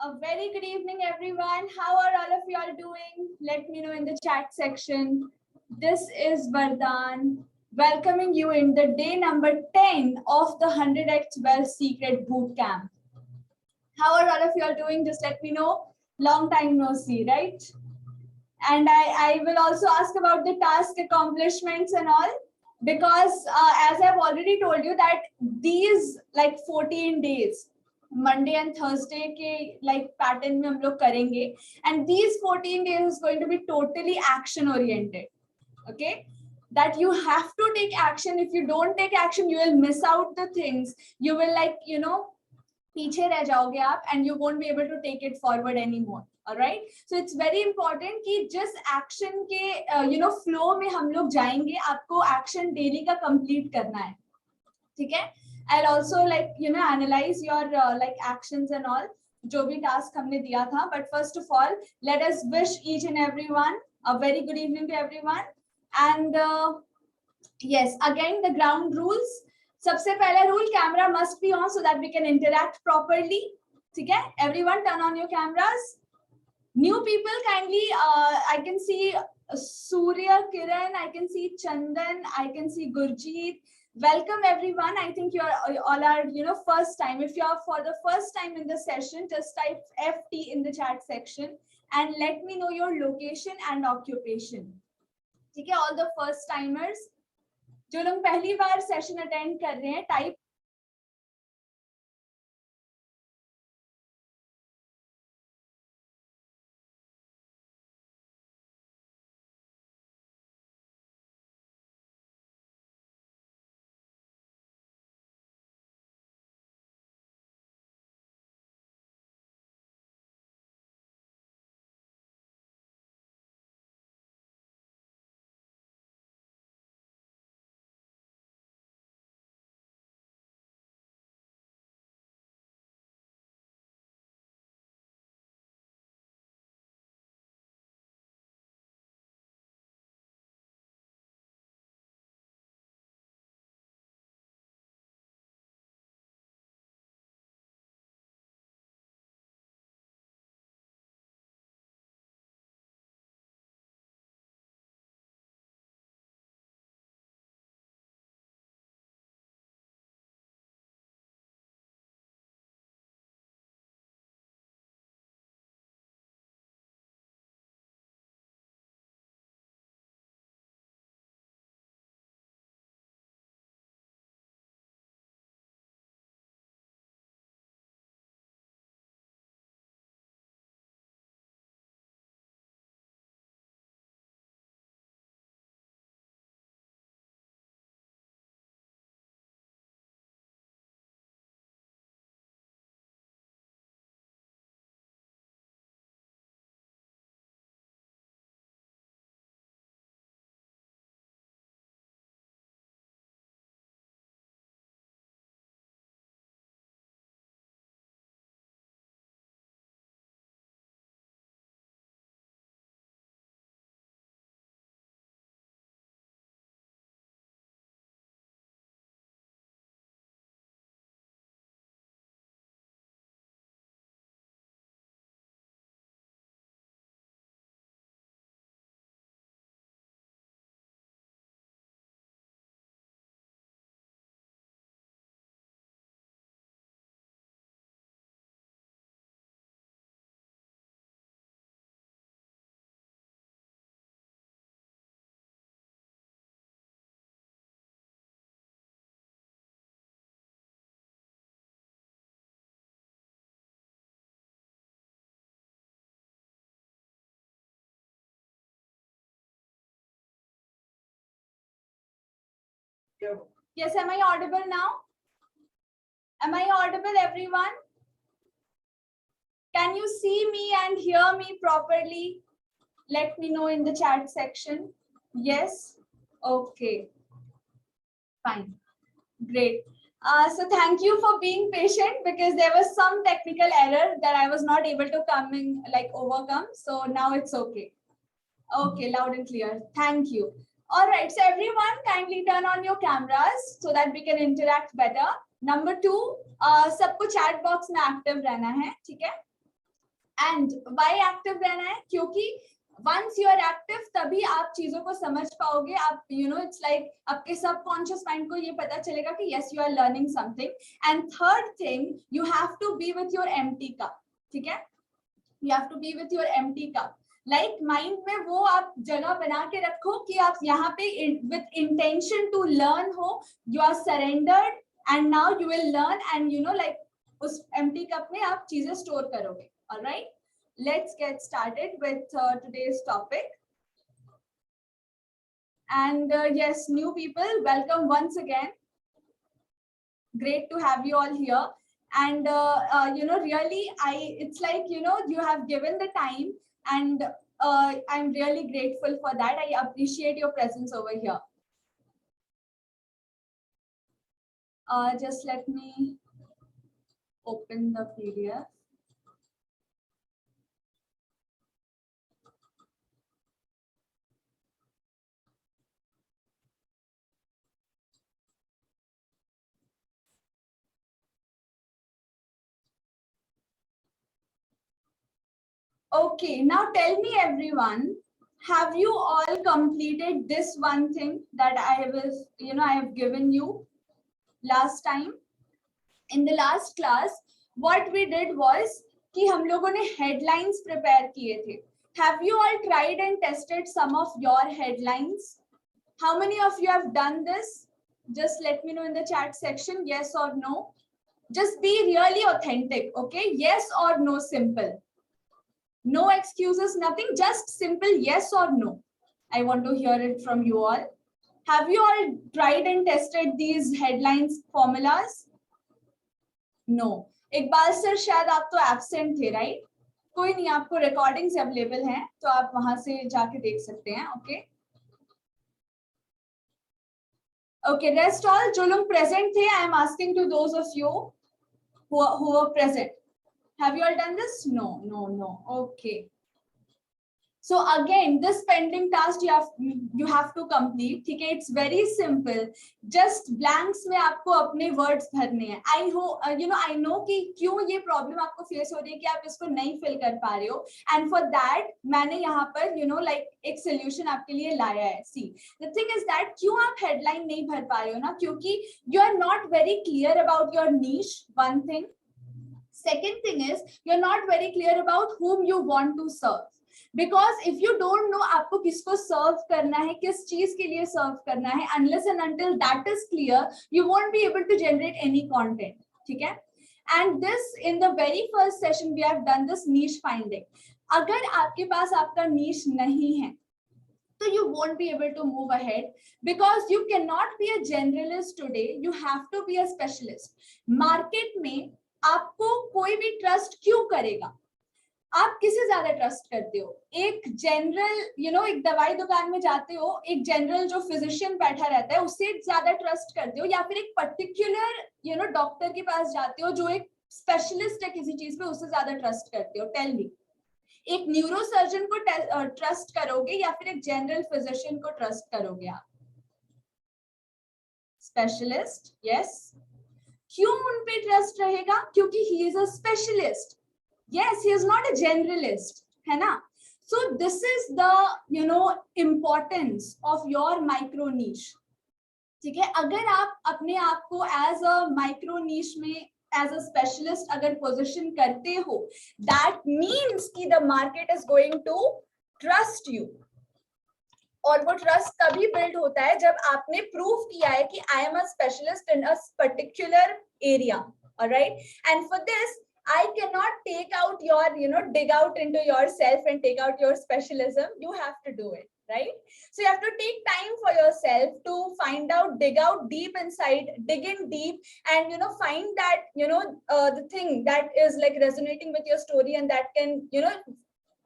A very good evening, everyone. How are all of you all doing? Let me know in the chat section. This is Vardhan welcoming you in the day number 10 of the 100x Wealth Secret Bootcamp. How are all of you all doing? Just let me know. Long time no see, right? And I will also ask about the task accomplishments and all, because as I've already told you that these like 14 days, Monday and Thursday के like pattern में हम लोग करेंगे, and these 14 days is going to be totally action oriented. Okay, that you have to take action. If you don't take action, you will miss out the things. You will पीछे रह जाओगे आप, and you won't be able to take it forward anymore. All right, so it's very important कि जिस action के flow में हम लोग जाएंगे, आपको action daily का complete करना है. ठीक है? I'll also analyze your actions and all, जो भी task हमने दिया था. But first of all, let us wish each and everyone a very good evening to everyone. And yes, again the ground rules. सबसे पहला rule, camera must be on so that we can interact properly. ठीक है? Everyone turn on your cameras. New people kindly, I can see Surya, Kiran, I can see Chandan, I can see Gurjeet. Welcome everyone. I think you all are first time. If you are for the first time in the session, just type FT in the chat section and let me know your location and occupation. ठीक है? All the first timers, जो लोग पहली बार session attend कर रहे हैं, type Yes, am I audible now? Am I audible, everyone? Can you see me and hear me properly? Let me know in the chat section. Yes? Okay. Fine. Great. So thank you for being patient, because there was some technical error that I was not able to overcome. So now it's okay. Okay, loud and clear. Thank you. All right, so everyone kindly turn on your cameras so that we can interact better. Number 2, सबको chat box में active रहना है, ठीक है? And Y active रहना है, क्योंकि once you are active तभी आप चीजों को समझ पाओगे. आप इट्स लाइक आपके सबकॉन्शियस माइंड को ये पता चलेगा कि yes you are learning something. And third thing, you have to be with your empty cup. ठीक है, you have to be with your empty cup. Like mind में वो आप जगह बना के रखो कि आप यहाँ पे विथ इंटेंशन टू लर्न हो, you are surrendered and now you will learn and like उस एम्प्टी कप में आप चीजें स्टोर करोगे. Alright, let's get started with today's topic. And yes, new people, welcome once again. Great to have you all here. And really, it's like you have given the time, and I'm really grateful for that. I appreciate your presence over here. Just let me open the PDF. Okay, now tell me everyone, have you all completed this one thing that I have given you last time? In the last class, what we did was कि हम लोगों ने headlines prepare किए थे. Have you all tried and tested some of your headlines? How many of you have done this? Just let me know in the chat section, yes or no. Just be really authentic, okay? Yes or no, simple. No excuses, nothing, just simple yes or no. I want to hear it from you all. Have you all tried and tested these headlines formulas? No. Iqbal sir शायद आप तो absent थे, right? कोई नहीं, आपको recordings available हैं तो आप वहां से जाके देख सकते हैं. ओके ओके, रेस्ट ऑल जो लोग प्रेजेंट थे, I am asking to those of you who were present. Have you all done this? No. Okay. So again, this pending task you have to complete. ठीक है, it's very simple. Just blanks में आपको अपने words भरने हैं. I know कि क्यों ये problem आपको face हो रही है कि आप इसको नहीं fill कर पा रहे हो. And for that मैंने यहाँ पर like एक solution आपके लिए लाया है. See, the thing is that क्यों आप headline नहीं भर पा रहे हो ना, क्योंकि you are not very clear about your niche. One thing. Second thing is you're not very clear about whom you want to serve. Because if you don't know आपको किसको serve करना है, किस चीज के लिए serve करना है, unless and until that is clear, you won't be able to generate any content. ठीक है? And this, in the very first session, we have done this niche finding. अगर आपके पास आपका niche नहीं है, so you won't be able to move ahead because you cannot be a generalist today. You have to be a specialist. Market में आपको कोई भी trust क्यों करेगा? आप किसे ज्यादा ट्रस्ट करते हो? एक जनरल एक दवाई दुकान में जाते हो, एक जनरल जो फिजिशियन बैठा रहता है उससे ज्यादा ट्रस्ट करते हो, या फिर एक पर्टिकुलर डॉक्टर के पास जाते हो जो एक स्पेशलिस्ट है किसी चीज पे, उससे ज्यादा ट्रस्ट करते हो? Tell me. एक न्यूरो सर्जन को ट्रस्ट करोगे या फिर एक जनरल फिजिशियन को ट्रस्ट करोगे आप? स्पेशलिस्ट. यस. क्यों उन पे ट्रस्ट रहेगा? क्योंकि he is a specialist. Yes, he is not a generalist, है ना? So this is the importance of your micro niche. ठीक है, अगर आप अपने आप को एज अ माइक्रो नीश में एज अ स्पेशलिस्ट अगर पोजिशन करते हो, दैट मीन्स कि the market is going to trust you. और वो ट्रस्ट तभी बिल्ड होता है जब आपने प्रूव किया है कि I am a specialist in a particular area. Alright, and for this I cannot take out your dig out into yourself and take out your specialism. You have to do it, right? So you have to take time for yourself to find out, dig out deep inside, dig in deep, and find that the thing that is like resonating with your story and that can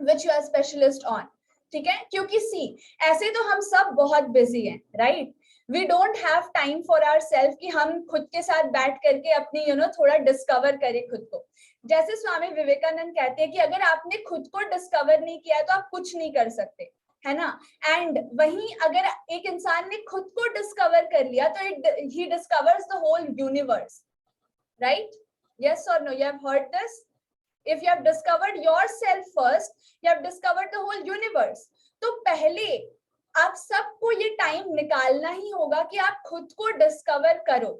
which you are specialist on. ठीक है, क्योंकि सी ऐसे तो हम सब बहुत busy हैं, right? We don't have time for ourself कि हम खुद के साथ बैठ करके अपनी थोड़ा डिस्कवर करें खुद को. जैसे स्वामी विवेकानंद कहते हैं कि अगर आपने खुद को डिस्कवर नहीं किया तो आप कुछ नहीं कर सकते, है ना? एंड वहीं अगर एक इंसान ने खुद को डिस्कवर कर लिया तो he discovers the whole universe, right? Yes और no? You have heard this? If you have discovered yourself first, you have discovered the whole universe. तो पहले आप सबको ये टाइम निकालना ही होगा कि आप खुद को डिस्कवर करो,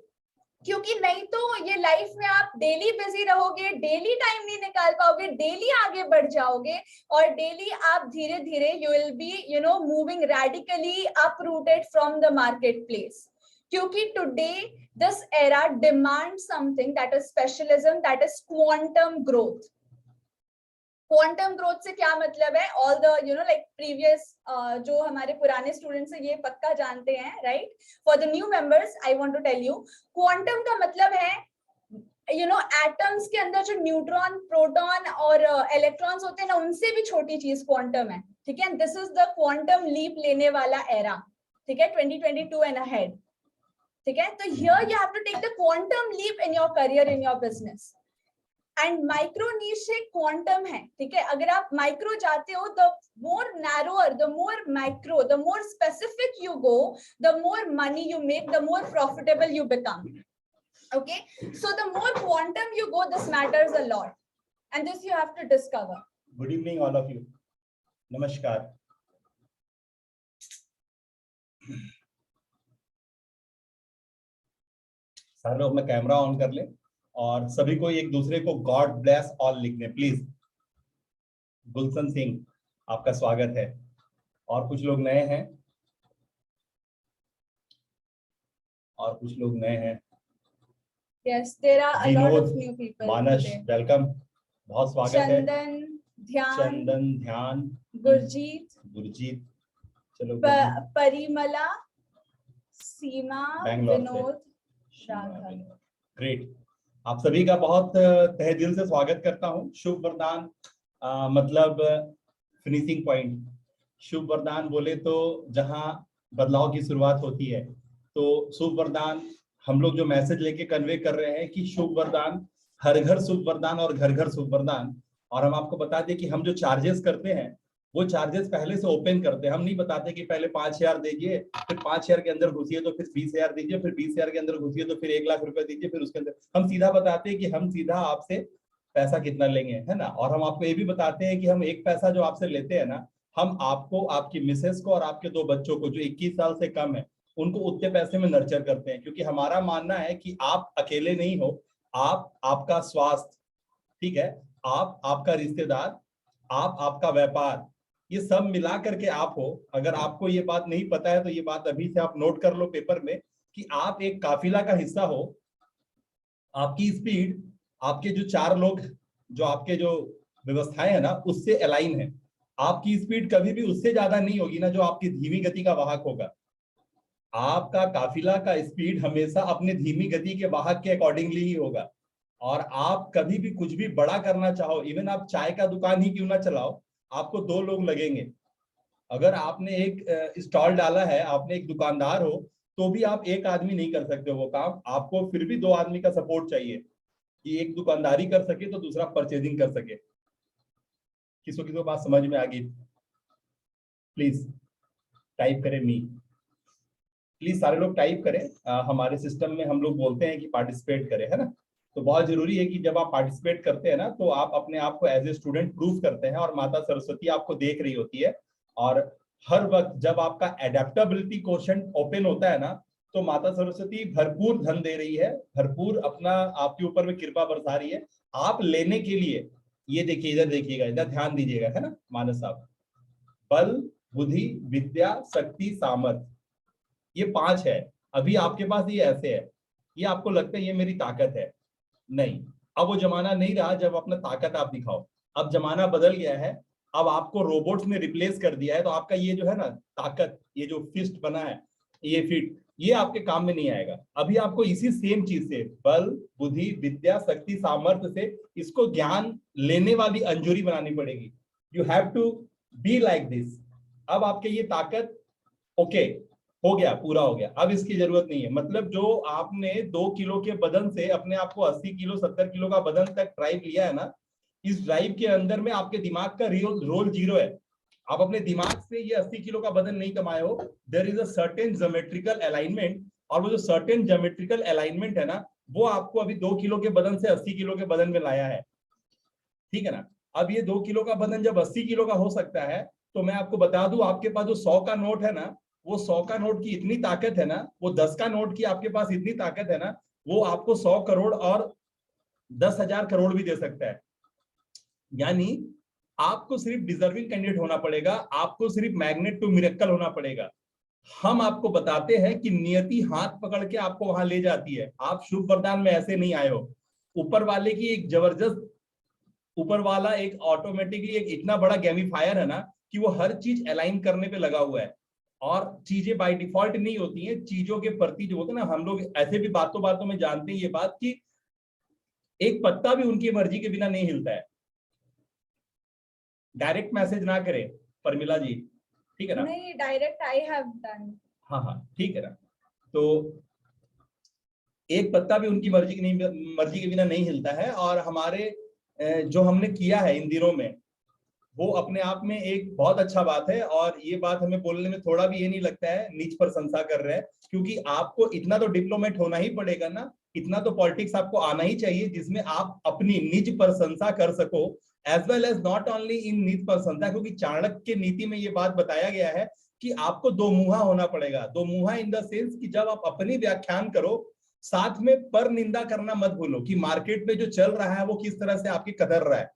क्योंकि नहीं तो ये लाइफ में आप डेली बिजी रहोगे, डेली टाइम नहीं निकाल पाओगे, डेली आगे बढ़ जाओगे और डेली आप धीरे धीरे you will be moving radically uprooted from the market place. क्योंकि today this era demand something that is specialism, that is quantum growth. Quantum growth से क्या मतलब है? ऑल द लाइक प्रीवियस जो हमारे पुराने स्टूडेंट्स हैं ये पक्का जानते हैं, right? For the new members I want to tell you, quantum का मतलब है एटम्स के अंदर जो न्यूट्रॉन, प्रोटॉन और इलेक्ट्रॉन्स होते हैं ना, उनसे भी छोटी चीज क्वांटम है, ठीक है? This is the quantum leap लेने वाला एरा, ठीक है? 2022 एंड अहेड, ठीक है? तो here you have to take the quantum leap in your career, in your business. And micro niche से क्वांटम है, ठीक है? अगर आप माइक्रो जाते हो, the more narrower, the more micro, the more specific you go, the more money you make, the more profitable you become. Okay, so the more quantum you go, this matters a lot, and this you have to discover. Good evening all of you. Namaskar. सारे लोग अपना camera on कर ले और सभी को एक दूसरे को गॉड ब्लेस ऑल लिखने प्लीज. गुलशन सिंह आपका स्वागत है. और कुछ लोग नए हैं, और कुछ लोग नए हैं. Yes, there are a lot of new people. Manas welcome, बहुत स्वागत है. चंदन ध्यान, गुरजीत, चलो परिमला, सीमा, विनोद, ग्रेट. आप सभी का बहुत तहे दिल से स्वागत करता हूं. शुभ वरदान मतलब फिनिशिंग पॉइंट. शुभ वरदान बोले तो जहां बदलाव की शुरुआत होती है, तो शुभ वरदान हम लोग जो मैसेज लेके कन्वे कर रहे हैं कि शुभ वरदान, हर घर शुभ वरदान और घर घर शुभ वरदान. और हम आपको बता दें कि हम जो चार्जेस करते हैं वो चार्जेस पहले से ओपन करते हैं. हम नहीं बताते कि पहले 5,000 दीजिए, फिर 5,000 के अंदर घुसिए तो फिर 20,000 दीजिए, फिर 20,000 के अंदर घुसिए तो फिर 1,00,000 रुपए दीजिए, फिर उसके अंदर हम सीधा बताते हैं कि हम सीधा आपसे पैसा कितना लेंगे, है ना. और हम आपको ये भी बताते हैं कि हम एक पैसा जो आपसे लेते हैं ना, हम आपको, आपकी मिसेस को और आपके 2 बच्चों को जो 21 साल से कम है उनको उतने पैसे में नर्चर करते हैं. क्योंकि हमारा मानना है कि आप अकेले नहीं हो, आप आपका स्वास्थ्य, ठीक है, आप आपका रिश्तेदार, आप आपका व्यापार, ये सब मिला करके आप हो. अगर आपको ये बात नहीं पता है तो ये बात अभी से आप नोट कर लो पेपर में कि आप एक काफिला का हिस्सा हो. आपकी स्पीड आपके जो 4 लोग, जो आपके जो व्यवस्थाएं है ना, उससे अलाइन है. आपकी स्पीड कभी भी उससे ज्यादा नहीं होगी ना जो आपकी धीमी गति का वाहक होगा. आपका काफिला का स्पीड हमेशा अपने धीमी गति के वाहक के अकॉर्डिंगली ही होगा. और आप कभी भी कुछ भी बड़ा करना चाहो, इवन आप चाय का दुकान ही क्यों ना चलाओ, आपको 2 लोग लगेंगे. अगर आपने एक स्टॉल डाला है, आपने एक दुकानदार हो, तो भी आप एक आदमी नहीं कर सकते वो काम. आपको फिर भी 2 आदमी का सपोर्ट चाहिए कि एक दुकानदारी कर सके तो दूसरा परचेजिंग कर सके. किसको बात समझ में आ गई? प्लीज टाइप करें मी. प्लीज सारे लोग टाइप करें. हमारे सिस्टम में हम लोग बोलते हैं कि पार्टिसिपेट करें, है ना. तो बहुत जरूरी है कि जब आप पार्टिसिपेट करते हैं ना, तो आप अपने आप को एज ए स्टूडेंट प्रूव करते हैं और माता सरस्वती आपको देख रही होती है. और हर वक्त जब आपका एडेप्टेबिलिटी क्वोशंट ओपन होता है ना, तो माता सरस्वती भरपूर धन दे रही है, भरपूर अपना आपके ऊपर में कृपा बरसा रही है आप लेने के लिए. ये देखिए, इधर देखिएगा, इधर ध्यान दीजिएगा, है ना मानस साहब. बल, बुद्धि, विद्या, शक्ति, सामर्थ्य, ये 5 है. अभी आपके पास ये ऐसे है, ये आपको लगता है ये मेरी ताकत है. नहीं, अब वो जमाना नहीं रहा जब अपना ताकत आप दिखाओ. अब जमाना बदल गया है. अब आपको रोबोट्स ने रिप्लेस कर दिया है. तो आपका ये जो है ना ताकत, ये जो फिस्ट बना है, ये फिट, ये आपके काम में नहीं आएगा. अभी आपको इसी सेम चीज से, बल, बुद्धि, विद्या, शक्ति, सामर्थ्य से इसको ज्ञान लेने वाली अंजूरी बनानी पड़ेगी. You have to be like this. अब आपके ये ताकत ओके हो गया, पूरा हो गया. अब इसकी जरूरत नहीं है. मतलब जो आपने 2 किलो के बदन से अपने आप को 80 किलो 70 किलो का बदन तक ड्राइव लिया है ना, इस ड्राइव के अंदर में आपके दिमाग का रोल 0 है. आप अपने दिमाग से ये 80 किलो का बदन नहीं कमाए हो. There is a certain geometrical alignment, और वो जो सर्टेन ज्योमेट्रिकल अलाइनमेंट है ना, वो आपको अभी 2 किलो के बदन से 80 किलो के बदन में लाया है. ठीक है ना। अब ये 2 किलो का वजन जब 80 किलो का हो सकता है, तो मैं आपको बता दूं, आपके पास जो 100 का नोट है ना, वो 100 का नोट की इतनी ताकत है ना, वो 10 का नोट की आपके पास इतनी ताकत है ना, वो आपको 100 करोड़ और 10,000 करोड़ भी दे सकता है। यानी आपको सिर्फ डिजर्विंग कैंडिडेट होना पड़ेगा, आपको सिर्फ मैग्नेट टू मिरेकल होना पड़ेगा। हम आपको बताते हैं कि नियति हाथ पकड़ के आपको वहां ले जाती है। आप शुभ वरदान में ऐसे नहीं आए हो। ऊपर वाले की एक जबरदस्त, ऊपर वाला एक ऑटोमेटिकली एक इतना बड़ा गेमिफायर है ना, कि वो हर चीज अलाइन करने पे लगा हुआ है। और चीजें बाय डिफॉल्ट नहीं होती हैं, चीजों के प्रति जो होते हैं ना, हम लोग ऐसे भी बातों बातों में जानते हैं ये बात कि एक पत्ता भी उनकी मर्जी के बिना नहीं हिलता है। डायरेक्ट मैसेज ना करें परमिला जी, ठीक है ना। नहीं, डायरेक्ट आई हैव डन। हाँ हाँ ठीक है ना। तो एक पत्ता भी उनकी मर्जी के बिना नहीं हिलता है। और हमारे जो हमने किया है इन दिनों में, वो अपने आप में एक बहुत अच्छा बात है। और ये बात हमें बोलने में थोड़ा भी ये नहीं लगता है नीच प्रशंसा कर रहे हैं, क्योंकि आपको इतना तो डिप्लोमेट होना ही पड़ेगा ना, इतना तो पॉलिटिक्स आपको आना ही चाहिए जिसमें आप अपनी निज प्रशंसा कर सको, as well as not only in निज प्रशंसा। क्योंकि चाणक्य के नीति में ये बात बताया गया है कि आपको दो मुहा होना पड़ेगा। दो मुहा इन द सेंस कि जब आप अपनी व्याख्यान करो, साथ में पर निंदा करना मत भूलो कि मार्केट में जो चल रहा है वो किस तरह से आपकी कदर रहा है।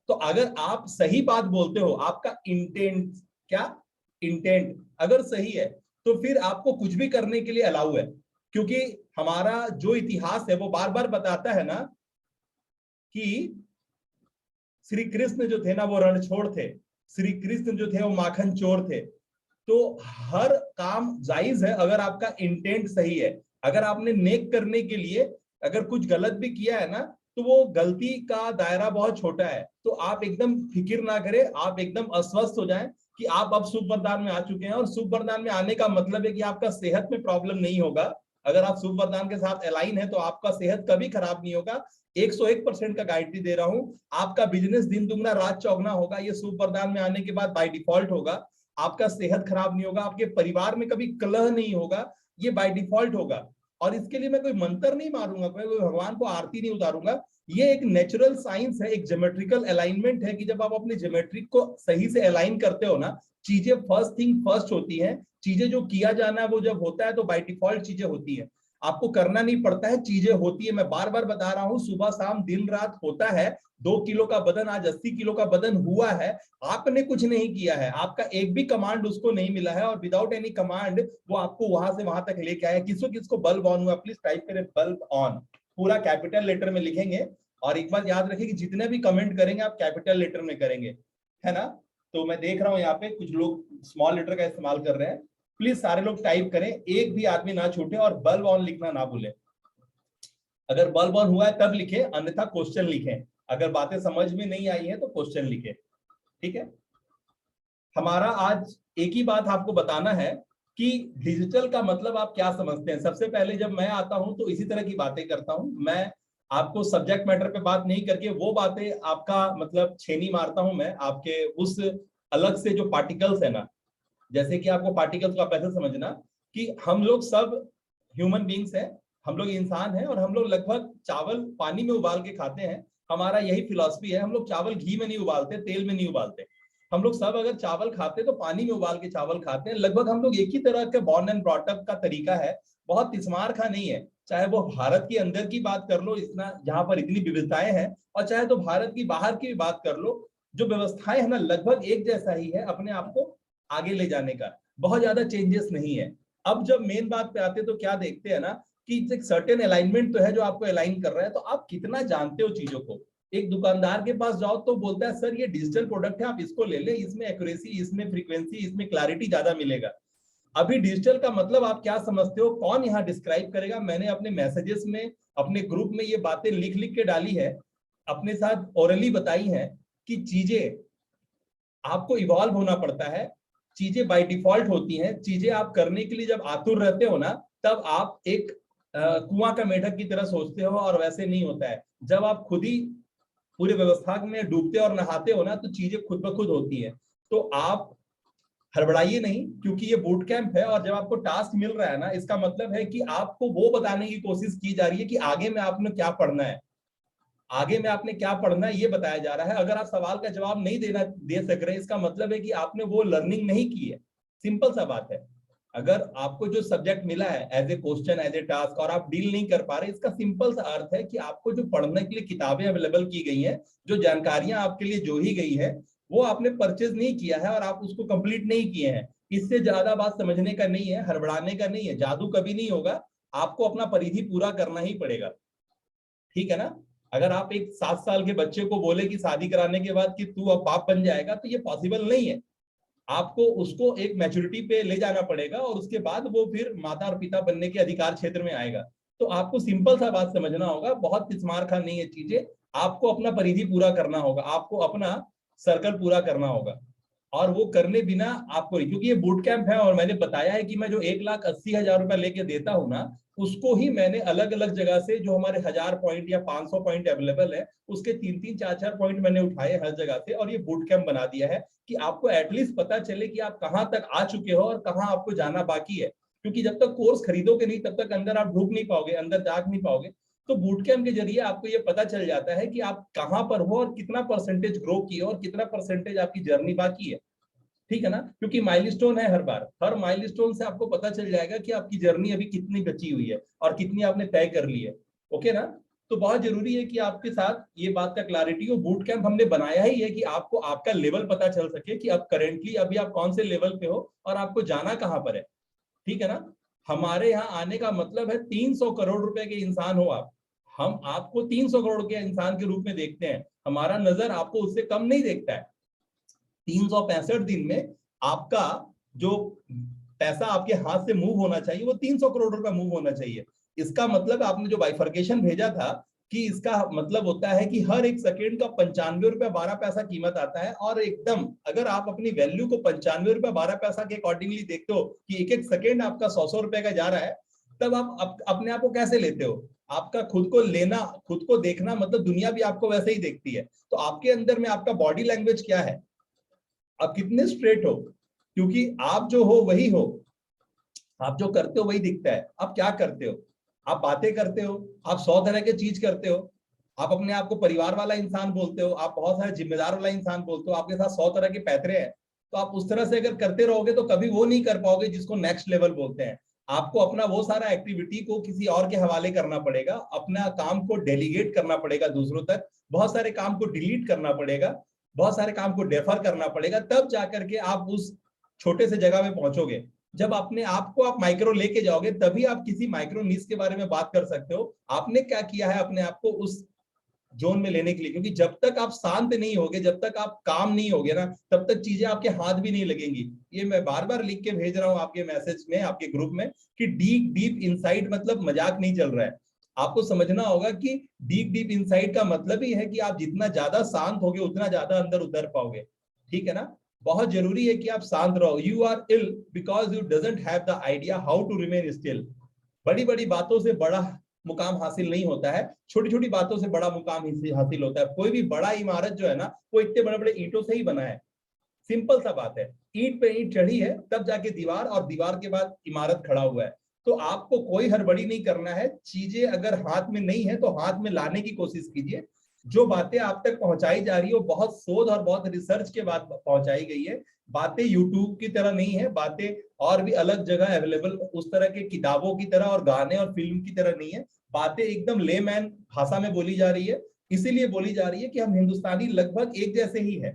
तो अगर आप सही बात बोलते हो, आपका इंटेंट, क्या इंटेंट अगर सही है, तो फिर आपको कुछ भी करने के लिए अलाउ है। क्योंकि हमारा जो इतिहास है वो बार बार बताता है ना कि श्री कृष्ण जो थे ना वो रणछोड़ थे, श्री कृष्ण जो थे वो माखन चोर थे। तो हर काम जायज है अगर आपका इंटेंट सही है। अगर आपने नेक करने के लिए अगर कुछ गलत भी किया है ना, तो वो गलती का दायरा बहुत छोटा है। तो आप एकदम फिक्र ना करें, आप एकदम अस्वस्थ हो जाएं कि आप अब शुभ वरदान में आ चुके हैं। और शुभ वरदान में आने का मतलब है कि आपका सेहत में प्रॉब्लम नहीं होगा। अगर आप शुभ वरदान के साथ अलाइन है तो आपका सेहत कभी खराब नहीं होगा। 101% का गारंटी दे रहा हूं। आपका बिजनेस दिन दुगना रात चौगुना होगा, ये शुभ वरदान में आने के बाद बाय डिफॉल्ट होगा। आपका सेहत खराब नहीं होगा, आपके परिवार में कभी कलह नहीं होगा, ये बाय डिफॉल्ट होगा। और इसके लिए मैं कोई मंत्र नहीं मारूंगा, कोई भगवान को आरती नहीं उतारूंगा। ये एक नेचुरल साइंस है, एक ज्योमेट्रिकल अलाइनमेंट है कि जब आप अपने ज्योमेट्रिक को सही से अलाइन करते हो ना, चीजें फर्स्ट थिंग फर्स्ट होती हैं। चीजें जो किया जाना है वो जब होता है तो बाय डिफॉल्ट चीजें होती है। आपको करना नहीं पड़ता है, चीजें होती है। मैं बार बार बता रहा हूं, सुबह शाम दिन रात होता है। 2 किलो का वजन आज 80 किलो का वजन हुआ है। आपने कुछ नहीं किया है, आपका एक भी कमांड उसको नहीं मिला है, और विदाउट एनी कमांड वो आपको वहां से वहां तक लेके आया। किसको किसको बल्ब ऑन हुआ, प्लीज टाइप करें बल्ब ऑन, पूरा कैपिटल लेटर में लिखेंगे। और एक बात याद रखिए कि जितने भी कमेंट करेंगे आप कैपिटल लेटर में करेंगे, है ना। तो मैं देख रहा हूं यहाँ पे कुछ लोग स्मॉल लेटर का इस्तेमाल कर रहे हैं। प्लीज सारे लोग टाइप करें, एक भी आदमी ना छूटे, और बल्ब ऑन लिखना ना भूलें। अगर बल्ब ऑन हुआ है तब लिखे, अन्यथा क्वेश्चन लिखें। अगर बातें समझ में नहीं आई है तो क्वेश्चन लिखें, ठीक है। हमारा आज एक ही बात आपको बताना है कि डिजिटल का मतलब आप क्या समझते हैं। सबसे पहले जब मैं आता हूं तो इसी तरह की बातें करता हूं। मैं आपको सब्जेक्ट मैटर पे बात नहीं करके वो बातें आपका मतलब छेनी मारता हूं मैं आपके उस अलग से जो पार्टिकल्स है ना। जैसे कि आपको पार्टिकल्स का पैसे समझना कि हम लोग सब ह्यूमन बींग्स हैं, हम लोग इंसान हैं, और हम लोग लगभग चावल पानी में उबाल के खाते हैं। हमारा यही फिलॉसफी है। हम लोग चावल घी में नहीं उबालते, तेल में नहीं उबालते। हम लोग सब अगर चावल खाते तो पानी में उबाल के चावल खाते हैं। लगभग हम लोग एक ही तरह के बॉर्न एंड ब्रॉटअप का तरीका है, बहुत तिस्मार खा नहीं है। चाहे वो भारत के अंदर की बात कर लो, इतना जहां पर इतनी विविधताएं हैं, और चाहे तो भारत की बाहर की भी बात कर लो, जो व्यवस्थाएं है ना लगभग एक जैसा ही है अपने आप को आगे ले जाने का। बहुत ज्यादा चेंजेस नहीं है। अब जब मेन बात पे आते तो क्या देखते हैं ना कि एक सर्टेन अलाइनमेंट तो है जो आपको अलाइन कर रहा है। तो आप कितना जानते हो चीजों को। एक दुकानदार के पास जाओ तो बोलता है सर ये डिजिटल प्रोडक्ट है, आप इसको ले ले, इसमें एक्यूरेसी, इसमें फ्रीक्वेंसी, इसमें क्लैरिटी ज्यादा मिलेगा। अभी डिजिटल का मतलब आप क्या समझते हो, कौन यहाँ डिस्क्राइब करेगा। मैंने अपने मैसेजेस में, अपने ग्रुप में ये बातें लिख लिख के डाली है, अपने साथ ओरली बताई है कि चीजें आपको इवॉल्व होना पड़ता है। चीजें बाय डिफॉल्ट होती हैं। चीजें आप करने के लिए जब आतुर रहते हो ना, तब आप एक कुआं का मेढक की तरह सोचते हो, और वैसे नहीं होता है। जब आप खुद ही पूरे व्यवस्था में डूबते और नहाते हो ना, तो चीजें खुद ब खुद होती है। तो आप हड़बड़ाइए नहीं, क्योंकि ये बूट कैंप है। और जब आपको टास्क मिल रहा है ना, इसका मतलब है कि आपको वो बताने की कोशिश की जा रही है कि आगे में आपने क्या पढ़ना है। आगे में आपने क्या पढ़ना है ये बताया जा रहा है। अगर आप सवाल का जवाब नहीं दे सक रहे, इसका मतलब है कि आपने वो लर्निंग नहीं की है। सिंपल सा बात है। अगर आपको जो सब्जेक्ट मिला है as a question, as a task, और आप डील नहीं कर पा रहे, इसका सिंपल सा अर्थ है कि आपको जो पढ़ने के लिए किताबें अवेलेबल की गई हैं, जो जानकारियां आपके लिए जो ही गई है, वो आपने परचेज नहीं किया है और आप उसको कंप्लीट नहीं किए हैं। इससे ज्यादा बात समझने का नहीं है, हड़बड़ाने का नहीं है। जादू कभी नहीं होगा, आपको अपना परिधि पूरा करना ही पड़ेगा, ठीक है ना। अगर आप एक 7 साल के बच्चे को बोले कि शादी कराने के बाद कि तू अब बाप बन जाएगा, तो ये पॉसिबल नहीं है। आपको उसको एक मैच्योरिटी पे ले जाना पड़ेगा और उसके बाद वो फिर माता और पिता बनने के अधिकार क्षेत्र में आएगा। तो आपको सिंपल सा बात समझना होगा, बहुत तिस्मार खा नहीं है चीजें। आपको अपना परिधि पूरा करना होगा, आपको अपना सर्कल पूरा करना होगा, और वो करने बिना आपको, क्योंकि ये बूट कैंप है और मैंने बताया है कि मैं जो 1,80,000 रुपया लेके देता हूँ ना, उसको ही मैंने अलग अलग जगह से, जो हमारे 1000 पॉइंट या 500 पॉइंट अवेलेबल है, उसके 3-3, 4-4 पॉइंट मैंने उठाए हर जगह से, और ये बूट कैंप बना दिया है कि आपको एटलीस्ट पता चले कि आप कहाँ तक आ चुके हो और कहाँ आपको जाना बाकी है। क्योंकि जब तक कोर्स खरीदोगे नहीं, तब तक अंदर आप ढूंढ नहीं पाओगे, अंदर जाग नहीं पाओगे। तो बूट कैंप के जरिए आपको ये पता चल जाता है कि आप कहाँ पर हो और कितना परसेंटेज ग्रो किए और कितना परसेंटेज आपकी जर्नी बाकी है, ठीक है ना। क्योंकि माइलस्टोन है, हर बार हर माइलस्टोन से आपको पता चल जाएगा कि आपकी जर्नी अभी कितनी बची हुई है और कितनी आपने तय कर ली है, ओके ना। तो बहुत जरूरी है कि आपके साथ ये बात का क्लैरिटी हो। बूट कैंप हमने बनाया ही है कि आपको आपका लेवल पता चल सके कि अब करेंटली अभी आप कौन से लेवल पे हो और आपको जाना कहाँ पर है, ठीक है ना। हमारे यहाँ आने का मतलब है 300 करोड़ रुपए के इंसान हो आप। हम आपको 300 करोड़ के इंसान के रूप में देखते हैं, हमारा नजर आपको उससे कम नहीं देखता है। 365 दिन में आपका जो पैसा आपके हाथ से मूव होना चाहिए, वो 300 करोड़ रुपया मूव होना चाहिए। इसका मतलब आपने जो बाइफर्केशन भेजा था, कि इसका मतलब होता है कि हर एक सेकेंड का 95 रुपया 12 पैसा कीमत आता है। और एकदम अगर आप अपनी वैल्यू को 95 रुपया 12 पैसा के अकॉर्डिंगली देखते हो कि एक एक सेकेंड आपका 100 रुपए का जा रहा है, तब आप अपने आप को कैसे लेते हो। आपका खुद को लेना, खुद को देखना, मतलब दुनिया भी आपको वैसे ही देखती है। तो आपके अंदर में आपका बॉडी लैंग्वेज क्या है, आप कितने स्ट्रेट हो, क्योंकि आप जो हो वही हो, आप जो करते हो वही दिखता है। आप क्या करते हो, आप बातें करते हो, आप 100 तरह के चीज करते हो, आप अपने आप को परिवार वाला इंसान बोलते हो, आप बहुत सारे जिम्मेदार वाला इंसान बोलते हो, आपके साथ 100 तरह के पैतरे हैं। तो आप उस तरह से अगर करते रहोगे तो कभी वो नहीं कर पाओगे जिसको नेक्स्ट लेवल बोलते हैं। आपको अपना वो सारा एक्टिविटी को किसी और के हवाले करना पड़ेगा, अपना काम को डेलीगेट करना पड़ेगा दूसरों तक, बहुत सारे काम को डिलीट करना पड़ेगा, बहुत सारे काम को डेफर करना पड़ेगा, तब जाकर के आप उस छोटे से जगह में पहुंचोगे। जब अपने आप को आप माइक्रो लेके जाओगे, तभी आप किसी माइक्रो नीश के बारे में बात कर सकते हो। आपने क्या किया है अपने आप को उस जोन में लेने के लिए, क्योंकि जब तक आप शांत नहीं होगे, जब तक आप काम नहीं होगे ना, तब तक चीजें आपके हाथ भी नहीं लगेंगी। ये मैं बार बार लिख के भेज रहा हूँ आपके मैसेज में, आपके ग्रुप में, कि डीप डीप इनसाइट मतलब मजाक नहीं चल रहा है। आपको समझना होगा कि डीप डीप इनसाइट का मतलब ही है कि आप जितना ज्यादा शांत होगे उतना ज्यादा अंदर उतर पाओगे, ठीक है ना। बहुत जरूरी है कि आप शांत रहो। You are ill because you doesn't have the idea how to remain still. बड़ी बड़ी बातों से बड़ा मुकाम हासिल नहीं होता है, छोटी छोटी बातों से बड़ा मुकाम हासिल होता है। कोई भी बड़ा इमारत जो है ना, वो इतने बड़े बड़े ईंटों से ही बना है। सिंपल सा बात है, ईंट पे ईंट चढ़ी है तब जाके दीवार, और दीवार के बाद इमारत खड़ा हुआ है। तो आपको कोई हड़बड़ी नहीं करना है। चीजें अगर हाथ में नहीं है तो हाथ में लाने की कोशिश कीजिए। जो बातें आप तक पहुंचाई जा रही है वो बहुत शोध और बहुत रिसर्च के बाद पहुंचाई गई है। बातें यूट्यूब की तरह नहीं है, बातें और भी अलग जगह अवेलेबल उस तरह के किताबों की तरह और गाने और फिल्म की तरह नहीं है। बातें एकदम लेमैन भाषा में बोली जा रही है। इसीलिए बोली जा रही है कि हम हिंदुस्तानी लगभग एक जैसे ही है,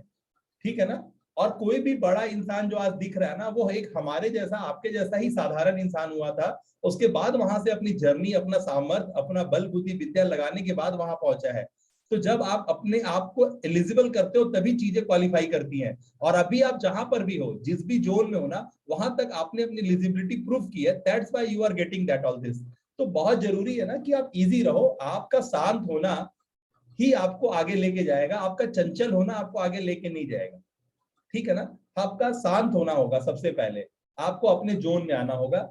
ठीक है ना। और कोई भी बड़ा इंसान जो आज दिख रहा है ना, वो एक हमारे जैसा, आपके जैसा ही साधारण इंसान हुआ था। उसके बाद वहां से अपनी जर्नी, अपना सामर्थ्य, अपना बल बुद्धि विद्या लगाने के बाद वहां पहुंचा है। तो जब आप अपने आप को एलिजिबल करते हो तभी चीजें क्वालिफाई करती हैं। और अभी आप जहां पर भी हो, जिस भी जोन में हो ना, वहां तक आपने अपनी एलिजिबिलिटी प्रूव की है। That's why you are getting that all this. तो बहुत जरूरी है ना कि आप इजी रहो। आपका शांत होना ही आपको आगे लेके जाएगा, आपका चंचल होना आपको आगे लेके नहीं जाएगा, ठीक है ना। आपका शांत होना होगा सबसे पहले, आपको अपने जोन में आना होगा,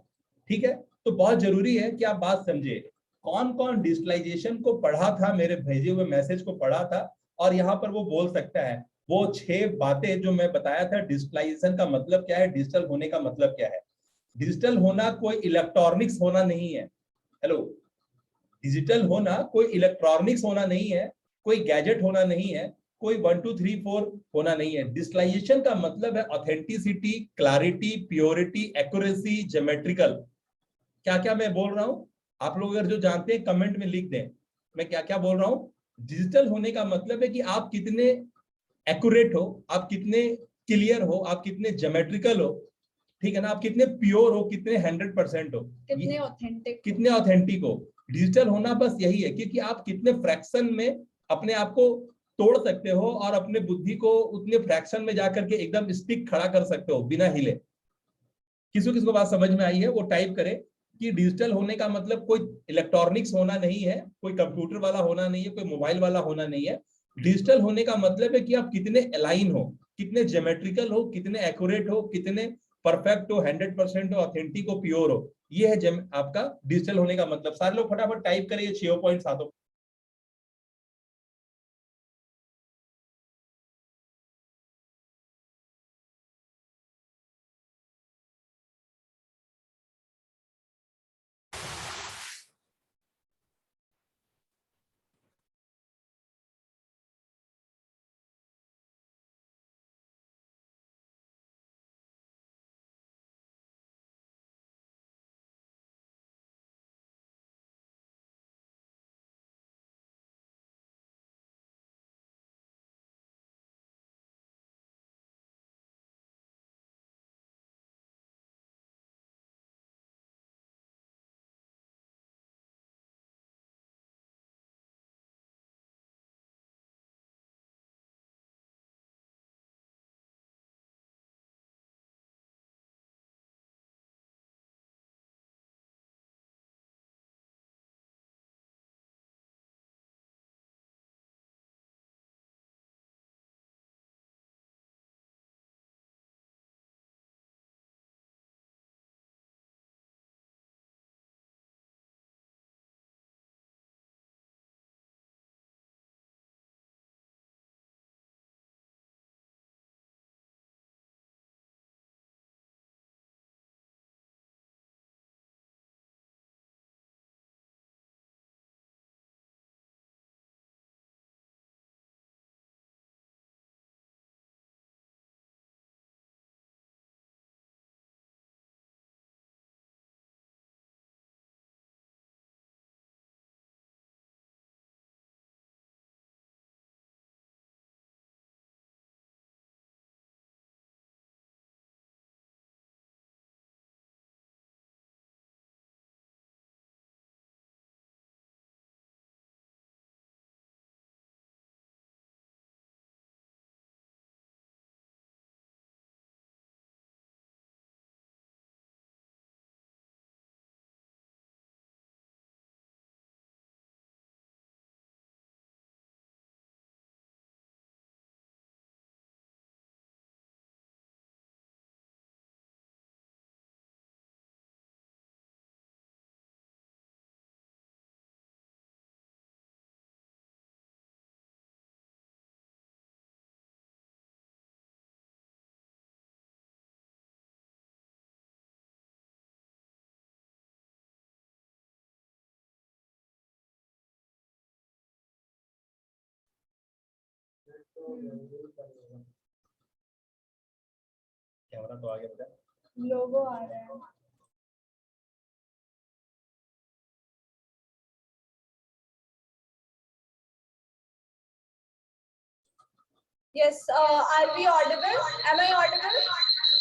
ठीक है। तो बहुत जरूरी है कि आप बात समझे। कौन कौन डिजिटलाइजेशन को पढ़ा था, मेरे भेजे हुए मैसेज को पढ़ा था और यहाँ पर वो बोल सकता है वो 6 बातें जो मैं बताया था। डिजिटलाइजेशन का मतलब क्या है, डिजिटल होने का मतलब क्या है। डिजिटल होना कोई इलेक्ट्रॉनिक्स होना नहीं है। हेलो, डिजिटल होना कोई इलेक्ट्रॉनिक्स होना नहीं है। कोई गैजेट होना नहीं है, कोई 1 2 3 4 होना नहीं है। डिजिटलाइजेशन का मतलब है authenticity, clarity, purity, accuracy, geometrical. क्या क्या मैं बोल रहा हूं, आप लोग अगर जो जानते हैं कमेंट में लिख दें मैं क्या क्या बोल रहा हूं। डिजिटल होने का मतलब है कि आप कितने एक्यूरेट हो, आप कितने क्लियर हो, आप कितने ज्योमेट्रिकल हो, ठीक है ना, आप कितने प्योर हो, कितने 100% हो, कितने ऑथेंटिक हो। डिजिटल होना बस यही है, क्योंकि आप कितने फ्रैक्शन में अपने आप को तोड़ सकते हो और अपने बुद्धि को उतने फ्रैक्शन में जाकर के एकदम स्टिक खड़ा कर सकते हो बिना हिले। किसी किसी को बात समझ में आई है वो टाइप करे कि डिजिटल होने का मतलब कोई इलेक्ट्रॉनिक्स होना नहीं है, कोई कंप्यूटर वाला होना नहीं है, कोई मोबाइल वाला होना नहीं है। डिजिटल होने का मतलब है कि आप कितने अलाइन हो, कितने ज्योमेट्रिकल हो, कितने एक्यूरेट हो, कितने परफेक्ट हो, 100% हो, ऑथेंटिक हो, प्योर हो। ये है आपका डिजिटल होने का मतलब। सारे लोग फटाफट टाइप करिए 6 पॉइंट 7। कैमरा तो आगे बेटा, लोगो आ रहा है। Yes, are we audible? Am I audible?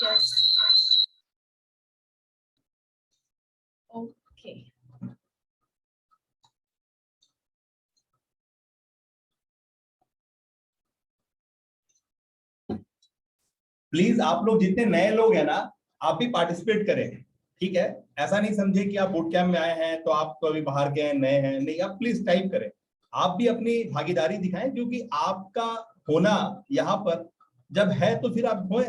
Yes. Okay. Please आप लोग जितने नए लोग हैं ना, आप भी पार्टिसिपेट करें, ठीक है। ऐसा नहीं समझे कि आप बूट कैंप में आए हैं तो आप तो अभी बाहर गए नए हैं, नहीं, आप प्लीज टाइप करें, आप भी अपनी भागीदारी दिखाएं, क्योंकि आपका होना यहाँ पर जब है तो फिर आप होए,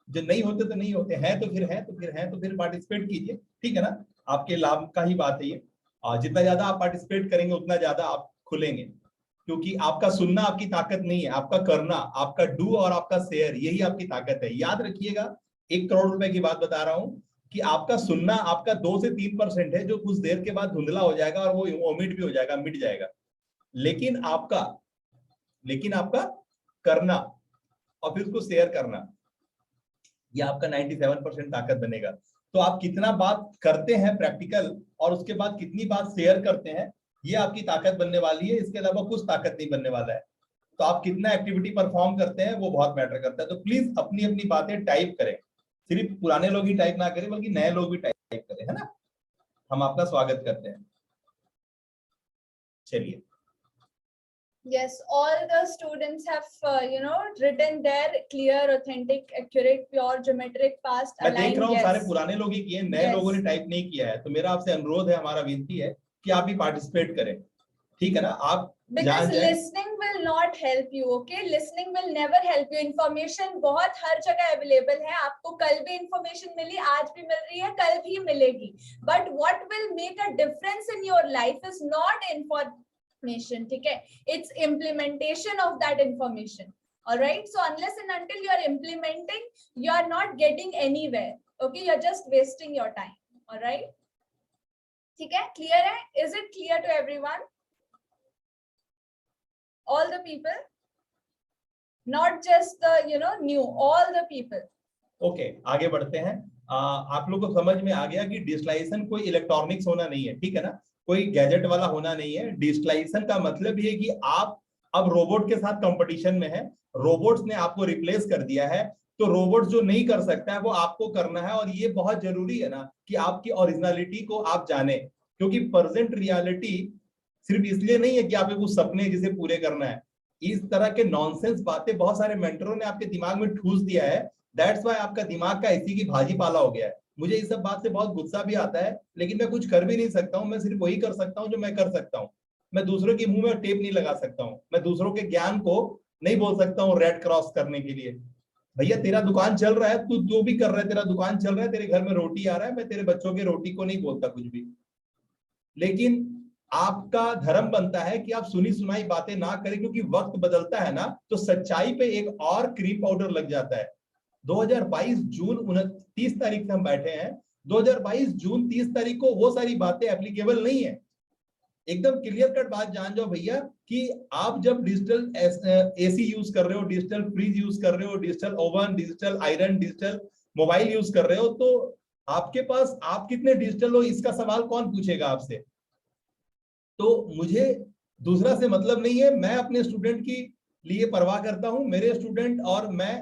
जो नहीं होते तो नहीं होते हैं, तो फिर है, तो फिर है, तो फिर पार्टिसिपेट कीजिए, ठीक है ना। आपके लाभ का ही बात है ये, और जितना ज्यादा आप पार्टिसिपेट करेंगे उतना ज्यादा आप खुलेंगे, क्योंकि आपका सुनना आपकी ताकत नहीं है, आपका करना, आपका डू और आपका शेयर, यही आपकी ताकत है। याद रखिएगा, 1 करोड़ रुपए की बात बता रहा हूं कि आपका सुनना आपका 2 से 3% है, जो कुछ देर के बाद धुंधला हो जाएगा और वो ओमिट भी हो जाएगा, मिट जाएगा। लेकिन आपका लेकिन आपका करना और फिर उसको शेयर करना, ये आपका 97% ताकत बनेगा। तो आप कितना बात करते हैं प्रैक्टिकल और उसके बाद कितनी बात शेयर करते हैं, ये आपकी ताकत बनने वाली है। इसके अलावा कुछ ताकत नहीं बनने वाला है। तो आप कितना एक्टिविटी परफॉर्म करते हैं वो बहुत मैटर करता है। तो प्लीज अपनी अपनी बातें टाइप करें, सिर्फ पुराने लोग ही टाइप ना करें बल्कि नए लोग भी टाइप करें, है ना। हम आपका स्वागत करते हैं। चलिए। Yes, all the students have, written their clear, authentic, accurate, pure, geometric, fast, मैं देख aligned. रहा हूँ Yes. सारे पुराने लोग ही किए, नए लोगों ने टाइप नहीं किया है। तो मेरा आपसे अनुरोध है, हमारा विनती है कि आप भी पार्टिसिपेट करें, ठीक है ना। आप Because listening will not help you, okay? Listening will never help you. Information बहुत हर जगह available है। आपको कल भी information मिली, आज भी मिल रही है, कल भी मिलेगी। But what will make a difference in your life is not information, ठीक है? It's implementation of that information. All right. So unless and until you are implementing, you are not getting anywhere. Okay, you're just wasting your time. All right. ठीक है? Clear है? Is it clear to everyone? All the people, not just the new, all the people. Okay, आगे बढ़ते हैं। आप लोग को समझ में आ गया कि डिजिटलाइजेशन कोई इलेक्ट्रॉनिक्स होना नहीं है, ठीक है ना, कोई गैजेट वाला होना नहीं है। डिजिटलाइजेशन का मतलब ये है कि आप अब रोबोट के साथ कंपटीशन में है, रोबोट्स ने आपको रिप्लेस कर दिया है, तो रोबोट जो नहीं कर सकता है वो आपको करना है। और ये बहुत जरूरी है ना कि आपकी ओरिजिनलिटी को आप जाने, क्योंकि प्रेजेंट रियलिटी सिर्फ इसलिए नहीं है कि आपके कुछ सपने जिसे पूरे करना है। इस तरह के नॉनसेंस बातें बहुत सारे मेंटरों ने आपके दिमाग में ठूस दिया है। दैट्स व्हाई आपका दिमाग का इसी की भाजी पाला हो गया है। मुझे इस सब बात से बहुत गुस्सा भी आता है, लेकिन मैं कुछ कर भी नहीं सकता हूँ। मैं सिर्फ वही कर सकता हूँ जो मैं कर सकता हूँ। मैं दूसरों के मुंह में टेप नहीं लगा सकता हूँ। मैं दूसरों के ज्ञान को नहीं बोल सकता हूँ रेड क्रॉस करने के लिए। भैया तेरा दुकान चल रहा है, तू जो भी कर रहा है, तेरा दुकान चल रहा है, तेरे घर में रोटी आ रहा है, मैं तेरे बच्चों की रोटी को नहीं बोलता कुछ भी। लेकिन आपका धर्म बनता है कि आप सुनी सुनाई बातें ना करें, क्योंकि वक्त बदलता है ना, तो सच्चाई पे एक और क्रीम पाउडर लग जाता है। 2022 जून 29 तारीख से हम बैठे हैं। 2022 जून 30 तारीख को वो सारी बातें एप्लीकेबल नहीं है। एकदम क्लियर कट बात जान जाओ भैया कि आप जब डिजिटल एसी यूज कर रहे हो, डिजिटल फ्रिज यूज कर रहे हो, digital oven, digital iron, digital mobile use कर रहे हो, तो आपके पास आप कितने डिजिटल हो इसका सवाल कौन पूछेगा आपसे। तो मुझे दूसरा से मतलब नहीं है। मैं अपने स्टूडेंट की लिए परवाह करता हूं, मेरे स्टूडेंट और मैं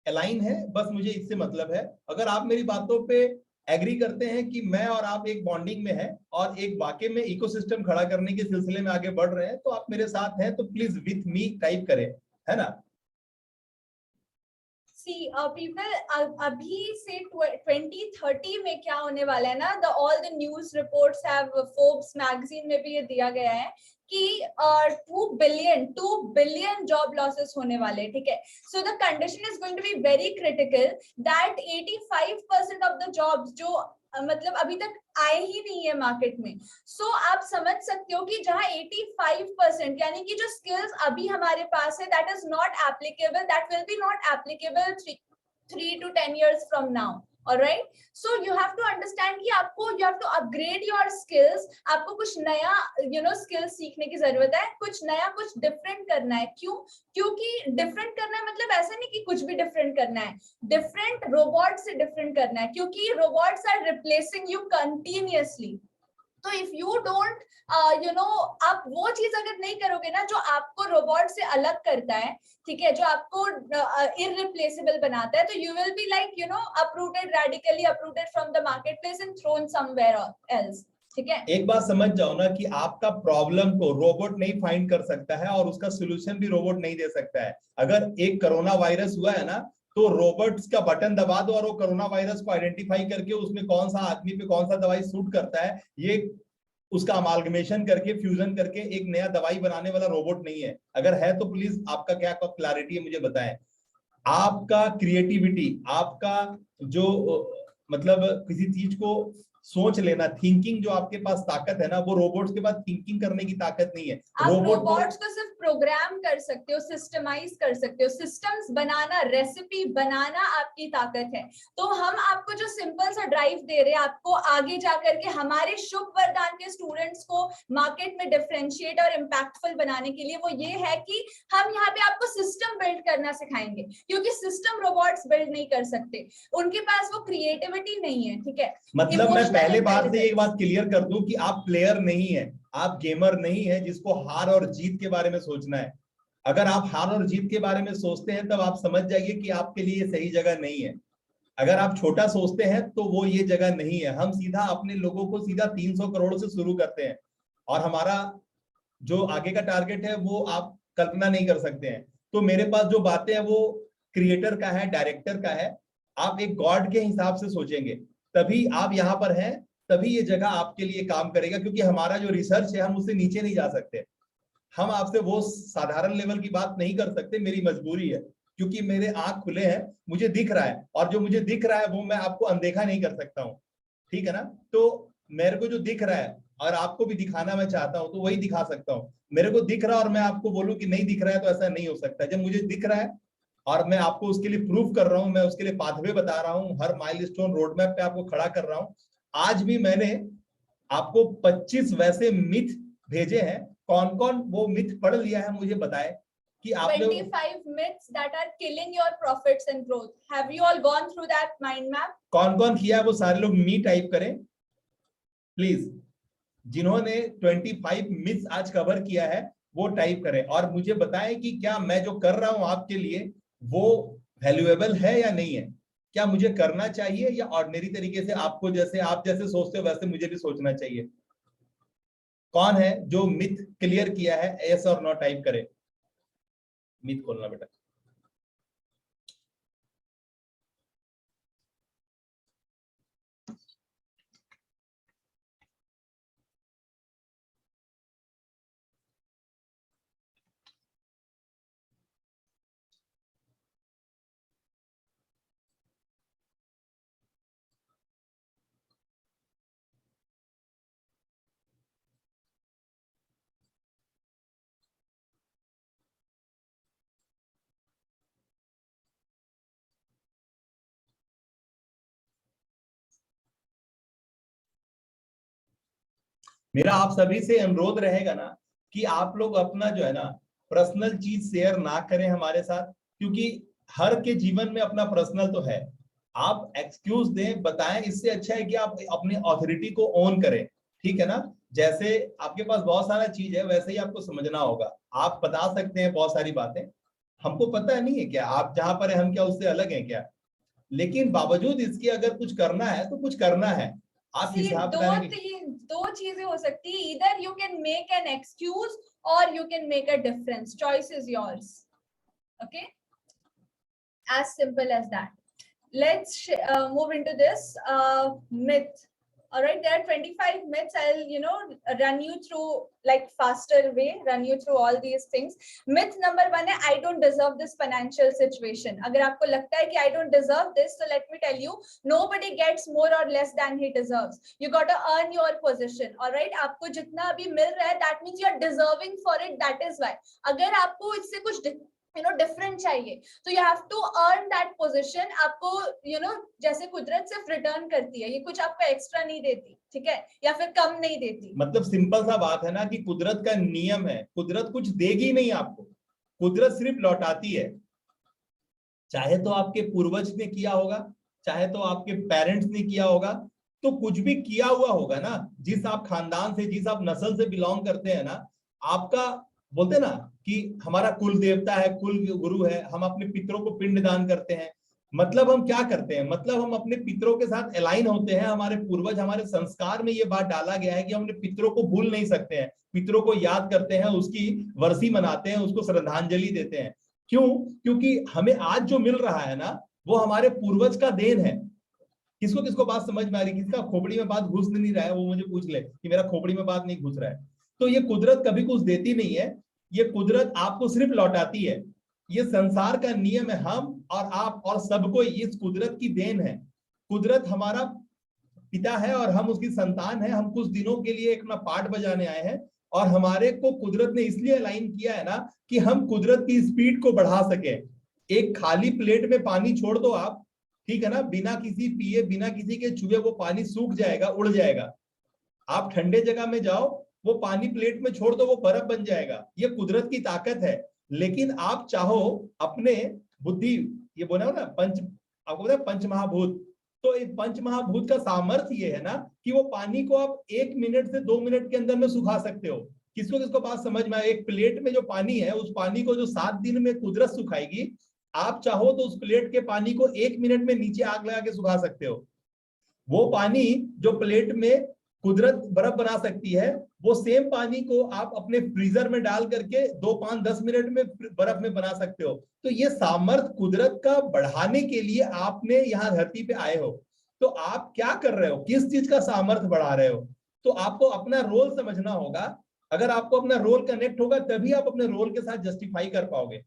अलाइन है, बस मुझे इससे मतलब है। अगर आप मेरी बातों पे एग्री करते हैं कि मैं और आप एक बॉन्डिंग में है और एक वाकई में इकोसिस्टम खड़ा करने के सिलसिले में आगे बढ़ रहे हैं, तो आप मेरे साथ हैं, तो प्लीज विथ मी टाइप करें, है ना। See, people, अभी से 2030 में क्या होने वाला है ना, all the news reports have, Forbes magazine में भी ये दिया गया है कि 2 billion job losses होने वाले, ठीक है। So the condition is going to be very critical that 85% of the jobs जो मतलब अभी तक आए ही नहीं है मार्केट में। सो आप समझ सकते हो कि जहां 85% यानी कि जो स्किल्स अभी हमारे पास है that is not applicable, that will be not applicable 3 to 10 years from now. All right, so you have to understand कि आपको you have to upgrade your skills. आपको कुछ नया skills सीखने की जरूरत है, कुछ नया, कुछ डिफरेंट करना है। क्यों? क्योंकि डिफरेंट करना है मतलब ऐसा नहीं कि कुछ भी डिफरेंट करना है, डिफरेंट रोबोट से डिफरेंट करना है, क्योंकि robots are replacing you continuously. तो इफ यू डोंट आप वो चीज अगर नहीं करोगे ना जो आपको रोबोट से अलग करता है, ठीक है, जो आपको इररिप्लेसेबल बनाता है, तो you will be like uprooted, radically uprooted from the marketplace and thrown somewhere else, ठीक है। एक बात समझ जाओ ना कि आपका प्रॉब्लम को रोबोट नहीं फाइंड कर सकता है और उसका सोल्यूशन भी रोबोट नहीं दे सकता है। अगर एक कोरोना वायरस हुआ है ना, तो रोबोट्स का बटन दबा दो और वो कोरोना वायरस को आइडेंटिफाई करके उसमें कौन सा आदमी पे कौन सा दवाई सूट करता है, ये उसका अमालगमेशन करके, फ्यूजन करके एक नया दवाई बनाने वाला रोबोट नहीं है। अगर है तो प्लीज आपका क्या क्लैरिटी है मुझे बताएं। आपका क्रिएटिविटी, आपका जो मतलब किसी चीज को सोच लेना, थिंकिंग जो आपके पास ताकत है ना, वो रोबोट्स के पास थिंकिंग करने की ताकत नहीं है। आप रोबोट रोबोट्स को सिर्फ प्रोग्राम कर सकते हो, सिस्टमाइज कर सकते हो, सिस्टम्स बनाना, रेसिपी बनाना आपकी ताकत है। तो हम आपको जो सिंपल सा ड्राइव दे रहे हैं, आपको आगे जाकर के हमारे शुभ वरदान के स्टूडेंट्स को मार्केट में डिफरेंशिएट और इम्पैक्टफुल बनाने के लिए, वो ये है कि हम यहाँ पे आपको सिस्टम बिल्ड करना सिखाएंगे, क्योंकि सिस्टम रोबोट्स बिल्ड नहीं कर सकते, उनके पास वो क्रिएटिविटी नहीं है। ठीक है, मतलब मैं पहले बार से एक बात क्लियर कर दूं कि आप प्लेयर नहीं है, आप गेमर नहीं है जिसको हार और जीत के बारे में सोचना है। अगर आप हार और जीत के बारे में सोचते हैं तब आप समझ जाइए कि आपके लिए सही जगह नहीं है। अगर आप छोटा सोचते हैं तो वो ये जगह नहीं है। हम सीधा अपने लोगों को सीधा 300 करोड़ से शुरू करते हैं, और हमारा जो आगे का टारगेट है वो आप कल्पना नहीं कर सकते हैं। तो मेरे पास जो बातें हैं वो क्रिएटर का है, डायरेक्टर का है। आप एक गॉड के हिसाब से सोचेंगे तभी आप यहाँ पर हैं, तभी ये जगह आपके लिए काम करेगा, क्योंकि हमारा जो रिसर्च है हम उससे नीचे नहीं जा सकते। हम आपसे वो साधारण लेवल की बात नहीं कर सकते, मेरी मजबूरी है, क्योंकि मेरे आंख खुले हैं, मुझे दिख रहा है, और जो मुझे दिख रहा है वो मैं आपको अनदेखा नहीं कर सकता हूँ। ठीक है ना? तो मेरे को जो दिख रहा है और आपको भी दिखाना मैं चाहता हूँ तो वही दिखा सकता हूँ। मेरे को दिख रहा है और मैं आपको बोलूँ कि नहीं दिख रहा है, तो ऐसा नहीं हो सकता। जब मुझे दिख रहा है और मैं आपको उसके लिए प्रूफ कर रहा हूं, मैं उसके लिए पाथवे बता रहा हूं, हर माइलस्टोन रोड मैप पे आपको खड़ा कर रहा हूं। आज भी मैंने आपको 25 वैसे मिथ भेजे हैं। कौन कौन वो मिथ पढ़ लिया है मुझे बताए कि आपने 25 myths that are killing your profits and growth. Have you all gone through that mind map? कौन कौन किया है वो सारे लोग मी टाइप करें प्लीज। जिन्होंने 25 मिथ्स आज कवर किया है वो टाइप करें और मुझे बताएं कि क्या मैं जो कर रहा हूं आपके लिए वो वैल्यूएबल है या नहीं है। क्या मुझे करना चाहिए या ऑर्डिनरी तरीके से आपको जैसे आप जैसे सोचते हो वैसे मुझे भी सोचना चाहिए। कौन है जो मिथ क्लियर किया है? यस और नो टाइप करें। मिथ खोलना बेटा। मेरा आप सभी से अनुरोध रहेगा ना कि आप लोग अपना जो है ना पर्सनल चीज शेयर ना करें हमारे साथ, क्योंकि हर के जीवन में अपना पर्सनल तो है। आप एक्सक्यूज दें, बताएं, इससे अच्छा है कि आप अपनी अथॉरिटी को ओन करें। ठीक है ना? जैसे आपके पास बहुत सारा चीज है वैसे ही आपको समझना होगा। आप बता सकते हैं बहुत सारी बातें, हमको पता नहीं है क्या आप जहां पर है हम क्या उससे अलग हैं क्या, लेकिन बावजूद इसके अगर कुछ करना है तो कुछ करना है। आप हिसाब दो चीजें हो सकती है, either you can make an excuse or you can make a difference. Choice is yours. Okay, as simple as that. Let's move into this myth. All right, there are 25 myths. I'll run you through like faster way, run you through all these things. Myth number 1 है I don't deserve this financial situation. अगर आपको लगता है कि I don't deserve this, so let me tell you, nobody gets more or less than he deserves. You got to earn your position. All right, आपको जितना अभी मिल रहा है, that means you are deserving for it. That is why. अगर आपको इससे कुछ different चाहिए तो you have to earn that position. आपको जैसे कुदरत सिर्फ रिटर्न करती है, ये कुछ आपको एक्स्ट्रा नहीं देती, ठीक है, या फिर कम नहीं देती। मतलब सिंपल सा बात है ना कि कुदरत का नियम है, कुदरत कुछ देगी नहीं आपको, कुदरत सिर्फ लौटाती है। चाहे तो आपके पूर्वज ने किया होगा, चाहे तो आपके पेरेंट्स ने किया होगा, तो कुछ भी किया हुआ होगा ना, जिस आप खानदान से, जिस आप नस्ल से बिलोंग करते हैं ना, आपका बोलते ना कि हमारा कुल देवता है, कुल गुरु है, हम अपने पितरों को पिंड दान करते हैं। मतलब हम क्या करते हैं, मतलब हम अपने पितरों के साथ अलाइन होते हैं। हमारे पूर्वज, हमारे संस्कार में ये बात डाला गया है कि हम अपने पितरों को भूल नहीं सकते हैं, पितरों को याद करते हैं, उसकी वर्षी मनाते हैं, उसको श्रद्धांजलि देते हैं। क्यों? क्योंकि हमें आज जो मिल रहा है ना वो हमारे पूर्वज का देन है। किसको किसको बात समझ में आ रही? किसका खोपड़ी में बात घुस नहीं रहा है वो मुझे पूछ ले कि मेरा खोपड़ी में बात नहीं घुस रहा है। तो ये कुदरत कभी कुछ देती नहीं है, ये कुदरत आपको सिर्फ लौटाती है। ये संसार का नियम है, हम और आप और सबको इस कुदरत की देन है। कुदरत हमारा पिता है और हम उसकी संतान है। हम कुछ दिनों के लिए अपना पार्ट बजाने आए हैं और हमारे को कुदरत ने इसलिए अलाइन किया है ना कि हम कुदरत की स्पीड को बढ़ा सके। एक खाली प्लेट में पानी छोड़ दो आप, ठीक है ना, बिना किसी पिए बिना किसी के छुए वो पानी सूख जाएगा, उड़ जाएगा। आप ठंडे जगह में जाओ, वो पानी प्लेट में छोड़ दो, वो बर्फ बन जाएगा। ये कुदरत की ताकत है। लेकिन आप चाहो अपने बुद्धि, ये बोला ना आपको पता है पंच महाभूत, तो इस पंच महाभूत का सामर्थ्य ये है ना कि वो पानी को आप 1 मिनट से 2 मिनट के अंदर में सुखा सकते हो। किसको किसको बात समझ में आए? एक प्लेट में जो पानी है, उस पानी को जो 7 दिन में कुदरत सुखाएगी, आप चाहो तो उस प्लेट के पानी को 1 मिनट में नीचे आग लगा के सुखा सकते हो। वो पानी जो प्लेट में कुदरत बर्फ बना सकती है, वो सेम पानी को आप अपने फ्रीजर में डाल करके 2, 5, 10 मिनट में बर्फ में बना सकते हो। तो ये सामर्थ्य कुदरत का बढ़ाने के लिए आपने यहाँ धरती पे आए हो। तो आप क्या कर रहे हो, किस चीज का सामर्थ्य बढ़ा रहे हो? तो आपको अपना रोल समझना होगा। अगर आपको अपना रोल कनेक्ट होगा तभी आप अपने रोल के साथ जस्टिफाई कर पाओगे।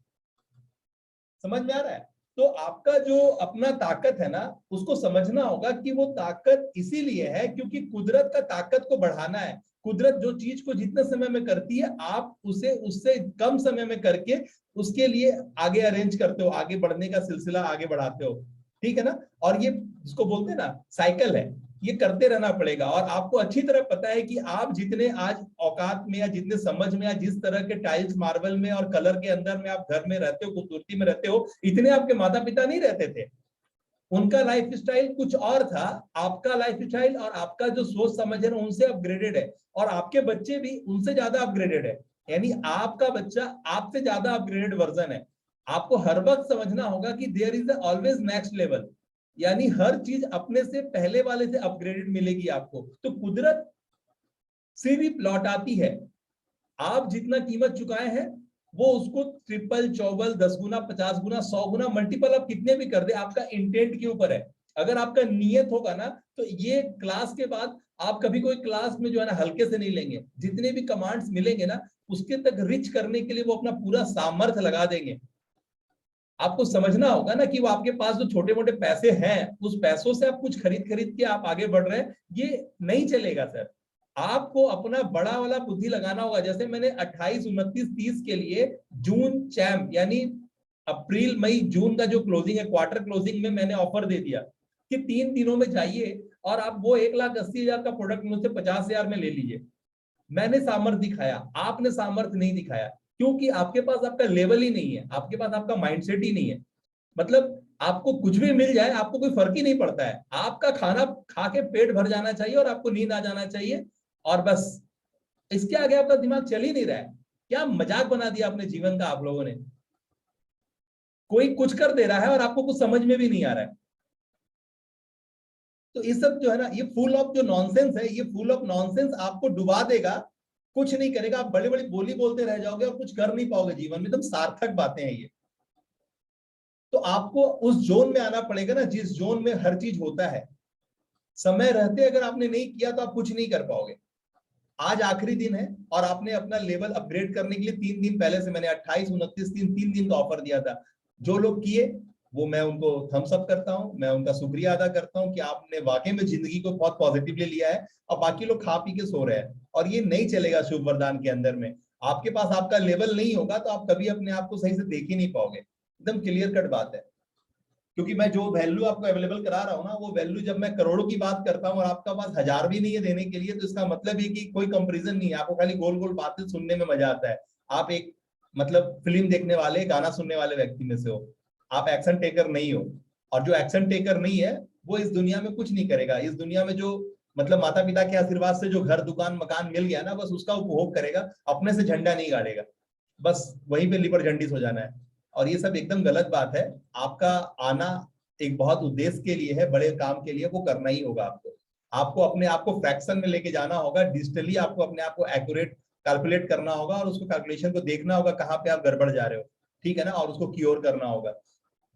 समझ में आ रहा है? तो आपका जो अपना ताकत है ना, उसको समझना होगा कि वो ताकत इसीलिए है क्योंकि कुदरत का ताकत को बढ़ाना है। कुदरत जो चीज को जितने समय में करती है, आप उसे उससे कम समय में करके उसके लिए आगे अरेंज करते हो, आगे बढ़ने का सिलसिला आगे बढ़ाते हो, ठीक है ना। और ये जिसको बोलते हैं ना साइकिल है, ये करते रहना पड़ेगा। और आपको अच्छी तरह पता है कि आप जितने आज औकात में या जितने समझ में या जिस तरह के टाइल्स मार्बल में और कलर के अंदर में आप घर में रहते हो, खूबसूरती में रहते हो, इतने आपके माता पिता नहीं रहते थे। उनका लाइफ स्टाइल कुछ और था, आपका लाइफ स्टाइल और आपका जो सोच समझ है उनसे अपग्रेडेड है, और आपके बच्चे भी उनसे ज्यादा अपग्रेडेड है। यानी आपका बच्चा आपसे ज्यादा अपग्रेडेड वर्जन है। आपको हर वक्त समझना होगा कि there is always next level, यानी हर चीज अपने से पहले वाले से अपग्रेडेड मिलेगी आपको। तो कुदरत सिर्फ लौटाती है। आप जितना कीमत चुकाए हैं वो उसको ट्रिपल, चौबल, 10 गुना, 50 गुना, 100 गुना मल्टीपल आप कितने भी कर दे, आपका इंटेंट के ऊपर है। अगर आपका नियत होगा ना, तो ये क्लास के बाद आप कभी कोई क्लास में जो है ना हल्के से नहीं लेंगे। जितने भी कमांड्स मिलेंगे ना, उसके तक रिच करने के लिए वो अपना पूरा सामर्थ्य लगा देंगे। आपको समझना होगा ना कि वो आपके पास जो छोटे मोटे पैसे हैं, उस पैसों से आप कुछ खरीद खरीद के आप आगे बढ़ रहे हैं, ये नहीं चलेगा सर। आपको अपना बड़ा वाला बुद्धि लगाना होगा। जैसे मैंने 28, 29, 30 के लिए जून चैम्प यानी अप्रैल, मई, जून का जो क्लोजिंग है, क्वार्टर क्लोजिंग में मैंने ऑफर दे दिया कि 3 दिनों में जाइए और आप वो 1,80,000 का प्रोडक्ट मुझसे 50,000 में ले लीजिए। मैंने सामर्थ्य दिखाया, आपने सामर्थ्य नहीं दिखाया, क्योंकि आपके पास आपका लेवल ही नहीं है, आपके पास आपका माइंडसेट ही नहीं है। मतलब आपको कुछ भी मिल जाए, आपको कोई फर्क ही नहीं पड़ता है। आपका खाना खा के पेट भर जाना चाहिए और आपको नींद आ जाना चाहिए, और बस इसके आगे आपका दिमाग चल ही नहीं रहा है। क्या मजाक बना दिया अपने जीवन का आप लोगों ने। कोई कुछ कर दे रहा है और आपको कुछ समझ में भी नहीं आ रहा है। तो ये सब जो है ना, ये फुल ऑफ जो नॉनसेंस है, ये फुल ऑफ नॉनसेंस आपको डुबा देगा, कुछ नहीं करेगा। आप बड़ी बड़ी बोली बोलते रह जाओगे और कुछ कर नहीं पाओगे जीवन में। एकदम सार्थक बातें हैं ये। तो आपको उस जोन में आना पड़ेगा ना जिस जोन में हर चीज होता है। समय रहते अगर आपने नहीं किया तो आप कुछ नहीं कर पाओगे। आज आखिरी दिन है और आपने अपना लेवल अपग्रेड करने के लिए 3 दिन पहले से मैंने 28, 29 3 दिन का ऑफर दिया था। जो लोग किए वो मैं उनको थम्स अप करता हूं, मैं उनका शुक्रिया अदा करता हूं कि आपने वाकई में जिंदगी को बहुत पॉजिटिवली लिया है। और बाकी लोग खा पी के सो रहे हैं, और ये नहीं चलेगा शुभ वरदान के अंदर में। आपके पास आपका लेवल नहीं होगा तो आप कभी अपने आप को सही से देख ही नहीं पाओगे। एकदम क्लियर कट बात है। क्योंकि मैं जो वैल्यू आपको अवेलेबल करा रहा हूँ ना, वो वैल्यू जब मैं करोड़ों की बात करता हूँ और आपका पास 1000 भी नहीं है देने के लिए, तो इसका मतलब है कि कोई कंपैरिजन नहीं है। आपको खाली गोल गोल बातें सुनने में मजा आता है। आप एक मतलब फिल्म देखने वाले, गाना सुनने वाले व्यक्ति में से हो, आप एक्शन टेकर नहीं हो। और जो एक्शन टेकर नहीं है वो इस दुनिया में कुछ नहीं करेगा। इस दुनिया में जो मतलब माता पिता के आशीर्वाद से जो घर, दुकान, मकान मिल गया ना, बस उसका उपभोग करेगा, अपने से झंडा नहीं गाड़ेगा। बस वहीं पे लिपर झंडिस हो जाना है। और ये सब एकदम गलत बात है। आपका आना एक बहुत उद्देश्य के लिए है, बड़े काम के लिए, वो करना ही होगा आपको। आपको अपने आप को फ्रैक्शन में लेके जाना होगा, डिजिटली आपको अपने आप को एक्यूरेट कैलकुलेट करना होगा, और उसको कैलकुलेशन को देखना होगा कहाँ पे आप गड़बड़ जा रहे हो, ठीक है ना, और उसको क्योर करना होगा।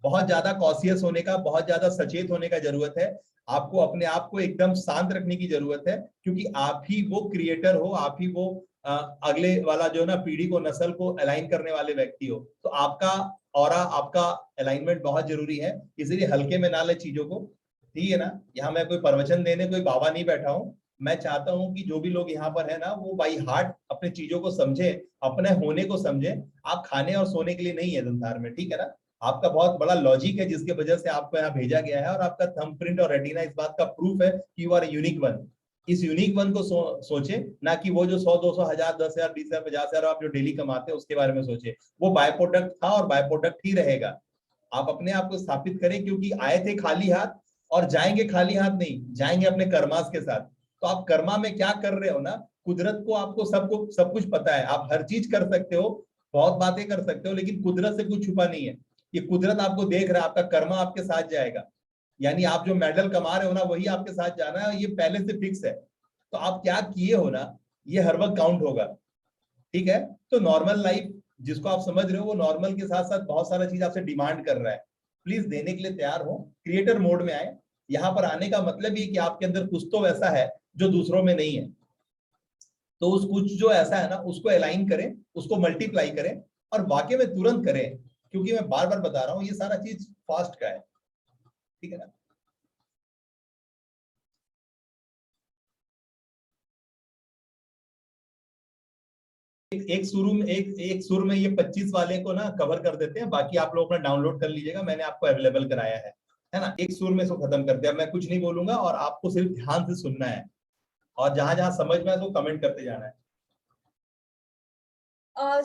बहुत ज्यादा कॉशियस होने का, बहुत ज्यादा सचेत होने का जरूरत है। आपको अपने आप को एकदम शांत रखने की जरूरत है, क्योंकि आप ही वो क्रिएटर हो, आप ही वो अगले वाला जो ना पीढ़ी को, नस्ल को अलाइन करने वाले व्यक्ति हो। तो आपका ऑरा, आपका अलाइनमेंट बहुत जरूरी है, इसलिए हल्के में ना ले चीजों को, ठीक है ना। यहाँ मैं कोई प्रवचन देने कोई बाबा नहीं बैठा हूँ। मैं चाहता हूँ कि जो भी लोग यहाँ पर है ना वो बाई हार्ट अपने चीजों को समझे, अपने होने को समझे। आप खाने और सोने के लिए नहीं है संसार में, ठीक है ना। आपका बहुत बड़ा लॉजिक है जिसके वजह से आपको यहाँ भेजा गया है, और आपका थंबप्रिंट और रेटिना इस बात का प्रूफ है कि यू आर यूनिक वन। इस यूनिक वन को सोचे, ना कि वो जो 100, 200, 1000, 10,000, 20,000, 50,000 आप जो डेली कमाते हैं उसके बारे में सोचे। वो बाय प्रोडक्ट था और बाय प्रोडक्ट ही रहेगा। आप अपने आप को स्थापित करें, क्योंकि आए थे खाली हाथ और जाएंगे खाली हाथ नहीं, जाएंगे अपने कर्मास के साथ। तो आप कर्मा में क्या कर रहे हो ना, कुदरत को आपको सब कुछ पता है। आप हर चीज कर सकते हो, बहुत बातें कर सकते हो, लेकिन कुदरत से कुछ छुपा नहीं है। ये कुदरत आपको देख रहा है, आपका कर्मा आपके साथ जाएगा। यानी आप जो मेडल कमा रहे हो ना वही आपके साथ जाना है, ये पहले से फिक्स है। तो आप क्या किए हो ना, ये हर वक्त काउंट होगा, ठीक है। तो नॉर्मल लाइफ जिसको आप समझ रहे हो, वो नॉर्मल के साथ साथ बहुत सारा चीज आपसे डिमांड कर रहा है। प्लीज देने के लिए तैयार हो, क्रिएटर मोड में आए। यहाँ पर आने का मतलब ये कि आपके अंदर कुछ तो ऐसा है जो दूसरों में नहीं है। तो उस कुछ जो ऐसा है ना उसको अलाइन करें, उसको मल्टीप्लाई करें, और वाकई में तुरंत करें। क्योंकि मैं बार बार बता रहा हूँ ये सारा चीज फास्ट का है, ठीक है ना। एक सुर में ये 25 वाले को ना कवर कर देते हैं, बाकी आप लोग अपना डाउनलोड कर लीजिएगा, मैंने आपको अवेलेबल कराया है ना। एक सुर में इसको खत्म करते हैं। मैं कुछ नहीं बोलूंगा और आपको सिर्फ ध्यान से सुनना है, और जहां जहां समझ में आए तो कमेंट करते जाना है।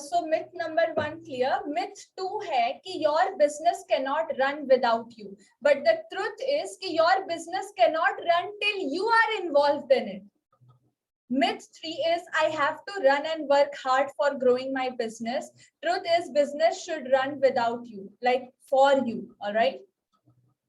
So myth number 1 clear. Myth 2 है कि your business cannot run without you. But the truth is कि your business cannot run till you are involved in it. Myth 3 is I have to run and work hard for growing my business. Truth is business should run without you, like for you. All right.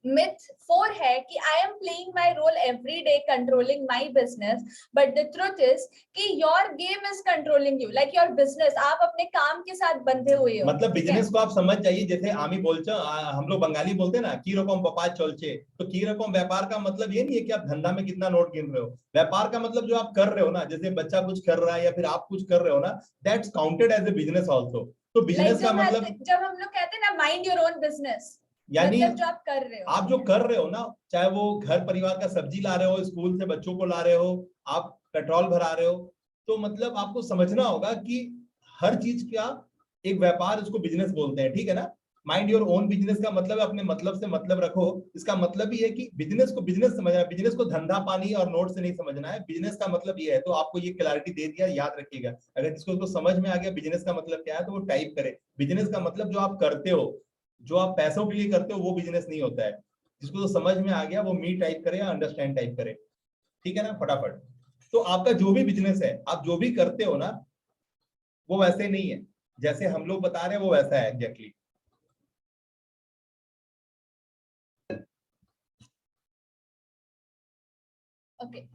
Myth 4 है कि I am playing my role every day controlling my business, but the truth is कि your game is controlling you, like your business. आप अपने काम के साथ बंधे हुए हो। मतलब बिजनेस को आप समझ जाइए, जैसे आमी बोलचे, हम लोग बंगाली बोलते हैं ना, की रकम व्यापार चलचे। तो की रकम व्यापार का मतलब ये नहीं है कि आप धंधा में कितना नोट गिन रहे हो। व्यापार का मतलब जो आप कर रहे हो ना, जैसे बच्चा कुछ कर रहा है या फिर आप कुछ कर रहे हो ना, that's counted as a business also. तो बिजनेस का मतलब जब हम लोग कहते हैं ना माइंड योर ओन बिजनेस, यानी मतलब जो आप कर रहे हो, आप जो कर रहे हो ना, चाहे वो घर परिवार का सब्जी ला रहे हो, स्कूल से बच्चों को ला रहे हो, आप पेट्रोल भरा रहे हो, तो मतलब आपको समझना होगा कि हर चीज का एक व्यापार, उसको बिजनेस बोलते हैं, ठीक है ना। माइंड योर ओन बिजनेस का मतलब अपने मतलब से मतलब रखो। इसका मतलब ही है कि बिजनेस को बिजनेस समझना है, बिजनेस को धंधा पानी और नोट से नहीं समझना है। बिजनेस का मतलब ये है। तो आपको ये क्लैरिटी दे दिया, याद रखिएगा। अगर जिसको समझ में आ गया बिजनेस का मतलब क्या है तो वो टाइप करे। बिजनेस का मतलब जो आप करते हो, जो आप पैसों के लिए करते हो, वो बिजनेस नहीं होता है। जिसको तो समझ में आ गया वो मी टाइप करे या अंडरस्टैंड टाइप करे, ठीक है ना, फटाफट। तो आपका जो भी बिजनेस है, आप जो भी करते हो ना, वो वैसे नहीं है जैसे हम लोग बता रहे हैं, वो वैसा है exactly. Okay.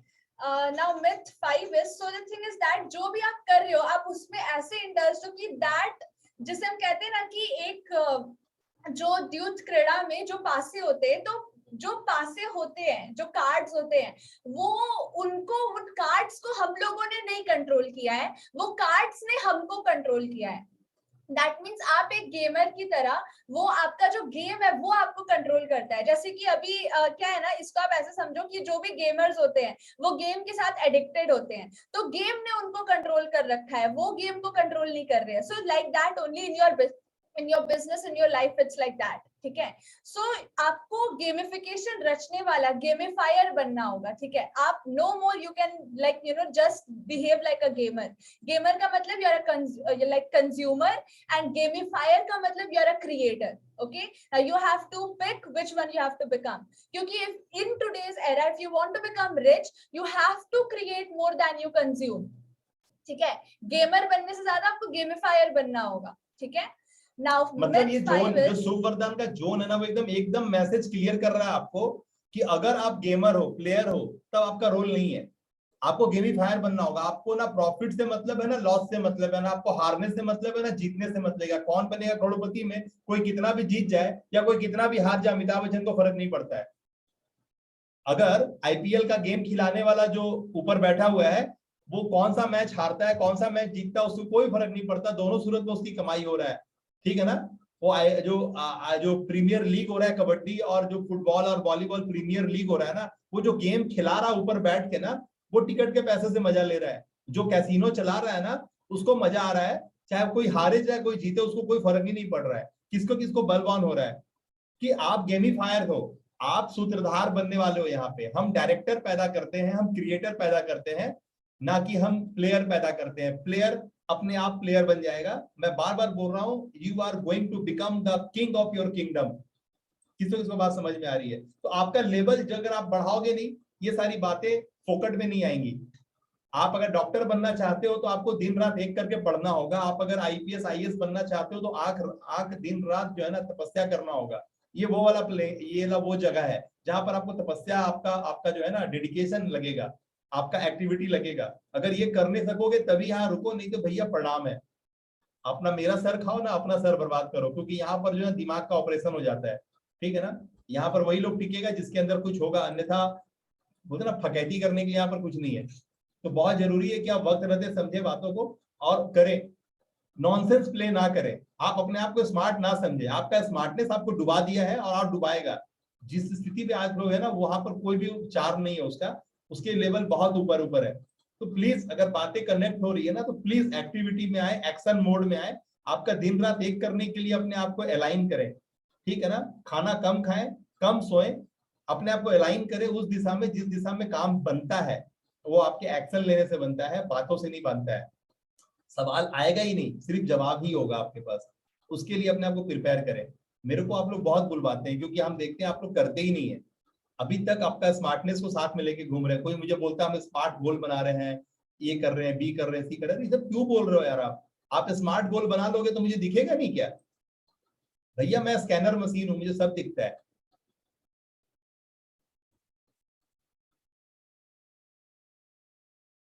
Now myth 5 is, so the thing is that जो भी आप कर रहे हो आप उसमें ऐसे इंटरेस्ट हो कि that, जिसे हम कहते हैं ना कि एक जो द्यूत क्रीड़ा में जो पासे होते हैं, तो जो पासे होते हैं, जो कार्ड्स होते हैं, वो उन कार्ड्स को हम लोगों ने नहीं कंट्रोल किया है, वो कार्ड्स ने हमको कंट्रोल किया है। दैट मीन्स आप एक गेमर की तरह, वो आपका जो गेम है वो आपको कंट्रोल करता है। जैसे कि अभी क्या है ना, इसको आप ऐसे समझो कि जो भी गेमर्स होते हैं वो गेम के साथ एडिक्टेड होते हैं, तो गेम ने उनको कंट्रोल कर रखा है, वो गेम को कंट्रोल नहीं कर रहे हैं। So like that only in your business, in your life, it's like that, ठीक है। सो आपको गेमिफिकेशन रचने वाला गेमिफायर बनना होगा, ठीक है। आप no more you can like just behave like a gamer. Gamer का मतलब you're like consumer, and gamifier का मतलब you're a creator. Okay, you have to pick which one you have to become, क्योंकि if in today's era if you want to become rich you have to create more than you consume, ठीक है। Gamer बनने से ज्यादा आपको गेमिफायर बनना होगा, ठीक है। Now मतलब ये जोन, जो शुभ वरदान का जोन है ना, वो एकदम मैसेज क्लियर कर रहा है आपको कि अगर आप गेमर हो, प्लेयर हो, तब आपका रोल नहीं है। आपको गेमिफायर बनना होगा। आपको ना प्रॉफिट से मतलब है, ना लॉस से मतलब है, ना आपको हारने से मतलब है, ना जीतने से मतलब है। कौन बनेगा करोड़पति में, कोई कितना भी जीत जाए या कोई कितना भी हार जाए, अमिताभ बच्चन को फर्क नहीं पड़ता है। अगर आईपीएल का गेम खिलाने वाला जो ऊपर बैठा हुआ है, वो कौन सा मैच हारता है कौन सा मैच जीतता है, उसको कोई फर्क नहीं पड़ता। दोनों सूरत में उसकी कमाई हो रहा है, ठीक है ना। वो जो प्रीमियर लीग हो रहा है कबड्डी, और जो फुटबॉल और वॉलीबॉल प्रीमियर लीग हो रहा है ना, वो जो गेम खिला रहा है ऊपर बैठ के ना, वो टिकट के पैसे से मजा ले रहा है। जो कैसीनो चला रहा है ना, उसको मजा आ रहा है, चाहे कोई हारे चाहे कोई जीते, उसको कोई फर्क ही नहीं पड़ रहा है। किसको किसको बलवान हो रहा है कि आप गेमीफायर हो, आप सूत्रधार बनने वाले हो। यहाँ पे हम डायरेक्टर पैदा करते हैं, हम क्रिएटर पैदा करते हैं, ना कि हम प्लेयर पैदा करते हैं। प्लेयर अपने आप प्लेयर बन जाएगा। मैं बार बार बोल रहा हूँ, you are going to become the king of your kingdom. किसको किसको बात समझ में आ रही है? तो आपका लेवल जो अगर आप बढ़ाओगे नहीं, ये सारी बातें फोकट में नहीं आएंगी। आप अगर डॉक्टर बनना चाहते हो तो आपको दिन रात एक करके पढ़ना होगा। आप अगर आईपीएस आईएएस बनना चाहते हो तो आंख दिन रात जो है ना तपस्या करना होगा। ये वो वाला ये वो जगह है जहां पर आपको तपस्या, आपका आपका जो है ना डेडिकेशन लगेगा, आपका एक्टिविटी लगेगा। अगर ये करने सकोगे तभी यहाँ रुको, नहीं तो भैया प्रणाम है। अपना मेरा सर खाओ ना, अपना सर बर्बाद करो, क्योंकि यहाँ पर जो है दिमाग का ऑपरेशन हो जाता है। ठीक है ना? यहाँ पर वही लोग टिकेगा जिसके अंदर कुछ होगा, अन्यथा बोलते ना फकैती करने के लिए यहाँ पर कुछ नहीं है। तो बहुत जरूरी है कि आप वक्त रहते समझे बातों को और करें, नॉनसेंस प्ले ना करें। आप अपने आप को स्मार्ट ना समझे, आपका स्मार्टनेस आपको डुबा दिया है और आप डुबाएगा। जिस स्थिति पे आज लोग है ना, वहां पर कोई भी उपचार नहीं है उसका, उसके लेवल बहुत ऊपर ऊपर है। तो प्लीज अगर बातें कनेक्ट हो रही है ना, तो प्लीज एक्टिविटी में आए, एक्शन मोड में आए। आपका दिन रात एक करने के लिए अपने आप को अलाइन करें। ठीक है ना? खाना कम खाएं, कम सोएं, अपने आप को अलाइन करें उस दिशा में जिस दिशा में काम बनता है। वो आपके एक्शन लेने से बनता है, बातों से नहीं बनता है। सवाल आएगा ही नहीं, सिर्फ जवाब ही होगा आपके पास। उसके लिए अपने आप को प्रिपेयर करें। मेरे को आप लोग बहुत बुलवाते हैं क्योंकि हम देखते हैं आप लोग करते ही नहीं है। अभी तक आपका स्मार्टनेस को साथ में लेके घूम रहे हैं। कोई मुझे बोलता है हम स्मार्ट गोल बना रहे हैं, ये कर रहे हैं, बी कर रहे हैं, सी कर रहे हैं। ये सब क्यों बोल रहे हो यार? आप स्मार्ट गोल बना दोगे तो मुझे दिखेगा नहीं क्या? भैया मैं स्कैनर मशीन हूं, मुझे सब दिखता है।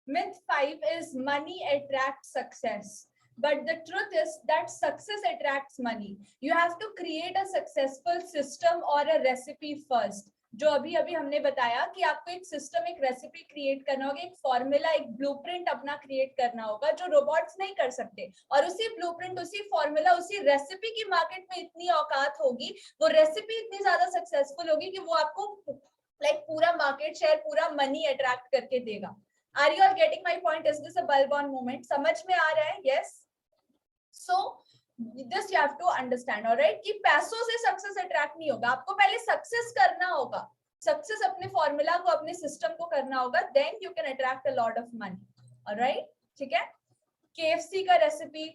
Myth 5 is money attracts success. But the truth is that success attracts money. You have to create a successful system or a recipe first. जो अभी अभी हमने बताया कि आपको एक सिस्टम, एक रेसिपी क्रिएट करना होगा, एक फॉर्मूला, एक ब्लूप्रिंट अपना क्रिएट करना होगा जो रोबोट्स नहीं कर सकते। और उसी ब्लूप्रिंट, उसी फॉर्मूला, उसी रेसिपी की मार्केट में इतनी औकात होगी, वो रेसिपी इतनी ज्यादा सक्सेसफुल होगी कि वो आपको पूरा मार्केट शेयर, पूरा मनी अट्रैक्ट करके देगा। Are you all getting my point? Is this a bulb on moment? समझ में आ रहा है? Yes. So this you have to understand, alright? कि पैसों से सक्सेस अट्रैक्ट नहीं होगा, आपको पहले सक्सेस करना होगा। सक्सेस अपने फॉर्मूला को, अपने सिस्टम को करना होगा, then you can attract a lot of money. Alright? ठीक है? KFC का रेसिपी,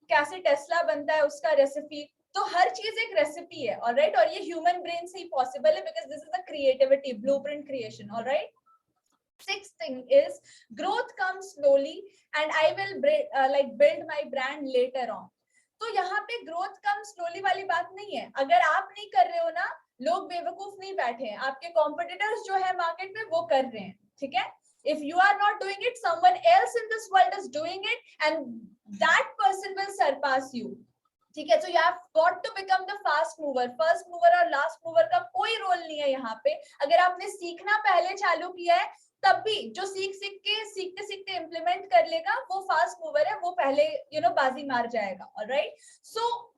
कैसे टेस्ला बनता है उसका रेसिपी, तो हर चीज एक रेसिपी है, ऑलराइट? और ये ह्यूमन ब्रेन से ही पॉसिबल है, because this is a creativity, blueprint creation, alright? Sixth thing is growth comes slowly and I will build my brand later on. तो यहाँ पे growth comes slowly वाली बात नहीं है। अगर आप नहीं कर रहे हो ना, लोग बेवकूफ नहीं बैठे हैं, आपके competitors जो है मार्केट में वो कर रहे हैं। ठीक है? If you are not doing it, someone else in this world is doing it and that person will surpass you. ठीक है? So you have got to become the fast mover. First mover और last mover का कोई role नहीं है यहाँ पे। अगर आपने सीखना पहले चालू किया है, तब भी जो सीखते सीखते इम्प्लीमेंट कर लेगा वो फास्ट मूवर है, वो पहले बाजी मार जाएगा। Alright? So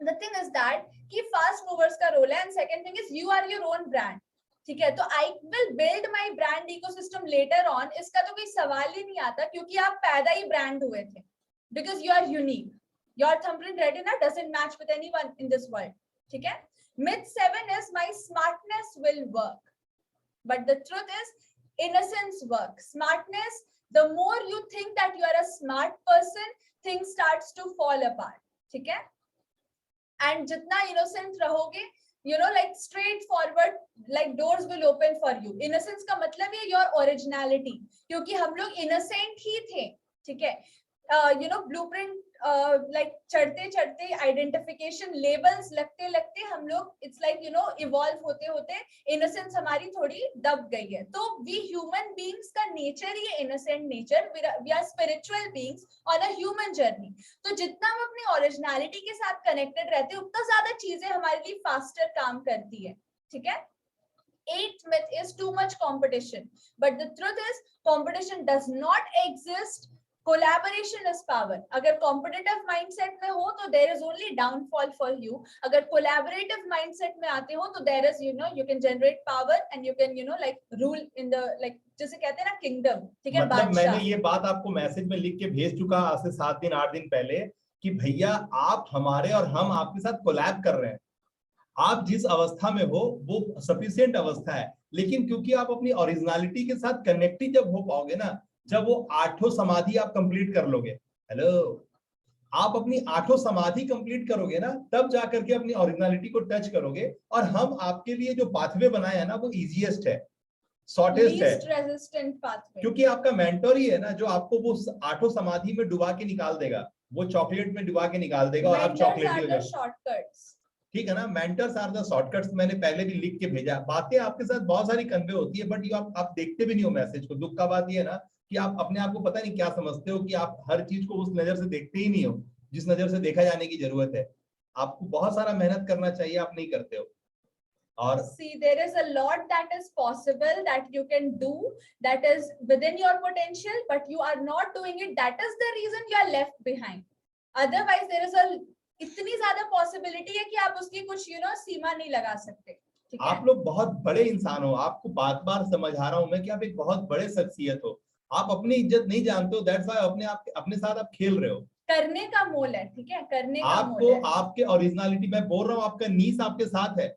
the thing is that कि फास्ट मूवर्स का रोल है। And second thing is you are your own brand. ठीक है? तो I will build my brand ecosystem later on, इसका तो कोई सवाल ही नहीं आता, क्योंकि आप पैदा ही ब्रांड हुए थे, because you are unique. Your thumbprint retina doesn't match with anyone in this world. ठीक है? myth 7 is my smartness will work, but the truth is innocence works. Smartness, the more you think that you are a smart person, things starts to fall apart. ठीक है? And जितना innocent रहोगे, straight forward, doors will open for you. Innocence का मतलब है your originality, क्योंकि हम लोग innocent ही थे। ठीक है? blueprint चढ़ते चढ़ते आइडेंटिफिकेशन लेबल्स लगते लगते हम लोग इवॉल्व होते होते इनोसेंस हमारी थोड़ी दब गई है। तो वी ह्यूमन बीइंग्स का नेचर ही innocent nature, we are spiritual beings on a human journey. तो जितना हम अपनी ओरिजिनलिटी के साथ कनेक्टेड रहते हैं, उतना ज्यादा चीजें हमारे लिए फास्टर काम करती है। ठीक है? 8th myth is too much competition, but the truth is competition does not exist collaboration is power. अगर कॉम्पिटिटिव माइंडसेट में हो तो there is only downfall for you. अगर कोलैबोरेटिव माइंडसेट में आते हो तो there is you can generate power and you can like rule in the like जैसे कहते हैं ना किंगडम. ठीक है, मतलब बादशाह. मैंने ये बात आपको मैसेज में लिख के भेज चुका आज से 7 दिन 8 दिन पहले कि भैया आप हमारे और हम आपके साथ कोलैब कर रहे हैं. आप जिस अवस्था में हो वो सफिशिएंट अवस्था है, लेकिन क्योंकि आप अपनी ओरिजिनलिटी के साथ कनेक्टेड जब हो पाओगे ना, जब वो 8 समाधि आप कंप्लीट कर लोगे, हेलो, आप अपनी 8 समाधि कंप्लीट करोगे ना, तब जाकर के अपनी ओरिजिनलिटी को टच करोगे. और हम आपके लिए जो पाथवे बनाए हैं ना, वो इजीएस्ट है, शॉर्टेस्ट है, लीस्ट रेजिस्टेंट पाथवे. क्योंकि आपका मेंटर ही है ना जो आपको वो 8 समाधि में डुबा के निकाल देगा, वो चॉकलेट में डुबा के निकाल देगा और आप चॉकलेट ही हो जाओगे. शॉर्टकट्स. ठीक है ना, मेंटर्स आर द शॉर्टकट्स. मैंने पहले भी लिख के भेजा. बातें आपके साथ बहुत सारी कन्वे होती है, बट आप देखते भी नहीं हो मैसेज को. दुख का बात ये है ना कि आप अपने आप को पता नहीं क्या समझते हो कि आप हर चीज को उस नजर से देखते ही नहीं हो जिस नजर से देखा जाने की जरूरत है. आपको बहुत सारा मेहनत करना चाहिए, आप नहीं करते हो. और see, there is a lot that is possible that you can do, that is within your potential, but you are not doing it. That is the reason you are left behind. Otherwise there is a इतनी ज्यादा possibility है कि आप उसकी कुछ सीमा नहीं लगा सकते. आप लोग बहुत बड़े इंसान हो, आपको बार बार समझा रहा हूं मैं कि आप एक बहुत बड़े शख्सियत हो. आप अपनी इज्जत नहीं जानते हो, दैट्स व्हाई अपने साथ आप खेल रहे हो. करने का मोल है. ठीक है, करने का आपको मोल है. आपके ओरिजिनलिटी, मैं बोल रहा हूँ, आपका नीस आपके साथ है,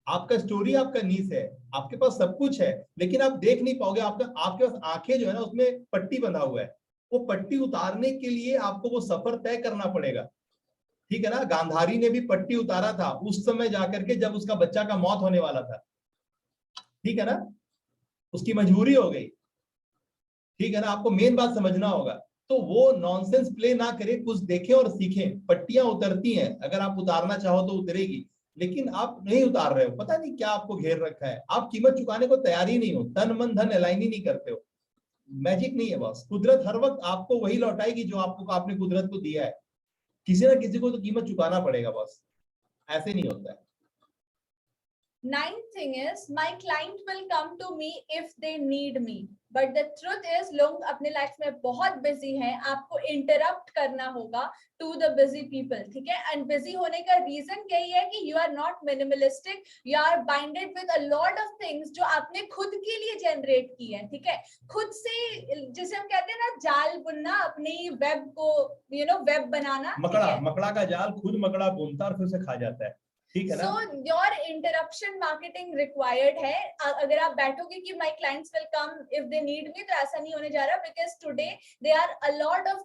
आपका स्टोरी आपका नीस है, आपके पास सब कुछ है, लेकिन आप देख नहीं पाओगे. आपके पास आंखें जो है ना, उसमें पट्टी बंधा हुआ है. वो पट्टी उतारने के लिए आपको वो सफर तय करना पड़ेगा. ठीक है ना, गांधारी ने भी पट्टी उतारा था उस समय जाकर के जब उसका बच्चा का मौत होने वाला था. ठीक है ना, उसकी मजबूरी हो गई. ठीक है ना, आपको मेन बात समझना होगा. तो वो नॉनसेंस प्ले ना करें, कुछ देखें और सीखें. पट्टियां उतरती हैं, अगर आप उतारना चाहो तो उतरेगी, लेकिन आप नहीं उतार रहे हो. पता नहीं क्या आपको घेर रखा है, आप कीमत चुकाने को तैयार ही नहीं हो, तन मन धन अलाइन ही नहीं करते हो. मैजिक नहीं है बॉस. कुदरत हर वक्त आपको वही लौटाएगी जो आपने कुदरत को दिया है. किसी ना किसी को तो कीमत चुकाना पड़ेगा बॉस, ऐसे नहीं होता है. Ninth thing is my client will come to me if they need me, but the truth is लोग अपने लाइफ में बहुत बिजी हैं. आपको इंटरप्ट करना होगा to the busy people. ठीक है, and busy होने का रीजन यही है कि you are not minimalistic, you are binded with a lot of things जो आपने खुद के लिए जनरेट की है. ठीक है, खुद से, जिसे हम कहते हैं ना जाल बुनना, अपनी वेब को वेब बनाना. मकड़ा का जाल खुद मकड़ा बुनता और फिर से खा जाता है. ठीक है ना. So your interruption marketing required है. अगर आप बैठोगे कि my clients will come if they need me, तो ऐसा नहीं होने जा रहा, because today they are a lot of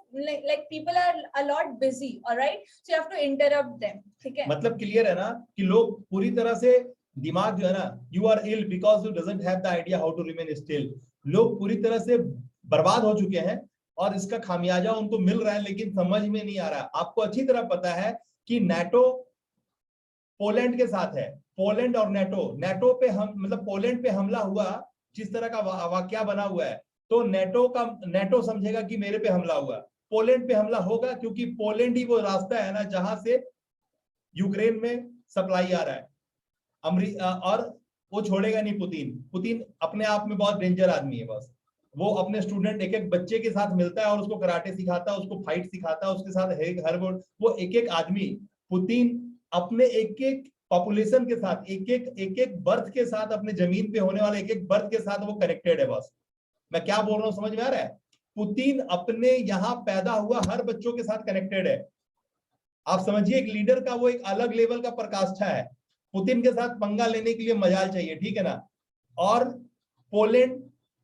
like people are a lot busy, all right, so you have to interrupt them. ठीक है, मतलब क्लियर है ना कि लोग पूरी तरह से दिमाग जो है ना, you are ill because you doesn't have the idea how to remain still. लोग पूरी तरह से बर्बाद हो चुके हैं और इसका खामियाजा उनको मिल रहा है, लेकिन समझ में नहीं आ रहा. आपको अच्छी तरह पता है कि नेटो पोलैंड के साथ है. पोलैंड और नेटो पे हम मतलब पोलैंड पे हमला हुआ, जिस तरह का वाकया बना हुआ है, तो नेटो समझेगा कि मेरे पे हमला हुआ. पोलैंड पे हमला होगा क्योंकि पोलैंड ही वो रास्ता है ना जहां से यूक्रेन में सप्लाई आ रहा है. और वो छोड़ेगा नहीं. पुतिन अपने आप में बहुत डेंजर आदमी है. बस वो अपने स्टूडेंट एक बच्चे के साथ मिलता है और उसको कराटे सिखाता है, उसको फाइट सिखाता है, उसके साथ वो एक आदमी. पुतिन अपने एक पॉपुलेशन के साथ, एक बर्थ के साथ, अपने जमीन पे होने वाले एक बर्थ के साथ वो कनेक्टेड है. बस मैं क्या बोल रहा हूँ समझ में आ रहा है. पुतिन अपने यहाँ पैदा हुआ हर बच्चों के साथ कनेक्टेड है. आप समझिए, एक लीडर का वो एक अलग लेवल का प्रकाष्ठा है. पुतिन के साथ पंगा लेने के लिए मजाल चाहिए. ठीक है ना. और पोलैंड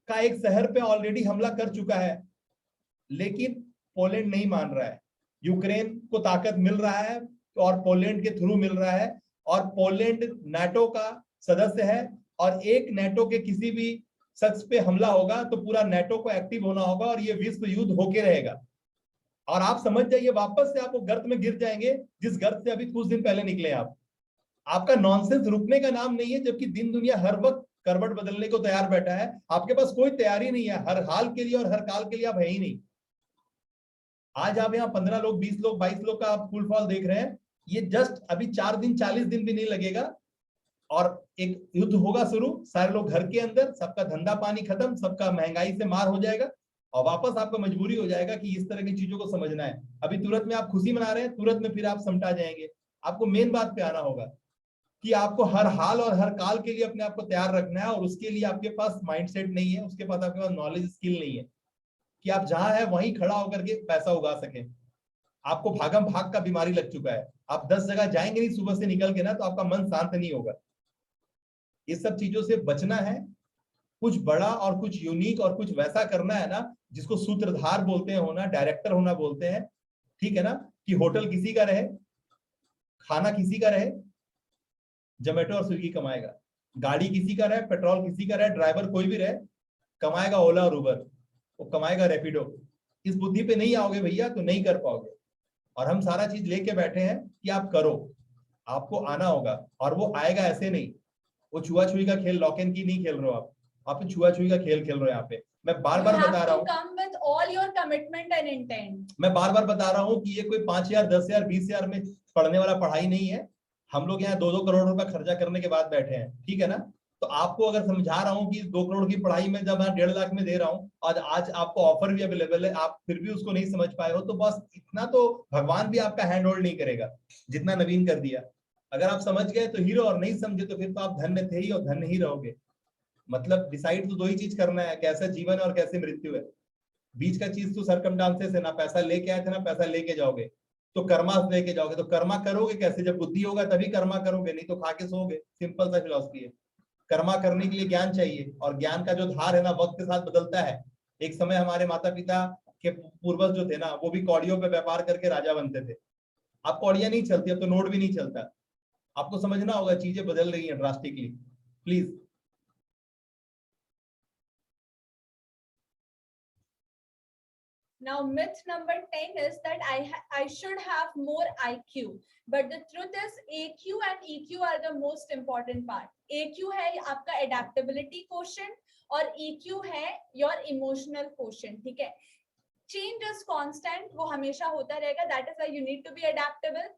का एक शहर पे ऑलरेडी हमला कर चुका है, लेकिन पोलैंड नहीं मान रहा है. यूक्रेन को ताकत मिल रहा है और पोलैंड के थ्रू मिल रहा है, और पोलैंड नाटो का सदस्य है, और एक नाटो के किसी भी शख्स पे हमला होगा तो पूरा नाटो को एक्टिव होना होगा और ये विश्व युद्ध होके रहेगा. और आप समझ जाइए, वापस से आप वो गर्त में गिर जाएंगे जिस गर्त से अभी कुछ दिन पहले निकले आप. आपका नॉनसेंस रुकने का नाम नहीं है, जबकि दिन दुनिया हर वक्त करवट बदलने को तैयार बैठा है. आपके पास कोई तैयारी नहीं है, हर हाल के लिए और हर काल के लिए आप है ही नहीं. आज आप यहाँ 15 लोग, 20 लोग, 22 लोग का आप फुल फॉल देख रहे हैं. ये जस्ट अभी 4 दिन 40 दिन भी नहीं लगेगा और एक युद्ध होगा शुरू. सारे लोग घर के अंदर, सबका धंधा पानी खत्म, सबका महंगाई से मार हो जाएगा और वापस आपको मजबूरी हो जाएगा कि इस तरह की चीजों को समझना है। अभी तुरंत में आप खुशी मना रहे हैं, तुरंत में फिर आप समटा जाएंगे। आपको मेन बात पे आना होगा कि आपको हर हाल और हर काल के लिए अपने आप को तैयार रखना है, और उसके लिए आपके पास माइंडसेट नहीं है, उसके पास आपके पास नॉलेज स्किल नहीं है कि आप जहां है वहीं खड़ा होकर के पैसा उगा सके। आपको भागम भाग का बीमारी लग चुका है, आप 10 जगह जाएंगे नहीं सुबह से निकल के ना, तो आपका मन शांत नहीं होगा। ये सब चीजों से बचना है, कुछ बड़ा और कुछ यूनिक और कुछ वैसा करना है ना जिसको सूत्रधार बोलते हैं होना, डायरेक्टर होना बोलते हैं, ठीक है ना, कि होटल किसी का रहे, खाना किसी का रहे, जोमेटो और स्विगी कमाएगा, गाड़ी किसी का रहे, पेट्रोल किसी का रहे, ड्राइवर कोई भी रहे, कमाएगा ओला और उबर, वो कमाएगा रैपिडो। इस बुद्धि पे नहीं आओगे भैया तो नहीं कर पाओगे। और हम सारा चीज लेके बैठे हैं कि आप करो, आपको आना होगा, और वो आएगा ऐसे नहीं। वो छुआ छुई का खेल, लॉक एंड की नहीं खेल रहे हो आप छुआ छुई का खेल खेल रहे हो। यहाँ पे मैं बार बार बता रहा हूँ, मैं बार बार बता रहा हूँ कि ये कोई 5,000 10,000 20,000 में पढ़ने वाला पढ़ाई नहीं है। हम लोग यहाँ 2-2 करोड़ रुपए खर्चा करने के बाद बैठे हैं, ठीक है ना। तो आपको अगर समझा रहा हूँ कि 2 करोड़ की पढ़ाई में जब मैं 1.5 लाख में दे रहा हूँ, और आज आपको ऑफर भी अवेलेबल है, आप फिर भी उसको नहीं समझ पाए हो, तो बस इतना तो भगवान भी आपका हैंड होल्ड नहीं करेगा जितना नवीन कर दिया। अगर आप समझ गए तो हीरो, और नहीं समझे तो फिर तो आप धन्य थे ही और धन्य ही रहोगे। मतलब डिसाइड तो 2 ही चीज करना है, कैसा जीवन और कैसे मृत्यु है। बीच का चीज तो सरकमस्टांसेस है, ना पैसा लेके आए थे ना पैसा लेके जाओगे, तो कर्मा लेके जाओगे। तो कर्मा करोगे कैसे? जब बुद्धि होगा तभी कर्मा करोगे, नहीं तो खा के सोओगे। सिंपल सा फिलॉसफी है। कर्मा करने के लिए ज्ञान चाहिए, और ज्ञान का जो धार है ना वक्त के साथ बदलता है। एक समय हमारे माता पिता के पूर्वज जो थे ना, वो भी कौड़ियों पे व्यापार करके राजा बनते थे। अब कौड़ियां नहीं चलती, अब तो नोट भी नहीं चलता। आपको समझना होगा, चीजें बदल रही हैं drastically, please. Now, myth number 10 is that I should have more IQ. But the truth is AQ and EQ are the most important part. AQ है आपका adaptability quotient और EQ है your emotional quotient. ठीक है, change is constant, वो हमेशा होता रहेगा. That is why you need to be adaptable.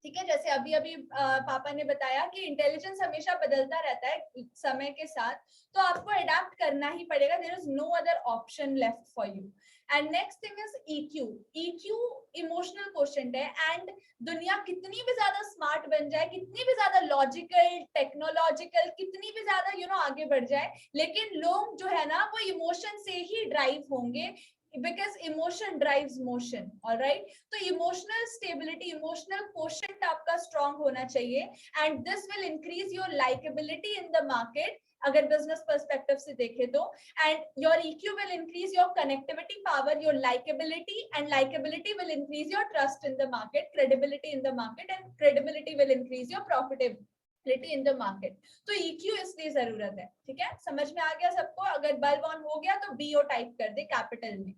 ठीक है, जैसे अभी अभी पापा ने बताया कि इंटेलिजेंस हमेशा बदलता रहता है समय के साथ, तो आपको अडेप्ट करना ही पड़ेगा. There is no other option left for you. And next thing is EQ. EQ emotional quotient है. एंड दुनिया कितनी भी ज्यादा स्मार्ट बन जाए, कितनी भी ज्यादा लॉजिकल, टेक्नोलॉजिकल, कितनी भी ज्यादा आगे बढ़ जाए, लेकिन लोग जो है ना वो इमोशन से ही ड्राइव होंगे, because emotion drives motion. all right, तो emotional stability, emotional quotient आपका strong होना चाहिए, and this will increase your likability in the market अगर business perspective से देखें तो. and your EQ will increase your connectivity power, your likability, and likability will increase your trust in the market, credibility in the market, and credibility will increase your profitability in the market. तो EQ इसलिए जरूरत है. ठीक है, समझ में आ गया सबको? अगर बल्ब ऑन हो गया तो BO टाइप कर दे कैपिटल में.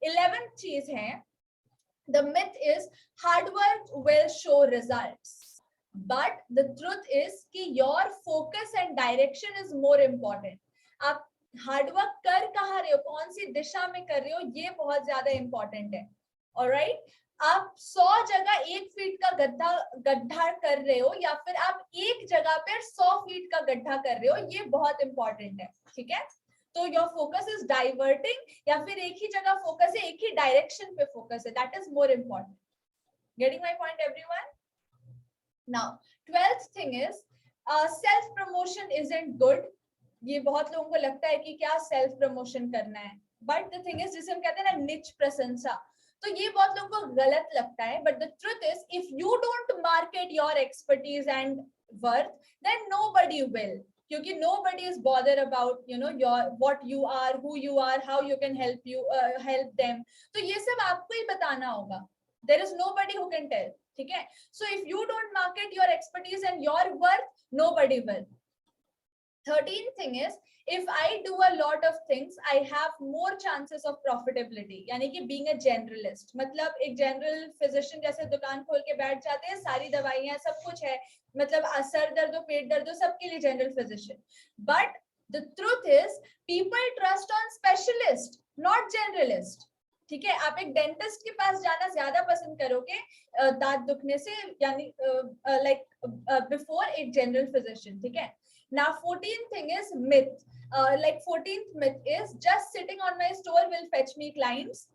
11th चीज है, the myth is hard work will show results, but the truth is कि your focus and direction is more important. आप हार्ड वर्क कर कहाँ रहे हो, कौन सी दिशा में कर रहे हो, ये बहुत ज्यादा इंपॉर्टेंट है. ऑलराइट, आप 100 जगह 1 फीट का गड्ढा कर रहे हो, या फिर आप एक जगह पर 100 फीट का गड्ढा कर रहे हो, ये बहुत इंपॉर्टेंट है. ठीक है, तो योर फोकस इज डाइवर्टिंग, या फिर एक ही जगह फोकस है, एक ही डायरेक्शन पे फोकस है. That is more important. Getting my point everyone? Now 12th thing is self promotion isn't good. ये बहुत लोगों को लगता है कि क्या सेल्फ प्रमोशन करना है, बट द थिंग इज जिसे हम कहते हैं ना निच प्रशंसा, तो ये बहुत लोगों को गलत लगता है. But the truth is if you don't market your expertise and worth, then nobody will. क्योंकि nobody is bothered about your what you are, who you are, how you can help them. तो ये सब आपको ही बताना होगा. There is nobody who can tell. ठीक है, so if you don't market your expertise and your worth, nobody will. 13th thing is if I do a lot of things, I have more chances of profitability. यानी कि being a generalist, मतलब एक general physician जैसे दुकान खोल के बैठ जाते हैं, सारी दवाइयां सब कुछ है, मतलब सर दर्द हो, पेट दर्द हो, सबके लिए general physician. But the truth is people trust on specialist, not generalist. ठीक है, आप एक डेंटिस्ट के पास जाना ज्यादा पसंद करोगे दांत दुखने से, यानी लाइक बिफोर एक जनरल फिजिशियन. ठीक है, Now 14th thing is myth. Like 14th myth is just sitting on my store will fetch me clients.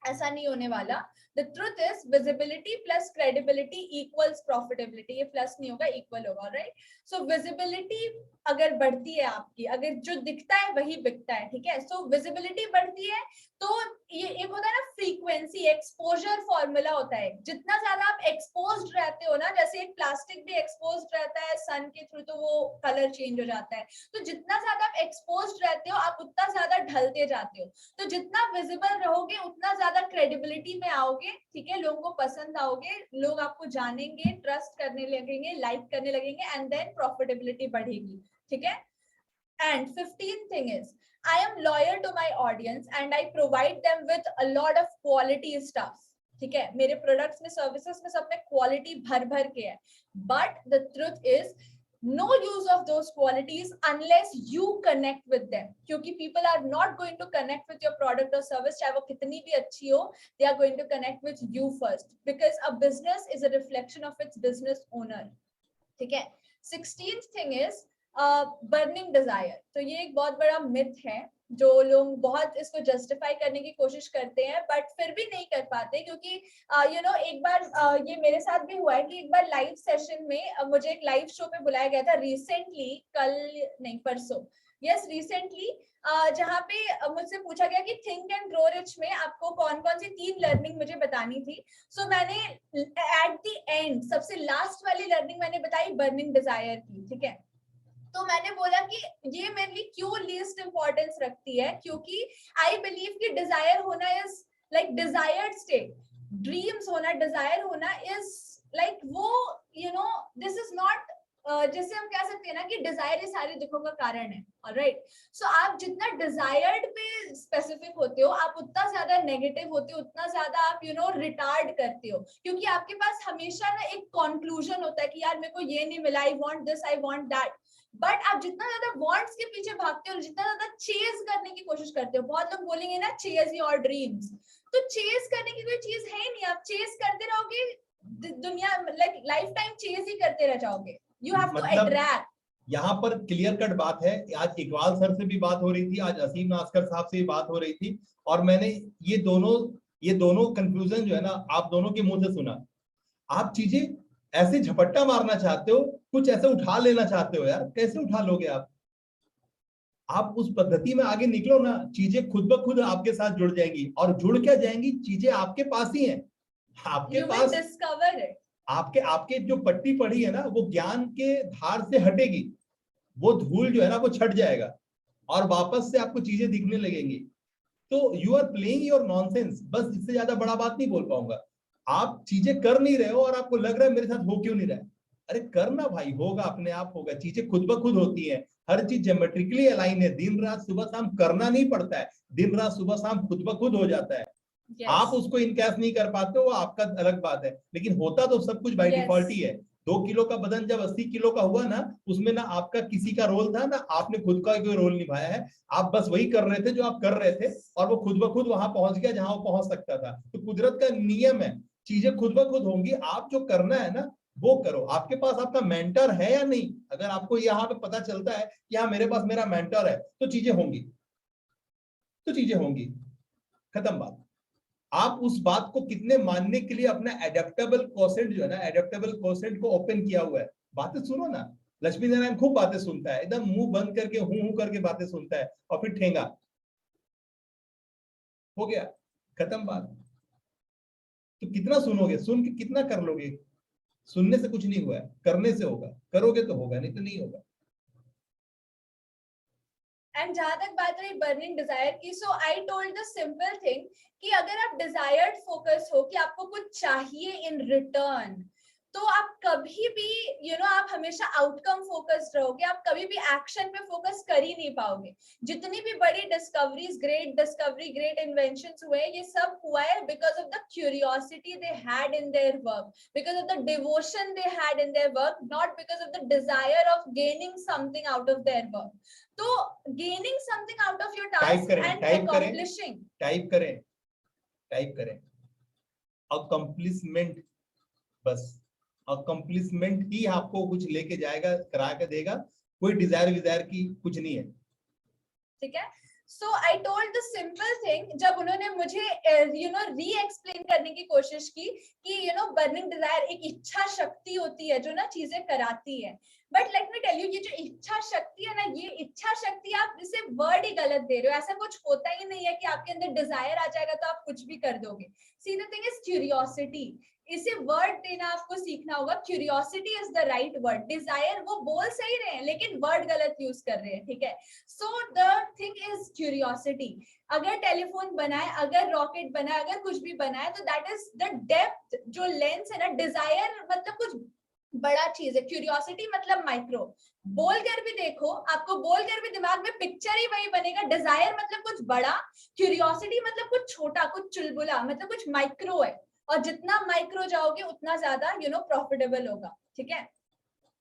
ऐसा नहीं होने वाला. The truth is visibility plus credibility equals profitability. ये plus नहीं होगा, equal होगा, right? So visibility अगर बढ़ती है आपकी, अगर जो दिखता है वही बिकता है, ठीक है? So visibility बढ़ती है तो ये एक होता है ना frequency, exposure formula होता है. जितना ज्यादा आप exposed रहते हो ना, जैसे एक प्लास्टिक भी exposed रहता है sun के थ्रू तो वो color change हो जाता है. तो जितना ज्यादा आप exposed रहते हो आप उतना ज्यादा ढलते जाते हो. तो जितना visible रहोगे उतना ज्यादा credibility में आओगे, ठीक है? लोगों को पसंद आओगे, लोग आपको जानेंगे, ट्रस्ट करने लगेंगे, लाइक करने लगेंगे एंड देन प्रॉफिटेबिलिटी बढ़ेगी, ठीक है? And 15th thing is I am loyal to my audience and I provide them with a lot of quality stuff. ठीक है? मेरे प्रोडक्ट्स में, सर्विसेज में सब में क्वालिटी भर भर के है. But the truth is no use of those qualities unless you connect with them. क्योंकि people are not going to connect with your product or service, चाहे वो कितनी भी अच्छी हो, they are going to connect with you first because a business is a reflection of its business owner. ठीक है? 16th thing is burning desire. तो ये एक बहुत बड़ा मिथ है जो लोग बहुत इसको जस्टिफाई करने की कोशिश करते हैं बट फिर भी नहीं कर पाते क्योंकि एक बार ये मेरे साथ भी हुआ है कि एक बार लाइव सेशन में मुझे एक लाइव शो पे बुलाया गया था रिसेंटली, कल नहीं परसों, यस रिसेंटली, जहाँ पे मुझसे पूछा गया कि थिंक एंड ग्रो रिच में आपको कौन कौन सी 3 लर्निंग मुझे बतानी थी. सो मैंने एट द एंड सबसे लास्ट वाली लर्निंग मैंने बताई बर्निंग डिजायर की, ठीक है? तो मैंने बोला कि ये मेरे लिए क्यों लीस्ट इंपॉर्टेंस रखती है, क्योंकि आई बिलीव कि डिजायर होना is like desired state, dreams होना, डिजायर होना इज लाइक वो दिस इज नॉट जैसे हम कह सकते हैं ना कि डिजायर ये सारे दुखों का कारण है. ऑलराइट, सो आप जितना डिजायर्ड पे स्पेसिफिक होते हो आप उतना ज्यादा नेगेटिव होते हो, उतना ज्यादा आप रिटार्ड करते हो क्योंकि आपके पास हमेशा ना एक कंक्लूजन होता है कि यार मेरे को ये नहीं मिला, I want this, I want that. But आप जितना ज्यादा वांट्स के पीछे भागते हो, जितना ज्यादा चेज करने की कोशिश करते हो, बहुत लोग बोलेंगे ना चेज योर ड्रीम्स, तो चेज करने की कोई चीज है ही नहीं. आप चेज करते रहोगे दुनिया लाइक लाइफ टाइम चेज ही करते रह जाओगे. You have to attract. यहाँ पर क्लियर कट बात है. आज इकबाल सर से भी बात हो रही थी, आज असीम नास्कर साहब से भी बात हो रही थी और मैंने ये दोनों कंफ्यूजन जो है ना आप दोनों के मुंह से सुना. आप चीजें ऐसे झपट्टा मारना चाहते हो, कुछ ऐसे उठा लेना चाहते हो. यार कैसे उठा लोगे आप? आप उस पद्धति में आगे निकलो ना, चीजें खुद ब खुद आपके साथ जुड़ जाएंगी. और जुड़ क्या जाएंगी? चीजें आपके पास ही हैं, आपके पास डिस्कवर है. आपके जो पट्टी पड़ी है ना वो ज्ञान के धार से हटेगी, वो धूल जो है ना वो छट जाएगा और वापस से आपको चीजें दिखने लगेंगी. तो you are playing your nonsense. बस इससे ज्यादा बड़ा बात नहीं बोल पाऊंगा. आप चीजें कर नहीं रहे हो और आपको लग रहा है मेरे साथ हो क्यों नहीं रहा है. अरे करना भाई, होगा, अपने आप होगा. चीजें खुद ब खुद होती हैं. हर चीज ज्योमेट्रिकली अलाइन है. दिन रात सुबह शाम करना नहीं पड़ता है, दिन रात सुबह शाम खुद ब खुद हो जाता है. Yes. आप उसको इनकैश नहीं कर पाते हो, आपका अलग बात है, लेकिन होता तो सब कुछ बाय डिफॉल्ट ही है. 2 किलो का बदन जब 80 किलो का हुआ ना, उसमें ना आपका किसी का रोल था ना आपने खुद का कोई रोल निभाया है. आप बस वही कर रहे थे जो आप कर रहे थे और वो खुद ब खुद वहां पहुंच गया जहां वो पहुंच सकता था. तो कुदरत का नियम है, चीजें खुद ब खुद होंगी. आप जो करना है ना वो करो. आपके पास आपका मेंटर है या नहीं? अगर आपको यहाँ पे पता चलता है कि हाँ मेरे पास मेरा मेंटर है तो चीजें होंगी, तो चीजें होंगी. खत्म बात. आप उस बात को कितने मानने के लिए अपना एडेप्टेबल कोशेंट जो है ना, एडेप्टेबल कोशेंट को ओपन किया हुआ है. बातें सुनो ना. लक्ष्मी नारायण खूब बातें सुनता है, एकदम मुंह बंद करके हूं करके बातें सुनता है और फिर ठेंगा. हो गया, खत्म बात. तो कितना सुनोगे? सुन के कितना कर लोगे? सुनने से कुछ नहीं हुआ है, करने से होगा. करोगे तो होगा, नहीं तो नहीं होगा. एंड जहां तक बात रही बर्निंग डिजायर की, so I told the simple thing कि अगर आप डिजायर्ड फोकस हो कि आपको कुछ चाहिए इन रिटर्न, तो आप कभी भी आप हमेशा आउटकम फोकस्ड रहोगे, आप कभी भी एक्शन पे फोकस कर ही नहीं पाओगे. जितनी भी बड़ी discoveries, great discovery, great inventions हुए, ये सब हुआ है because of the curiosity they had in their work, because of the devotion they had in their work, not because of the desire of gaining something out of their work. तो gaining something out of your task and accomplishing, type करें accomplishment. बस accomplishment ही आपको कुछ लेके जाएगा, करा के देगा. कोई डिजायर विजायर की कुछ नहीं है। ठीक है। So I told the simple thing, जब उन्होंने मुझे री एक्सप्लेन करने की कोशिश की कि बर्निंग डिजायर एक इच्छा शक्ति होती है जो ना चीजें कराती है, but let me tell you, ये जो इच्छा शक्ति है ना, ये इच्छा शक्ति आप इसे वर्ड ही गलत दे रहे हो। ऐसा कुछ होता ही नहीं है कि आपके अंदर डिजायर आ जाएगा तो आप कुछ भी कर दोगे। See the thing is curiosity, इसे वर्ड देना आपको सीखना होगा। Curiosity is the right word. Desire वो बोल सही रहे हैं लेकिन वर्ड गलत यूज कर रहे हैं, ठीक है। सो द थिंग इज क्यूरियोसिटी। अगर टेलीफोन बनाए, अगर रॉकेट बनाए, अगर कुछ भी बनाए, तो दैट इज द डेप्थ, जो लेंस है ना। डिजायर मतलब कुछ बड़ा चीज है, क्यूरियोसिटी मतलब माइक्रो। बोल कर भी देखो, आपको बोल कर भी दिमाग में पिक्चर ही वही बनेगा। डिजायर मतलब कुछ बड़ा, क्यूरियोसिटी मतलब कुछ छोटा, कुछ चुलबुला, मतलब कुछ माइक्रो है। और जितना माइक्रो जाओगे उतना ज्यादा प्रॉफिटेबल होगा, ठीक है।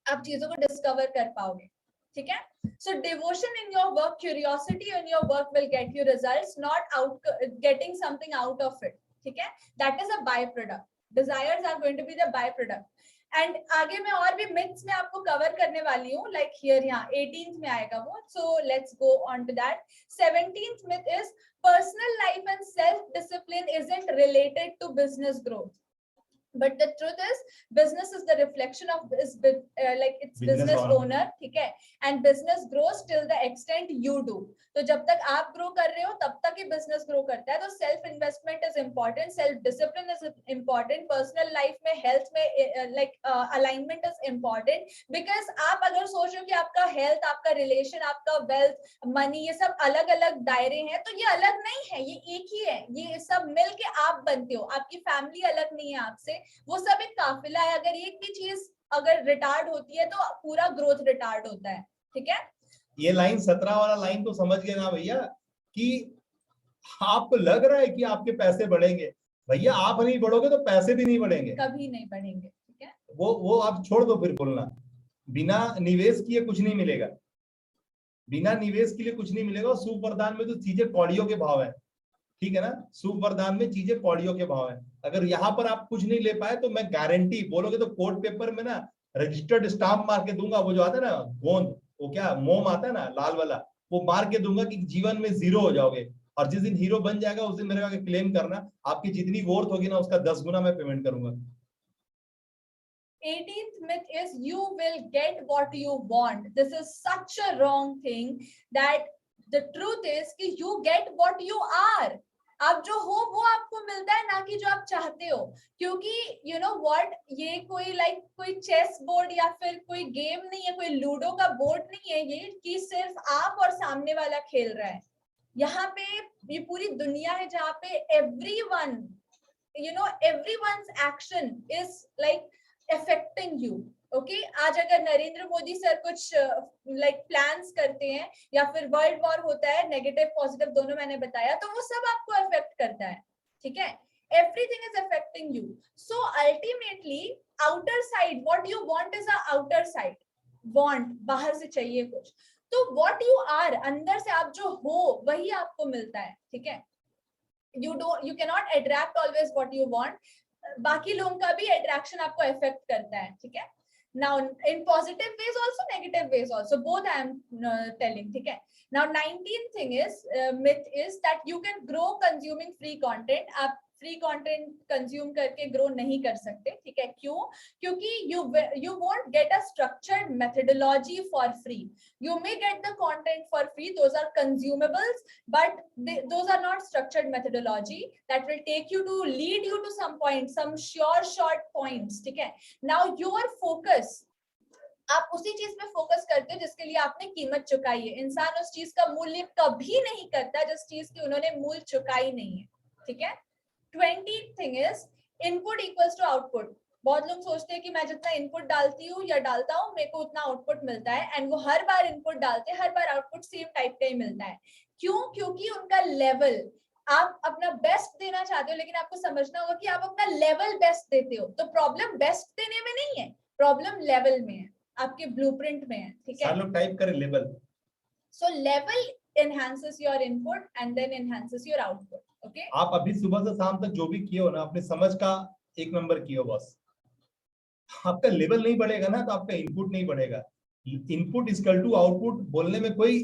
आप चीजों को डिस्कवर कर पाओगे, ठीक है। So devotion in your work, curiosity in your work will get you results, not out getting something out of it, ठीक है। That is a byproduct. Desires are going to be the byproduct. And आगे मैं और भी myths में आपको cover करने वाली हूँ, like here यहाँ 18th में आएगा वो. So let's go on to that. 17th myth is personal life and self-discipline isn't related to business growth. But the truth is, business is the reflection of its business owner, ठीक है। And business grows till the extent you do. तो जब तक आप grow कर रहे हो तब तक ही बिजनेस ग्रो करता है। तो self investment is important, self discipline is important, personal life में हेल्थ में अलाइनमेंट इज इम्पोर्टेंट। बिकॉज आप अगर सोच रहे हो कि आपका हेल्थ, आपका रिलेशन, आपका वेल्थ, मनी, ये सब अलग अलग दायरे हैं, तो ये अलग नहीं है, ये एक ही है। ये सब मिलके आप बनते हो, आपकी फैमिली अलग नहीं है आपसे, वो सब एक काफिला है। अगर एक भी चीज अगर रिटार्ड होती है तो पूरा ग्रोथ रिटार्ड होता है, ठीक है। ये लाइन 17 वाला लाइन तो समझ गए ना भैया, कि आपको लग रहा है कि आपके पैसे बढ़ेंगे, भैया आप नहीं बढ़ोगे तो पैसे भी नहीं बढ़ेंगे, कभी नहीं बढ़ेंगे, ठीक है। वो आप छोड़ दो फिर बोलना। बिना निवेश किए कुछ नहीं मिलेगा, बिना निवेश के लिए कुछ नहीं मिलेगा। शुभ वरदान में तो चीजें कौड़ियों के भाव है, ठीक है ना। शुभ वरदान में चीजें कौड़ियों के भाव है। अगर यहाँ पर आप कुछ नहीं ले पाए तो मैं गारंटी, बोलोगे तो कोर्ट पेपर में ना रजिस्टर्ड स्टाम्प मार के दूंगा, वो जो आता है ना गोंद, वो क्या मोम आता है ना लाल वाला, वो मार के दूंगा कि जीवन में जीरो हो जाओगे। और जिस दिन हीरो बन जाएगा उस दिन मेरे आगे क्लेम करना, आपकी जितनी वर्थ होगी ना उसका 10 गुना मैं पेमेंट करूंगा। 18th myth is you will get what you want. This is such a wrong thing that the truth is कि you get what you are. आप जो हो वो आपको मिलता है, ना कि जो आप चाहते हो। क्योंकि you know what, ये कोई कोई चेस बोर्ड या फिर कोई गेम नहीं है, कोई लूडो का बोर्ड नहीं है ये, कि सिर्फ आप और सामने वाला खेल रहा है। यहाँ पे ये पूरी दुनिया है जहाँ पे everyone, everyone's action is affecting you. Okay आज अगर नरेंद्र मोदी सर कुछ प्लान्स करते हैं या फिर वर्ल्ड वॉर होता है, नेगेटिव पॉजिटिव दोनों मैंने बताया, तो वो सब आपको अफेक्ट करता है, ठीक है। Everything is affecting you. So ultimately outer side, what you want is a outer side. Want बाहर से चाहिए कुछ, तो व्हाट यू आर, अंदर से आप जो हो वही आपको मिलता है, ठीक है। you cannot attract always what you want. बाकी लोगों का भी अट्रैक्शन आपको अफेक्ट करता है, ठीक है। Now in positive ways also, negative ways also, both I am telling, ठीक है। Now 19th thing is myth is that you can grow consuming free content. आप फ्री कंटेंट कंज्यूम करके ग्रो नहीं कर सकते, ठीक है। क्यों? क्योंकि you won't get a structured methodology for free. You may get the content for free, those are consumables, but those are not structured methodology that will take you to lead you to some point, some sure short points, ठीक है। Now your focus, आप उसी चीज पे focus करते हो जिसके लिए आपने कीमत चुकाई है। इंसान उस चीज का मूल्य कभी नहीं करता जिस चीज की उन्होंने मूल्य चुकाई नहीं है, ठीक है। 20th thing is input equals to output. बहुत लोग सोचते हैं कि मैं जितना इनपुट डालती हूँ या डालता हूँ मेरे को उतना आउटपुट मिलता है, एंड वो हर बार इनपुट डालते हैं, हर बार आउटपुट सेम टाइप का ही मिलता है। क्यों? क्योंकि उनका लेवल, आप अपना बेस्ट देना चाहते हो लेकिन आपको समझना होगा कि आप अपना लेवल बेस्ट देते हो। तो प्रॉब्लम बेस्ट देने में नहीं है, प्रॉब्लम लेवल में है, आपके ब्लूप्रिंट में है, ठीक है। लोग टाइप करें level. So level enhances your input and then enhances your output, okay? आप अभी सुबह से शाम तक जो भी किए हो ना, अपने समझ का 1 नंबर किए हो बस। आपका लेवल नहीं बढ़ेगा ना तो आपका इनपुट नहीं बढ़ेगा। इनपुट इक्वल टू आउटपुट बोलने में कोई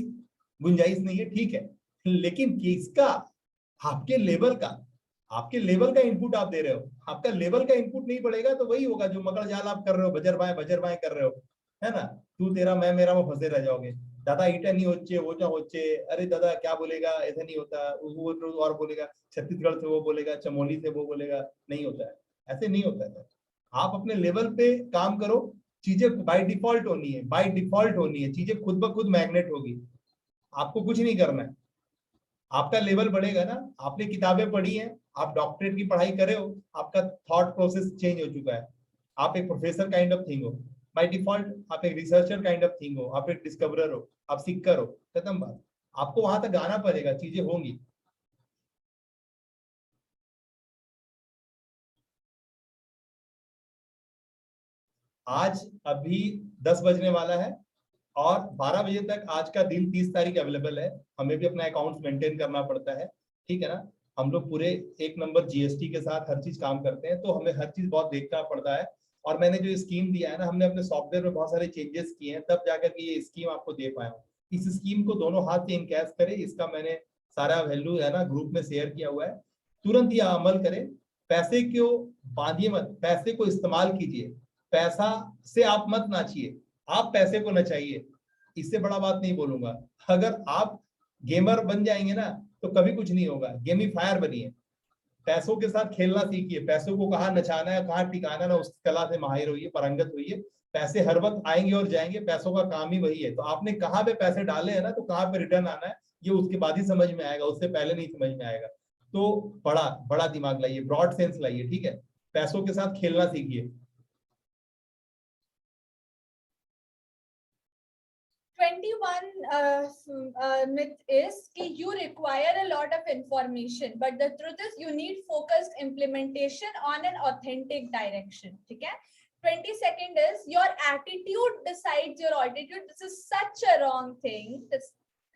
गुंजाइश नहीं है, ठीक है, लेकिन किसका, आपके लेवल का इनपुट आप दे रहे हो, आपका लेवल का इनपुट नहीं बढ़ेगा तो वही होगा जो मकर जाल आप कर रहे हो, बजर बाएं कर रहे हो, है ना, तू तेरा मैं मेरा में फंसे रह जाओगे। दादा ईटा नहीं होचे, वो क्या होचे, अरे दादा क्या बोलेगा, ऐसा नहीं होता, वो और बोलेगा, छत्तीसगढ़ से वो बोलेगा, चमोली से वो बोलेगा, नहीं होता है, ऐसे नहीं होता है। आप अपने लेवल पे काम करो, चीजें बाय डिफॉल्ट होनी है, चीजें खुद ब खुद मैग्नेट होगी, आपको कुछ नहीं करना है, आपका लेवल बढ़ेगा ना, आपने किताबें पढ़ी हैं, आप डॉक्टरेट की पढ़ाई करे हो, आपका थॉट प्रोसेस चेंज हो चुका है, आप एक प्रोफेसर काइंड ऑफ थिंग हो, बाय डिफॉल्ट आप एक रिसर्चर काइंड ऑफ थिंग हो, आप एक डिस्कवरर हो, आप सीकर हो, खत्म बात। आपको वहां तक आना पड़ेगा, चीजें होंगी। आज अभी 10 बजने वाला है और 12 बजे तक आज का दिन 30 तारीख अवेलेबल है, हमें भी अपना अकाउंट मेंटेन करना पड़ता है, ठीक है ना, हम लोग पूरे एक नंबर जीएसटी के साथ हर चीज काम करते हैं, तो हमें हर चीज बहुत देखना पड़ता है। और मैंने जो स्कीम दिया है ना, हमने अपने सॉफ्टवेयर में बहुत सारे चेंजेस किए हैं, तब जाकर के ये स्कीम आपको दे पाया हूँ। इस स्कीम को दोनों हाथ से इनकैश करें, इसका मैंने सारा वैल्यू है ना ग्रुप में शेयर किया हुआ है, तुरंत ये अमल करें, पैसे को बांधिए मत, पैसे को इस्तेमाल कीजिए, पैसा से आप मत नाचिए, आप पैसे को नचाइए, इससे बड़ा बात नहीं बोलूंगा। अगर आप गेमर बन जाएंगे ना तो कभी कुछ नहीं होगा, गेमीफायर बनिए, पैसों के साथ खेलना सीखिए, पैसों को कहाँ नचाना है कहाँ टिकाना ना, उस कला से माहिर होइए, पारंगत होइए। पैसे हर वक्त आएंगे और जाएंगे, पैसों का काम ही वही है, तो आपने कहाँ पे पैसे डाले हैं ना, तो कहाँ पे रिटर्न आना है ये उसके बाद ही समझ में आएगा, उससे पहले नहीं समझ में आएगा। तो बड़ा बड़ा दिमाग लाइए, ब्रॉड सेंस लाइए, ठीक है, पैसों के साथ खेलना सीखिए। 21 myth is कि you require a lot of information, but the truth is you need focused implementation on an authentic direction. ठीक है? 22nd is your attitude decides your altitude. This is such a wrong thing.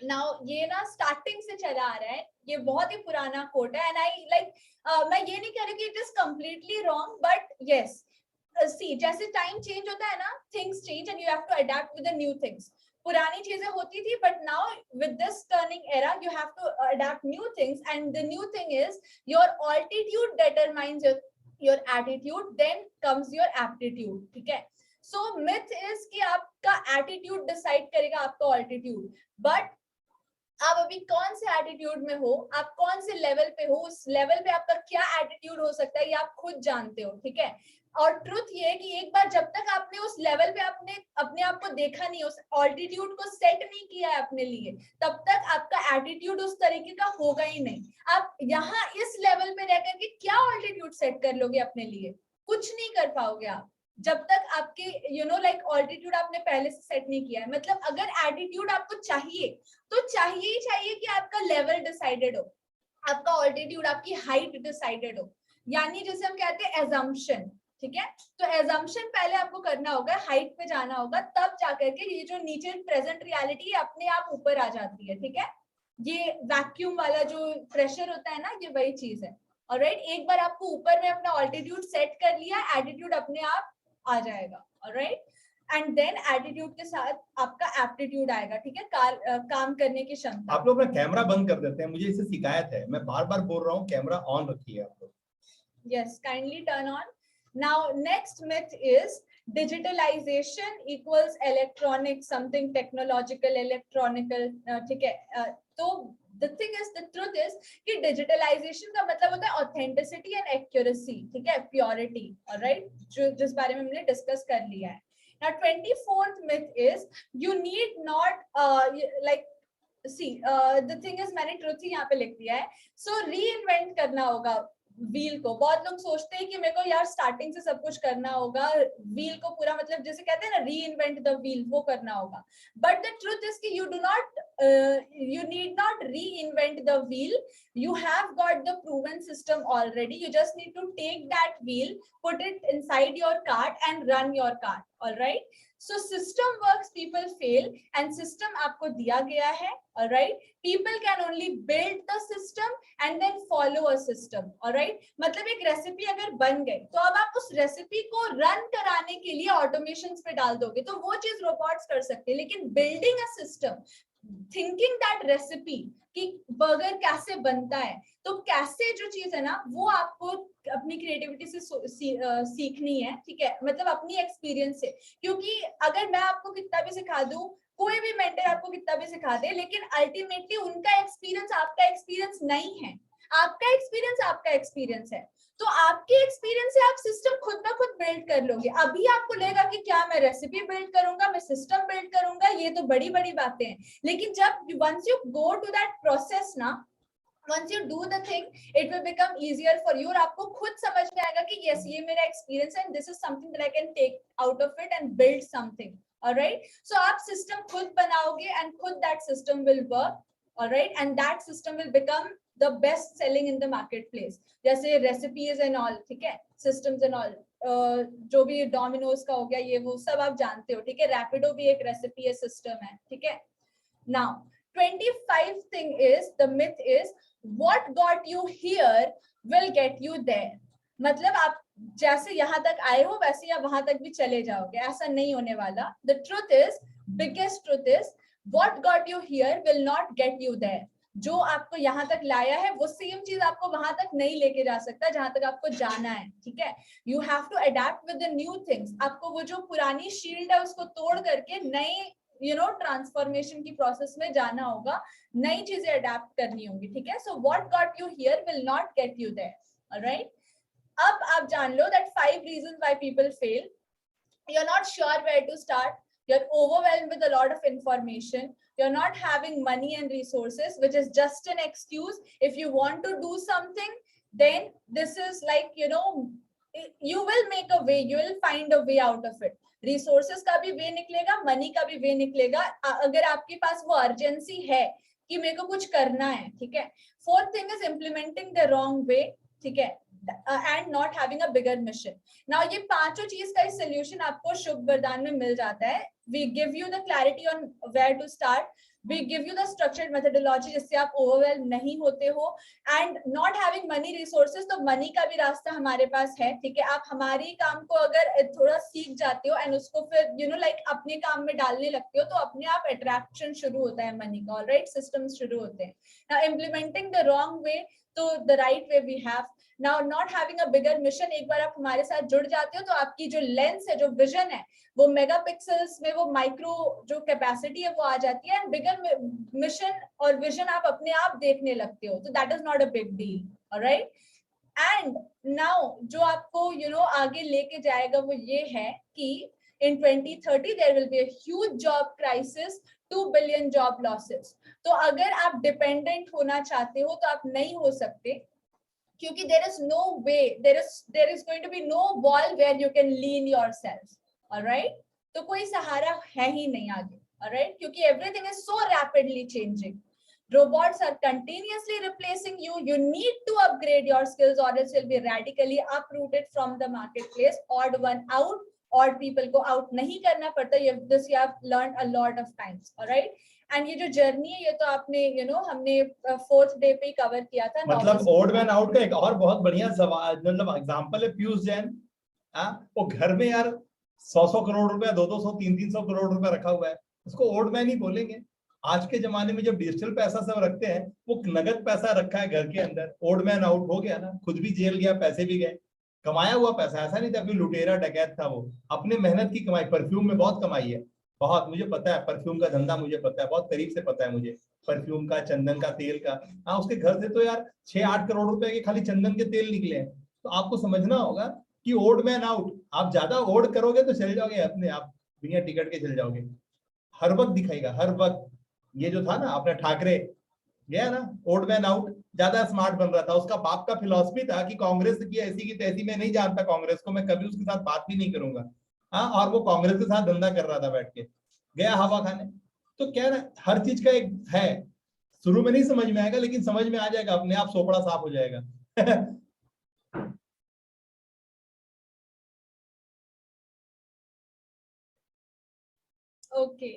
Now ये ना starting से चला आ रहा है, ये बहुत ही पुराना कोट है, and I like मैं ये नहीं कह रही कि it is completely wrong, but yes, see जैसे time change होता है ना, things change and you have to adapt with the new things. पुरानी चीजें होती थी, but now with this turning era you have to adapt new things, and the new thing is your altitude determines your attitude, then comes your aptitude. ठीक है, so myth is कि आपका attitude decide करेगा आपका altitude, but आप अभी कौन से एटीट्यूड में हो, आप कौन से लेवल पे हो, उस लेवल पे आपका क्या एटीट्यूड हो सकता है ये आप खुद जानते हो, ठीक है। और ट्रुथ ये है कि एक बार जब तक आपने उस लेवल पे अपने आप को देखा नहीं, उस ऑल्टीट्यूड को सेट नहीं किया है अपने लिए, तब तक आपका एटीट्यूड उस तरीके का होगा ही नहीं। आप यहाँ इस लेवल पे रह करके क्या ऑल्टीट्यूड सेट कर लोगे अपने लिए, कुछ नहीं कर पाओगे आप, जब तक आपके लाइक ऑल्टीट्यूड आपने पहले से सेट नहीं किया है। मतलब अगर एटीट्यूड आपको चाहिए तो चाहिए ही चाहिए कि आपका लेवल डिसाइडेड हो, आपका ऑल्टीट्यूड, आपकी हाइट डिसाइडेड हो, यानी जैसे हम कहते हैं एजम्पशन, ठीक है। तो एजम्पशन पहले आपको करना होगा, हाइट पे जाना होगा, तब जाकर के ये जो नीचे प्रेजेंट रियलिटी है अपने आप ऊपर आ जाती है, ठीक है। ये वैक्यूम वाला जो प्रेशर होता है ना, ये वही चीज है। ऑलराइट, एक बार आपको ऊपर में अपना ऑल्टीट्यूड सेट कर लिया, एटीट्यूड अपने आप आ जाएगा। ऑलराइट, एंड देन एटीट्यूड के साथ आपका एप्टीट्यूड आएगा, ठीक है, काम करने की क्षमता। आप लोग अपना कैमरा बंद कर देते हैं, मुझे इससे शिकायत है, मैं बार बार बोल रहा हूँ कैमरा ऑन रखिए आप लोग। Yes, kindly turn on. Now next myth is digitalization equals electronic, something technological, electronical, ठीक है। तो the thing is, the truth is कि digitalization का मतलब होता है authenticity and accuracy, ठीक है, purity, alright, जिस बारे में हमने डिस्कस कर लिया है। Now 24th myth is you need not like see the thing is, मैंने truth ही यहाँ पे लिख दिया है, so reinvent करना होगा व्हील को। बहुत लोग सोचते हैं कि मेरे को यार स्टार्टिंग से सब कुछ करना होगा, व्हील को पूरा मतलब जैसे कहते हैं ना री इन्वेंट द व्हील, वो करना होगा। बट द ट्रुथ इज कि you need not reinvent the wheel, you have got the proven system already, you just need to take that wheel, put it inside your cart and run your cart, All right, so system works, people fail, and system आपको दिया गया है. All right, people can only build the system and then follow a system. All right, मतलब एक recipe अगर बन गई तो अब आप उस रेसिपी को रन कराने के लिए ऑटोमेशंस पे डाल दोगे तो वो चीज रोबोट्स कर सकते हैं, लेकिन building a system, thinking that recipe कि बर्गर कैसे बनता है, तो कैसे जो चीज है ना वो आपको अपनी क्रिएटिविटी से सीखनी है. ठीक है, मतलब अपनी एक्सपीरियंस से, क्योंकि अगर मैं आपको कितना भी सिखा दूं, कोई भी मेंटर आपको कितना भी सिखा दे, लेकिन अल्टीमेटली उनका एक्सपीरियंस आपका एक्सपीरियंस नहीं है. आपका एक्सपीरियंस है, तो आपके एक्सपीरियंस से आप सिस्टम खुद ब खुद बिल्ड कर लोगे. अभी आपको लगेगा कि क्या मैं रेसिपी बिल्ड करूंगा, मैं सिस्टम बिल्ड करूंगा, ये तो बड़ी बड़ी बातें हैं. लेकिन जब once you go to that process ना, once you do the thing, it will become easier for you और आपको खुद समझ में आएगा कि yes, ये मेरा experience है and this is something that I can take out of it and build something. Alright, so आप system खुद बनाओगे and खुद that system will work. Alright, and that system will become the best selling in the marketplace. जैसे recipes and all, ठीक है, systems and all, जो भी Domino's का हो गया, ये वो सब आप जानते हो. ठीक है, Rapido भी एक recipe है, system है. ठीक है, now 25 thing is, the myth is what got you here will get you there. मतलब आप जैसे यहाँ तक आए हो वैसे या वहां तक भी चले जाओगे, ऐसा नहीं होने वाला. The truth is, biggest truth is, what got you here will not get you there. जो आपको यहाँ तक लाया है वो सेम चीज आपको वहां तक नहीं लेके जा सकता जहां तक आपको जाना है. ठीक है, you have to adapt with the new things. आपको वो जो पुरानी शील्ड है उसको तोड़ करके नए ट्रांसफॉर्मेशन की प्रोसेस में जाना होगा, नई चीजें अडेप्ट करनी होंगी. ठीक है, so what got you here will not get you there. Alright, अब आप जान लो that 5 reasons why people fail. You are not sure where to start, you are overwhelmed with a lot of information, you are not having money and resources, which is just an excuse. If you want to do something, then this is like, you will make a way, you will find a way out of it. Resources का भी वे निकलेगा, money का भी वे निकलेगा, अगर आपके पास वो urgency है कि मेरे को कुछ करना है. ठीक है, fourth thing is implementing the wrong way. ठीक है, and not having a bigger mission. Now ये पांचों चीज का solution आपको शुभ वरदान में मिल जाता है. We give you the clarity on where to start. We give you the structured methodology जिससे आप overwhelmed नहीं होते हो. And not having money resources, तो money का भी रास्ता हमारे पास है. ठीक है, आप हमारी काम को अगर थोड़ा सीख जाते हो and उसको फिर like अपने काम में डालने लगते हो तो अपने आप attraction शुरू होता है money का. Alright, systems शुरू होते हैं. Now implementing the wrong way, तो the right way we have. Now not having a bigger mission, एक बार आप हमारे साथ जुड़ जाते हो तो आपकी जो लेंस है, जो विजन है, वो मेगापिक्सल्स में वो माइक्रो जो कैपेसिटी है वो आ जाती है. एंड बिगर मिशन और विजन आप अपने आप देखने लगते हो, तो that is not a big deal. Alright, and now जो आपको आगे लेके जाएगा वो ये है कि in 2030 there will be a huge job crisis, 2 billion job losses. तो अगर आप डिपेंडेंट होना चाहते हो तो आप नहीं हो सकते, क्योंकि there is no way, there is going to be no wall where you can lean yourself. Alright, तो कोई सहारा है ही नहीं आगे. Alright, क्योंकि everything is so rapidly changing. Robots are continuously replacing you. You need to upgrade your skills or else you'll be radically uprooted from the marketplace. Odd one out, odd people को out नहीं करना पड़ता. This you have learned a lot of times. Alright, and ये जो journey है ये तो आपने हमने 4th डे पे ही कवर किया था. मतलब ओड मैन आउट का एक और बहुत बढ़िया सवाल मतलब एग्जांपल है पीयूष जैन. वो घर में यार 100 करोड़ रुपया, 200 300 करोड़ रुपया रखा हुआ है, उसको ओड मैन ही बोलेंगे. आज के जमाने में जब डिजिटल पैसा सब रखते हैं, वो नगद पैसा रखा है घर के अंदर, ओड मैन आउट हो गया ना, खुद भी जेल गया, पैसे भी गए, कमाया हुआ पैसा. ऐसा नहीं था कोई लुटेरा डकैत था, वो अपने मेहनत की कमाई. परफ्यूम में बहुत कमाई है, बहुत, मुझे पता है परफ्यूम का धंधा, मुझे पता है, बहुत करीब से पता है मुझे परफ्यूम का, चंदन का, तेल का. हाँ, उसके घर से तो यार 6-8 करोड़ रुपए के खाली चंदन के तेल निकले हैं. तो आपको समझना होगा कि ओड मैन आउट, आप ज्यादा ओड करोगे तो चले जाओगे अपने आप, बिना टिकट के चले जाओगे. हर वक्त दिखाएगा, हर वक्त. ये जो था ना अपना ठाकरे गया ना, ओड मैन आउट, ज्यादा स्मार्ट बन रहा था. उसका बाप का फिलॉसफी था कि कांग्रेस की ऐसी की तैसी, मैं नहीं जानता कांग्रेस को, मैं कभी उसके साथ बात भी नहीं करूंगा. हाँ, और वो कांग्रेस के साथ धंधा कर रहा था बैठ के, गया हवा खाने. तो क्या ना, हर चीज का एक है, शुरू में नहीं समझ में आएगा लेकिन समझ में आ जाएगा, अपने आप सोपड़ा साफ हो जाएगा. ओके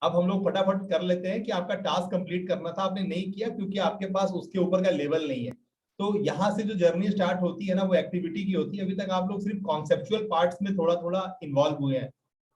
अब हम लोग फटाफट कर लेते हैं कि आपका टास्क कंप्लीट करना था, आपने नहीं किया क्योंकि आपके पास उसके ऊपर का लेवल नहीं है। तो यहाँ से जो जर्नी स्टार्ट होती है ना, वो एक्टिविटी की होती है। अभी तक आप लोग सिर्फ कॉन्सेप्चुअल पार्ट्स में थोड़ा थोड़ा इन्वॉल्व हुए हैं,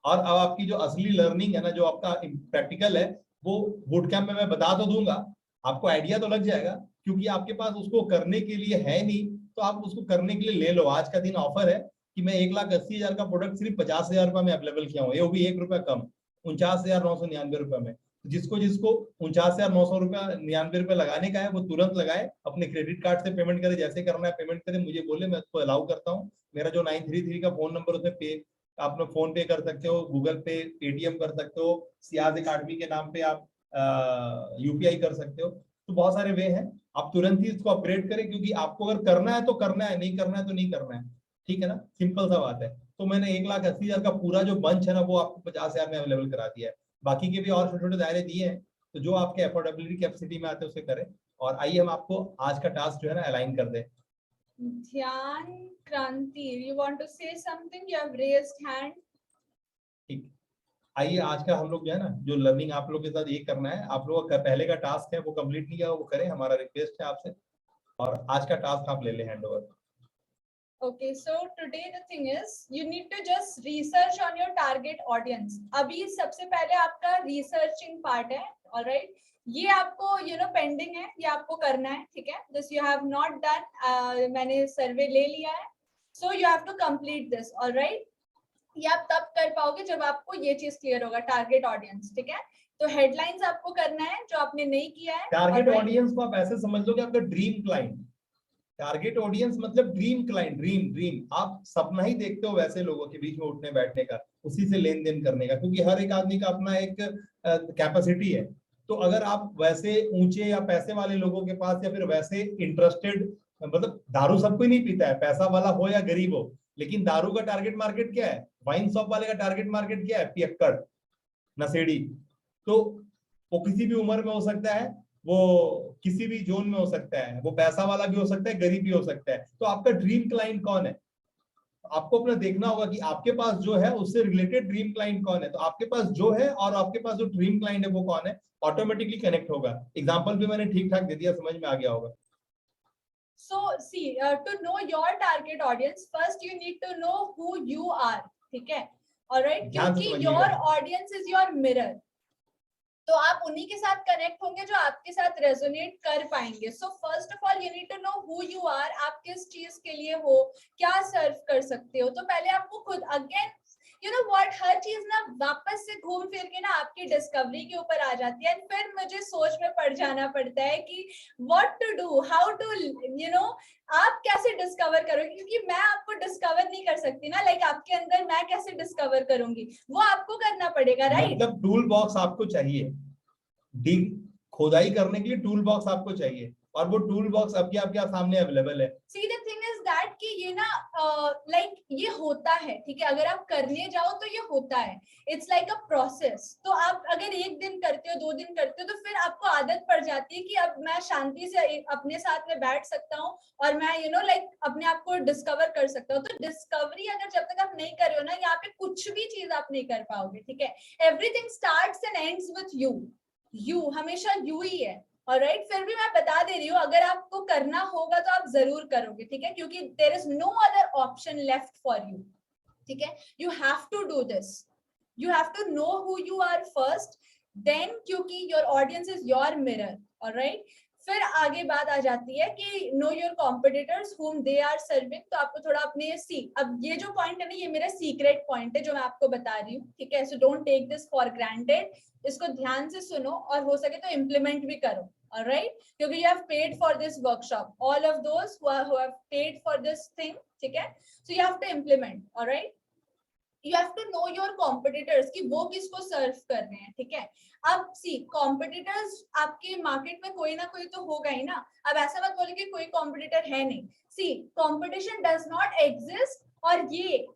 और अब आपकी जो असली लर्निंग है ना, जो आपका प्रैक्टिकल है, वो बूट कैंप में मैं बता तो दूंगा, आपको आइडिया तो लग जाएगा। क्योंकि आपके पास उसको करने के लिए है नहीं, तो आप उसको करने के लिए ले लो। आज का दिन ऑफर है कि मैं 1,80,000 का प्रोडक्ट सिर्फ 50,000 रुपये में अवेलेबल किया हूँ, ये भी 1 रुपया कम, 49,999 रुपए में। जिसको जिसको 49,999 रुपए लगाने का है, वो तुरंत लगाए, अपने क्रेडिट कार्ड से पेमेंट करे, जैसे करना है पेमेंट करे, मुझे बोले, मैं उसको अलाउ करता हूँ। मेरा जो 933 का फोन नंबर, उसमें पे आप लोग फोन पे कर सकते हो, गूगल पे, पेटीएम कर सकते हो, सियाज अकाडमी के नाम पे आप यूपीआई कर सकते हो। तो बहुत सारे वे हैं, आप तुरंत ही इसको अपग्रेड करें, क्योंकि आपको अगर करना है तो करना है, नहीं करना है तो नहीं करना है। ठीक है ना, सिंपल सा बात है। तो मैंने 1,80,000 का पूरा जो बंच है ना, वो आपको 50,000 में अवेलेबल करा दिया है। बाकी के भी और छोटे छोटे दायरे दिए हैं, तो जो आपके अफोर्डेबिलिटी कैपेसिटी में आते हैं उसे करें। और आइए हम आपको आज का टास्क जो है ना अलाइन कर दें। ध्यान क्रांति, you want to say something? You have raised hand. ठीक, आइए आज का हम लोग जो है ना, जो लर्निंग आप लोग के साथ ये करना है, आप लोगों का पहले का टास्क है वो कंप्लीट नहीं किया, वो करें, हमारा रिक्वेस्ट है आपसे। और आज का टास्क आप ले लें hand over. Okay, so today the thing is you need to just research on your target audience. अभी सबसे पहले आपका researching part है, all right? ये आपको पेंडिंग है, ये आपको करना है, ठीक है? This you have not done. मैंने सर्वे ले लिया है, so you have to complete this, all right? ये आप तब कर पाओगे जब आपको ये चीज क्लियर होगा, टारगेट ऑडियंस, ठीक है? तो हेडलाइंस आपको करना है जो आपने नहीं किया है। टारगेट ऑडियंस को आप ऐसे समझ लो कि आपका ड्रीम क्लाइंट। टारगेट ऑडियंस मतलब ड्रीम क्लाइंट, ड्रीम ड्रीम आप सपना ही देखते हो वैसे लोगों के बीच में उठने बैठने का, उसी से लेन देन करने का, क्योंकि हर एक आदमी का अपना एक कैपेसिटी है। तो अगर आप वैसे ऊंचे या पैसे वाले लोगों के पास, या फिर वैसे इंटरेस्टेड, मतलब दारू सब कोई नहीं पीता है, पैसा वाला हो या गरीब हो, लेकिन दारू का टारगेट मार्केट क्या है, वाइन शॉप वाले का टारगेट मार्केट क्या है, पियक्कड़, नशेड़ी। तो वो किसी भी उम्र में हो सकता है, वो किसी भी जोन में हो सकता है, वो पैसा वाला भी हो सकता है, गरीब भी हो सकता है। तो आपका ड्रीम क्लाइंट कौन है, आपको अपना देखना होगा कि आपके पास जो है उससे रिलेटेड ड्रीम क्लाइंट कौन है। तो आपके पास जो है और आपके पास जो ड्रीम क्लाइंट है वो कौन है, ऑटोमेटिकली कनेक्ट होगा। एग्जांपल भी मैंने ठीक ठाक दे दिया, समझ में आ गया होगा। So see, to know your target audience, first you need to know who you are, ठीक है? Alright, क्योंकि your audience is your mirror. तो आप उन्हीं के साथ कनेक्ट होंगे जो आपके साथ रेजोनेट कर पाएंगे। So first of all you need to know who you are, आप किस चीज के लिए हो, क्या सर्व कर सकते हो। तो पहले आपको खुद, अगेन यू नो व्हाट, हर चीज ना वापस से घूम फिर के ना आपकी डिस्कवरी के ऊपर आ जाती है, फिर मुझे सोच में पड़ जाना पड़ता है कि what to do, how to आप कैसे डिस्कवर करोगे, क्योंकि मैं आपको डिस्कवर नहीं कर सकती ना, लाइक आपके अंदर मैं कैसे डिस्कवर करूंगी, वो आपको करना पड़ेगा, राइट? मतलब टूल बॉक्स आपको चाहिए, डिग खोदाई करने के लिए टूल बॉक्स आपको चाहिए, और वो टूल बॉक्स आपके आपके सामने अवेलेबल है। See the thing is that कि ये ना लाइक ये होता है, ठीक है? अगर आप करने जाओ तो ये होता है, इट्स लाइक अ प्रोसेस। तो आप अगर एक दिन करते हो, 2 दिन करते हो, तो फिर आपको आदत पड़ जाती है कि अब मैं शांति से अपने साथ में बैठ सकता हूँ और मैं लाइक अपने आप को डिस्कवर कर सकता हूँ। तो डिस्कवरी अगर जब तक आप नहीं कर रहे हो ना, यहाँ पे कुछ भी चीज आप नहीं कर पाओगे, ठीक है? Everything starts and ends with you हमेशा यू ही है। ऑलराइट, फिर भी मैं बता दे रही हूँ, अगर आपको करना होगा तो आप जरूर करोगे, ठीक है? क्योंकि there is no other option left for you, ठीक है? You have to do this, you have to know who you are first, then क्योंकि your audience is your mirror. Alright, फिर आगे बात आ जाती है कि know your competitors whom they are serving। तो आपको थोड़ा अपने अब ये जो पॉइंट है ना, ये मेरा सीक्रेट पॉइंट है जो मैं आपको बता रही हूँ, ठीक है? So don't take this for granted, इसको ध्यान से सुनो और हो सके तो इम्प्लीमेंट भी करो। ऑलराइट, क्योंकि you have paid for this workshop, all of those who have paid for this thing, ठीक है? So you have to implement. Alright, you have to know your competitors कि वो किसको सर्व कर रहे हैं, ठीक है? अब competitors आपके मार्केट में कोई ना कोई तो होगा ही ना। अब ऐसा मत बोले कि कोई कॉम्पिटिटर है नहीं। competition does not exist, और ये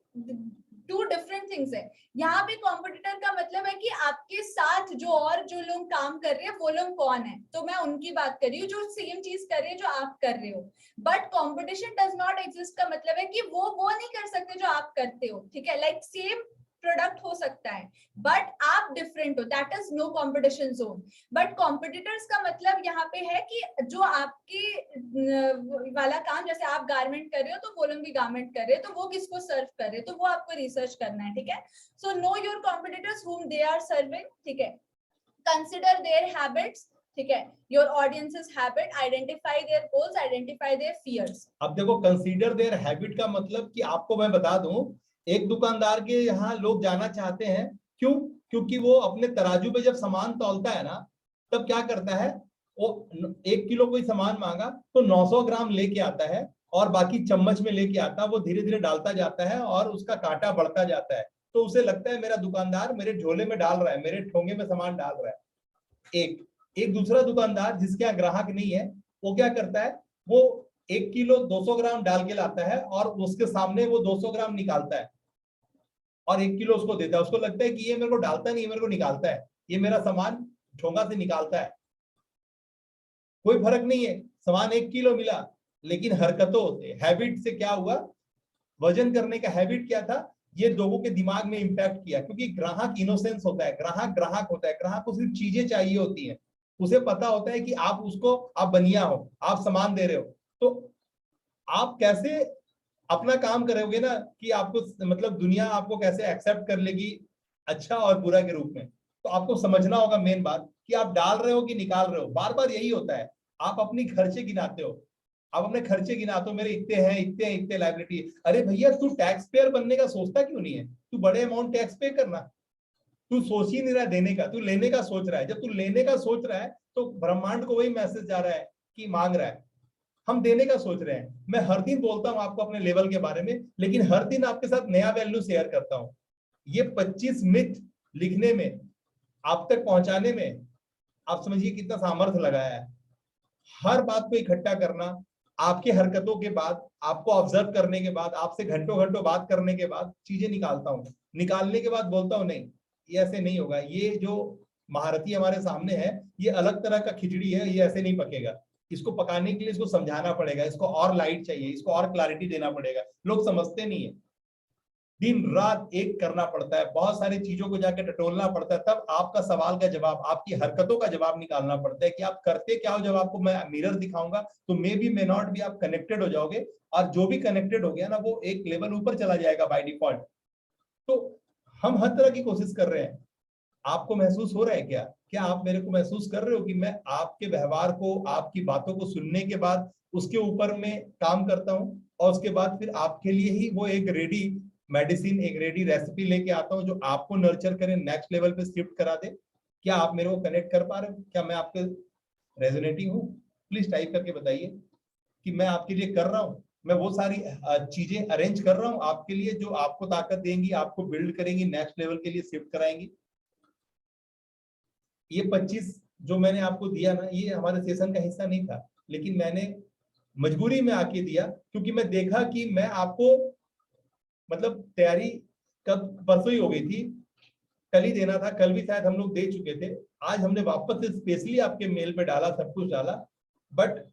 2 डिफरेंट थिंग्स है। यहाँ पे कॉम्पिटिटर का मतलब है कि आपके साथ जो लोग काम कर रहे हैं वो लोग कौन है, तो मैं उनकी बात कर रही हूँ जो सेम चीज कर रहे हैं जो आप कर रहे हो। But competition does not exist का मतलब है कि वो नहीं कर सकते जो आप करते हो, ठीक है? लाइक सेम प्रोडक्ट हो सकता है, बट आप डिफरेंट हो, that is no competition zone. But competitors का मतलब यहाँ पे है कि जो आपके वाला काम, जैसे आप गारमेंट कर रहे हो तो वो लोग भी गारमेंट कर रहे हैं, तो वो किसको सर्व कर रहे हैं, तो वो आपको रिसर्च करना है, ठीक है। So no your competitors whom they are serving, ठीक है। कंसिडर देयर हैबिट्स, ठीक है, your audience's habit, identify their goals, identify their fears. अब देखो, कंसीडर देयर हैबिट का मतलब कि आपको मैं बता दूं, एक दुकानदार के यहाँ लोग जाना चाहते हैं, क्यों? क्योंकि वो अपने तराजू पे जब सामान तौलता है ना, तब क्या करता है, वो 1 किलो कोई सामान मांगा तो 900 ग्राम लेके आता है, और बाकी चम्मच में लेके आता है, वो धीरे धीरे डालता जाता है और उसका कांटा बढ़ता जाता है। तो उसे लगता है मेरा दुकानदार मेरे झोले में डाल रहा है, मेरे ठोंगे में सामान डाल रहा है। एक दूसरा दुकानदार जिसके यहाँ ग्राहक नहीं है, वो क्या करता है, वो 1 किलो 200 ग्राम डाल के लाता है और उसके सामने वो 200 ग्राम निकालता है और 1 किलो उसको देता है। उसको लगता है कि ये मेरे को डालता नहीं, मेरे को निकालता है, ये मेरा सामान ठोंगा से निकालता है। कोई फर्क नहीं है, सामान 1 किलो मिला, लेकिन हरकतों होते, हैबिट से क्या हुआ, वजन करने का हैबिट क्या था, ये लोगों के दिमाग में इंपैक्ट किया। क्योंकि ग्राहक इनोसेंस होता है, ग्राहक होता है, ग्राहक को सिर्फ चीजें चाहिए होती है, उसे पता होता है कि आप उसको, आप बनिया हो, आप सामान दे रहे हो, तो आप कैसे अपना काम करोगे ना, कि आपको मतलब दुनिया आपको कैसे एक्सेप्ट कर लेगी, अच्छा और बुरा के रूप में। तो आपको समझना होगा मेन बात, कि आप डाल रहे हो कि निकाल रहे हो। बार बार यही होता है, आप अपनी खर्चे गिनाते हो, आप अपने खर्चे गिनाते हो, मेरे इतने हैं, इतने इतने लाइबिलिटी। अरे भैया, तू टैक्स पेयर बनने का सोचता क्यों नहीं है? तू बड़े अमाउंट टैक्स पे करना, तू सोच ही नहीं रहा देने का, तू लेने का सोच रहा है। जब तू लेने का सोच रहा है तो ब्रह्मांड को वही मैसेज जा रहा है कि मांग रहा है। हम देने का सोच रहे हैं। मैं हर दिन बोलता हूं आपको अपने लेवल के बारे में, लेकिन हर दिन आपके साथ नया वैल्यू शेयर करता हूं। ये 25 मिथ लिखने में, आप तक पहुंचाने में, आप समझिए कितना सामर्थ्य लगाया है। हर बात को इकट्ठा करना, आपके हरकतों के बाद, आपको ऑब्जर्व करने के बाद, आपसे घंटों घंटों बात करने के बाद चीजें निकालता हूं। निकालने के बाद बोलता हूं नहीं, ये ऐसे नहीं होगा, ये जो महारथी हमारे सामने है, ये अलग तरह का खिचड़ी है, ये ऐसे नहीं पकेगा। इसको पकाने के लिए इसको समझाना पड़ेगा, इसको और लाइट चाहिए, इसको और क्लैरिटी देना पड़ेगा। लोग समझते नहीं है, दिन रात एक करना पड़ता है, बहुत सारी चीजों को जाके टटोलना पड़ता है, तब आपका सवाल का जवाब, आपकी हरकतों का जवाब निकालना पड़ता है कि आप करते क्या हो। जब आपको मैं मिरर दिखाऊंगा तो मे बी मे नॉट भी आप कनेक्टेड हो जाओगे, और जो भी कनेक्टेड हो गया ना, वो एक लेवल ऊपर चला जाएगा बाय डिफॉल्ट। तो हम हर तरह की कोशिश कर रहे हैं। आपको महसूस हो रहा है क्या, क्या आप मेरे को महसूस कर रहे हो कि मैं आपके व्यवहार को, आपकी बातों को सुनने के बाद उसके ऊपर में काम करता हूं, और उसके बाद फिर आपके लिए ही वो एक रेडी मेडिसिन, एक रेडी रेसिपी लेके आता हूं, जो आपको नर्चर करे, नेक्स्ट लेवल पे शिफ्ट करा दे। क्या आप मेरे को कनेक्ट कर पा रहे हो? क्या मैं आपके रेजोनेटिंग हूँ? प्लीज टाइप करके बताइए कि मैं आपके लिए कर रहा हूँ। मैं वो सारी चीजें अरेंज कर रहा हूँ आपके लिए, जो आपको ताकत देंगी, आपको बिल्ड करेंगी, नेक्स्ट लेवल के लिए शिफ्ट कराएंगी। ये 25 जो मैंने आपको दिया ना, ये हमारे सेशन का हिस्सा नहीं था, लेकिन मैंने मजबूरी में आके दिया, क्योंकि मैं देखा कि मैं आपको, मतलब तैयारी कब, परसों ही हो गई थी, कल ही देना था, कल भी शायद हम लोग दे चुके थे। आज हमने वापस से स्पेशली आपके मेल पे डाला, सब कुछ डाला, बट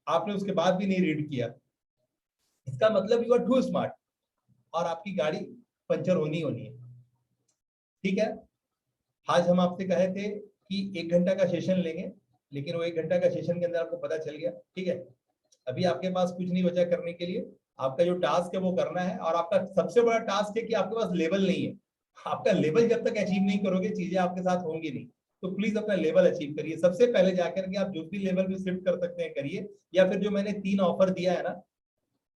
आपने उसके बाद भी नहीं रीड किया। इसका मतलब यू आर टू स्मार्ट, और आपकी गाड़ी पंचर होनी होनी है। ठीक है, आज हम आपसे कहे थे कि 1 घंटा का सेशन लेंगे, लेकिन वो 1 घंटा का सेशन के अंदर आपको पता चल गया। ठीक है, अभी आपके पास कुछ नहीं बचा करने के लिए। आपका जो टास्क है वो करना है, और आपका सबसे बड़ा टास्क है कि आपके पास लेवल नहीं है। आपका लेवल जब तक अचीव नहीं करोगे, चीजें आपके साथ होंगी नहीं। तो प्लीज अपना लेवल अचीव करिए। सबसे पहले जाकर के आप जो भी लेवल पे शिफ्ट कर सकते हैं करिए, या फिर जो मैंने 3 ऑफर दिया है ना,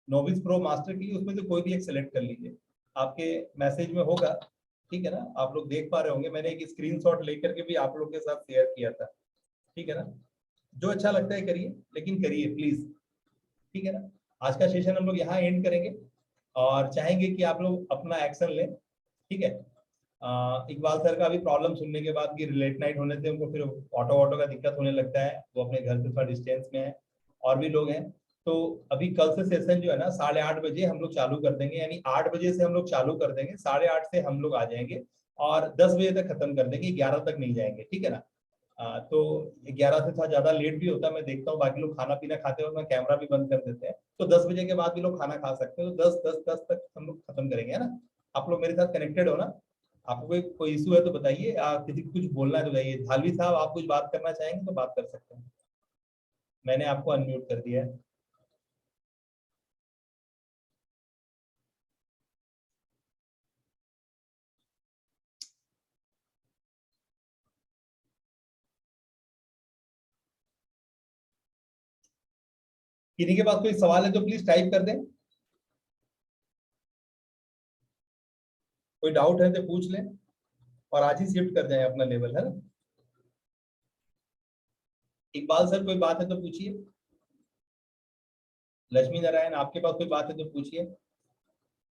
नोविस प्रो मास्टर के लिए, उसमें से कोई भी एक सेलेक्ट कर लीजिए। आपके मैसेज में होगा, ठीक है ना, आप लोग देख पा रहे होंगे, मैंने एक स्क्रीनशॉट लेकर के भी आप लोग के साथ शेयर किया था। ठीक है ना, जो अच्छा लगता है करिए, लेकिन करिए प्लीज। ठीक है ना, आज का सेशन हम लोग यहाँ एंड करेंगे, और चाहेंगे कि आप लोग अपना एक्शन लें। ठीक है, इकबाल सर का भी प्रॉब्लम सुनने के बाद कि लेट नाइट होने से उनको फिर ऑटो का दिक्कत होने लगता है, वो अपने घर से थोड़ा डिस्टेंस में है, और भी लोग हैं। तो अभी कल से सेशन जो है ना, 8:30 बजे हम लोग चालू कर देंगे, यानी 8 बजे से हम लोग चालू कर देंगे, 8:30 से हम लोग आ जाएंगे, और 10 बजे तक खत्म कर देंगे, 11 तक नहीं जाएंगे। ठीक है ना, तो 11 से थोड़ा ज्यादा लेट भी होता है, मैं देखता हूँ बाकी लोग खाना पीना खाते हैं और मैं कैमरा भी बंद कर देते हैं, तो 10 बजे के बाद भी लोग खाना खा सकते हैं, तो 10 तक हम लोग खत्म करेंगे, है ना। आप लोग मेरे साथ कनेक्टेड हो ना? आपको कोई इशू है तो बताइए, किसी को कुछ बोलना है तो बताइए। धालवी साहब, आप कुछ बात करना चाहेंगे तो बात कर सकते हैं, मैंने आपको अनम्यूट कर दिया है। किन्हीं के पास कोई सवाल है तो प्लीज टाइप कर दें, कोई डाउट है तो पूछ लें और आज ही शिफ्ट कर जाए अपना लेवल, है ना। इकबाल सर, कोई बात है तो पूछिए। लक्ष्मी नारायण, आपके पास कोई बात है तो पूछिए।